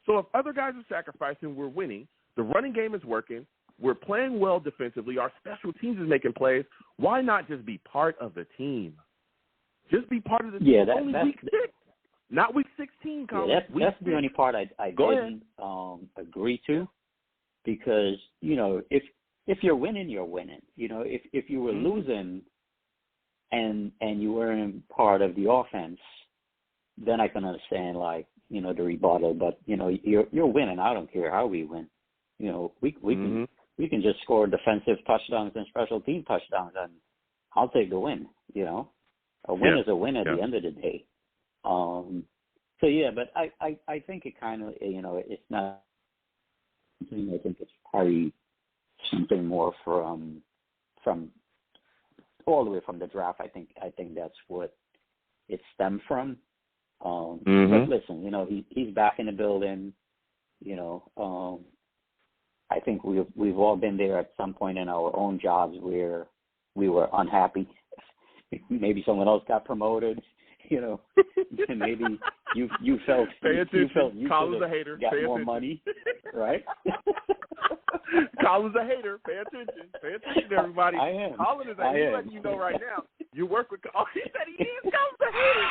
B: So if other guys are sacrificing, we're winning. The running game is working. We're playing well defensively. Our special teams is making plays. Why not just be part of the team? Just be part of the team.
L: Yeah,
B: only week 6, not week 16.
L: Yeah, that's the only part I didn't agree to because, if you're winning, you're winning. If you were losing and you weren't part of the offense, then I can understand the rebuttal. But you're winning. I don't care how we win. We can just score defensive touchdowns and special team touchdowns, and I'll take the win. A win is a win at the end of the day. So yeah, but I think it kind of, you know, it's not. I think it's probably something more from all the way from the draft. I think that's what it stemmed from. But listen, you know, he's back in the building. You know, I think we've all been there at some point in our own jobs where we were unhappy. Maybe someone else got promoted. You know, maybe you felt you
B: Colin's a hater.
L: got
B: Pay
L: more
B: attention.
L: money, right?
B: Colin's a hater. Pay attention. Pay attention, everybody.
L: I am.
B: Colin is a hater. He's letting you know right now. You work with. Oh, he said he is. Colin's a hater.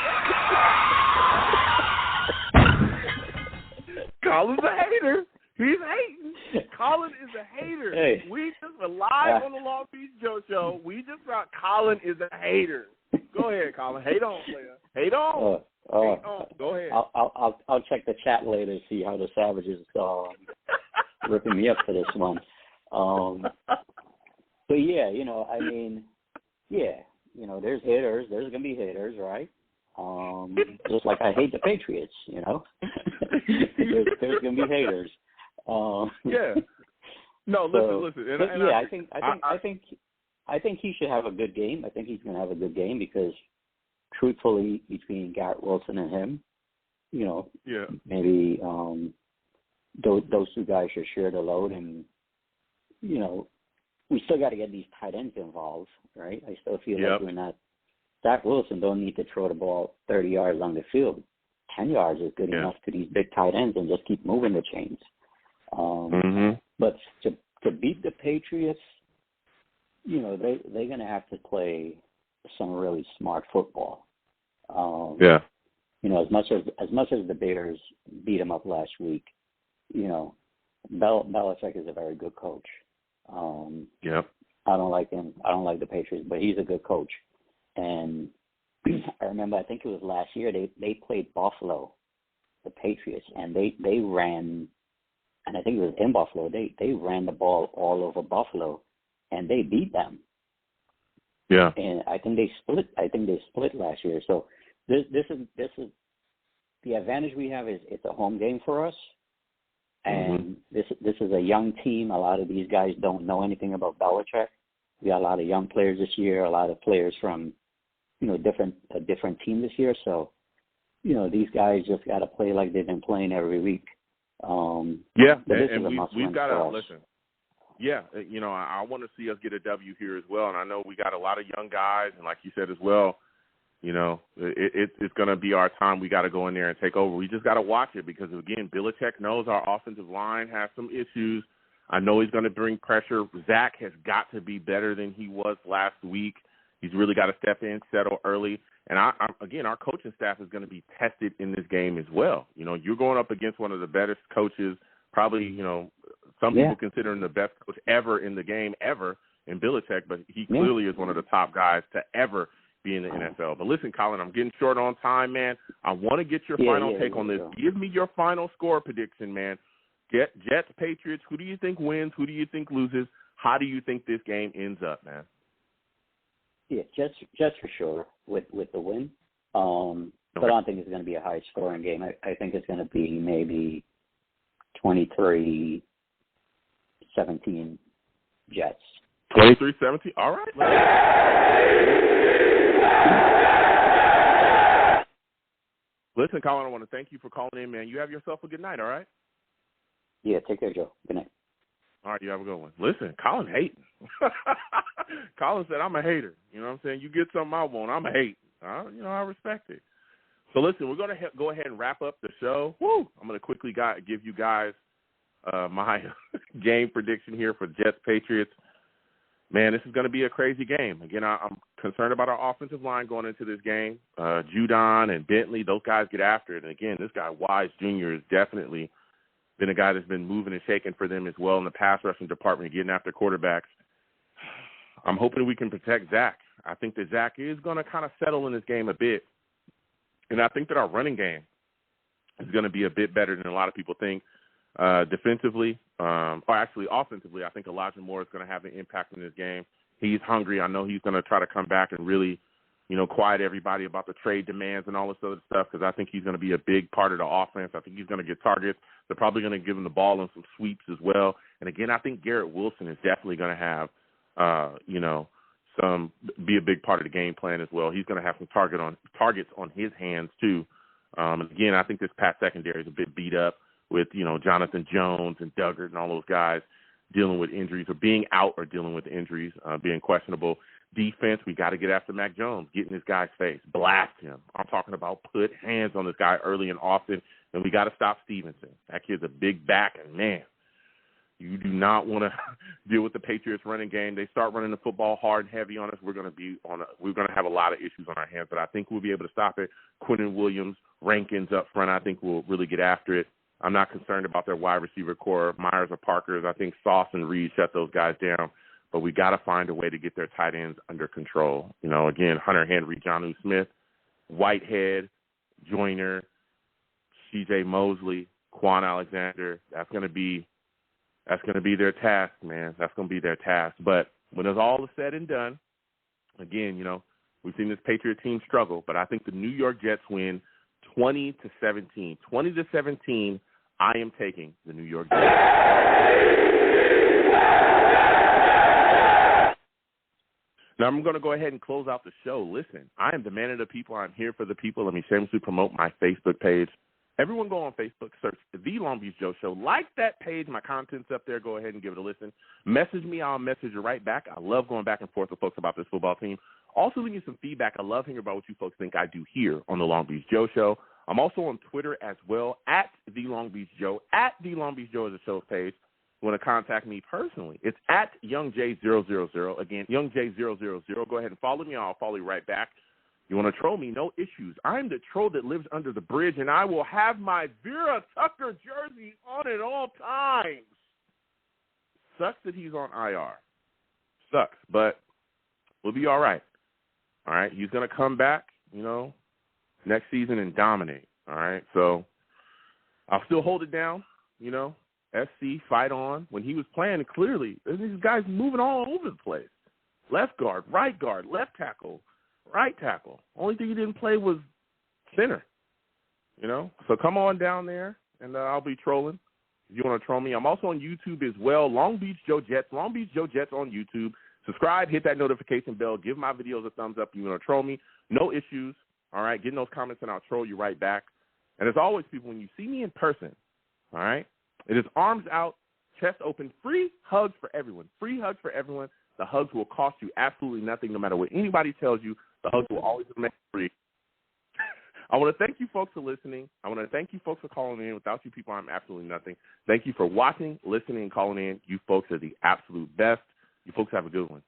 B: Colin's a hater. He's hating. Colin is a hater.
L: Hey.
B: We just were live on the Long Beach Joe Show. We just got Colin is a hater. Go ahead, Colin. Hate on, player. Hate on. Hate on. Go ahead.
L: I'll check the chat later to see how the Savages ripping me up for this one. But yeah, you know, I mean, yeah, you know, there's haters. There's gonna be haters, right? Just like I hate the Patriots, you know. there's gonna be haters.
B: Yeah. No, listen. And
L: yeah, I think he should have a good game. I think he's going to have a good game because, truthfully, between Garrett Wilson and him, you know, maybe those two guys should share the load. And, you know, we still got to get these tight ends involved, right? I still feel like we're not. Zach Wilson don't need to throw the ball 30 yards on the field. 10 yards is good enough to these big tight ends and just keep moving the chains. But to beat the Patriots, you know, they're going to have to play some really smart football. You know, as much as the Bears beat them up last week, you know, Belichick is a very good coach. I don't like him. I don't like the Patriots, but he's a good coach. And I remember, I think it was last year, they played Buffalo, the Patriots, and they ran, and I think it was in Buffalo, they ran the ball all over Buffalo, and they beat them. Yeah. And I think they split last year. So this is the advantage we have is it's a home game for us. And this is a young team. A lot of these guys don't know anything about Belichick. We got a lot of young players this year, a lot of players from, you know, a different team this year. So, you know, these guys just got to play like they've been playing every week. And we've got to listen.
B: Yeah, you know, I want to see us get a W here as well, and I know we got a lot of young guys, and like you said as well, you know, it's going to be our time. We got to go in there and take over. We just got to watch it because, again, Belichick knows our offensive line has some issues. I know he's going to bring pressure. Zach has got to be better than he was last week. He's really got to step in, settle early. And, again, our coaching staff is going to be tested in this game as well. You know, you're going up against one of the best coaches, probably, you know, some people consider him the best coach ever in the game, ever, in Belichick, but he clearly is one of the top guys to ever be in the NFL. But listen, Colin, I'm getting short on time, man. I want to get your final take on this. Give me your final score prediction, man. Jets, Patriots, who do you think wins? Who do you think loses? How do you think this game ends up, man?
L: Yeah, Jets for sure with the win. But I don't think it's going to be a high-scoring game. I think it's going to be maybe 23-17 Jets.
B: 23-17? All right. Listen, Colin, I want to thank you for calling in, man. You have yourself a good night, all right?
L: Yeah, take care, Joe. Good night.
B: All right, you have a good one. Listen, Colin hating. Colin said, I'm a hater. You know what I'm saying? You get something I want, I'm a hate. You know, I respect it. So, listen, we're going to go ahead and wrap up the show. Woo! I'm going to quickly give you guys my game prediction here for Jets Patriots. Man, this is going to be a crazy game. Again, I'm concerned about our offensive line going into this game. Judon and Bentley, those guys get after it. And, again, this guy, Wise Jr., has definitely been a guy that's been moving and shaking for them as well in the pass rushing department, getting after quarterbacks. I'm hoping we can protect Zach. I think that Zach is going to kind of settle in this game a bit. And I think that our running game is going to be a bit better than a lot of people think. Defensively, or actually offensively, I think Elijah Moore is going to have an impact in this game. He's hungry. I know he's going to try to come back and really quiet everybody about the trade demands and all this other stuff, because I think he's going to be a big part of the offense. I think he's going to get targets. They're probably going to give him the ball and some sweeps as well. And, again, I think Garrett Wilson is definitely going to have, be a big part of the game plan as well. He's going to have some targets on his hands too. And, again, I think this Pat secondary is a bit beat up with, Jonathan Jones and Duggart and all those guys dealing with injuries or being out or dealing with injuries, being questionable. Defense, we got to get after Mac Jones, get in this guy's face, blast him. I'm talking about put hands on this guy early and often, and we got to stop Stevenson. That kid's a big back, and, man, you do not want to deal with the Patriots running game. They start running the football hard and heavy on us. We're going to have a lot of issues on our hands, but I think we'll be able to stop it. Quentin Williams, Rankins up front, I think we'll really get after it. I'm not concerned about their wide receiver core, Myers or Parker. I think Sauce and Reed shut those guys down, but we got to find a way to get their tight ends under control. Again, Hunter Henry, Jonnu Smith, Whitehead, Joyner, C.J. Mosley, Quan Alexander. That's going to be their task, man. That's going to be their task. But when it's all said and done, again, we've seen this Patriot team struggle, but I think the New York Jets win 20-17. 20-17, I am taking the New York Jets. Now, I'm going to go ahead and close out the show. Listen, I am the man of the people. I'm here for the people. Let me shamelessly promote my Facebook page. Everyone go on Facebook, search The Long Beach Joe Show. Like that page. My content's up there. Go ahead and give it a listen. Message me. I'll message you right back. I love going back and forth with folks about this football team. Also, leave me some feedback. I love hearing about what you folks think I do here on The Long Beach Joe Show. I'm also on Twitter as well, at The Long Beach Joe. At The Long Beach Joe is the show's page. You want to contact me personally, it's at YoungJ000. Again, YoungJ000. Go ahead and follow me. I'll follow you right back. You want to troll me? No issues. I'm the troll that lives under the bridge, and I will have my Vera-Tucker jersey on at all times. Sucks that he's on IR. Sucks, but we'll be all right. All right? He's going to come back, next season and dominate. All right? So I'll still hold it down, SC, fight on. When he was playing, clearly, these guys moving all over the place. Left guard, left tackle, right tackle. Only thing he didn't play was center, So come on down there, and I'll be trolling. If you want to troll me, I'm also on YouTube as well. Long Beach Joe Jets on YouTube. Subscribe, hit that notification bell, give my videos a thumbs up. You want to troll me, no issues. All right, get in those comments, and I'll troll you right back. And as always, people, when you see me in person, all right, it is arms out, chest open, free hugs for everyone. Free hugs for everyone. The hugs will cost you absolutely nothing, no matter what anybody tells you. The hugs will always remain free. I want to thank you folks for listening. I want to thank you folks for calling in. Without you people, I'm absolutely nothing. Thank you for watching, listening, and calling in. You folks are the absolute best. You folks have a good one.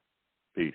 B: Peace.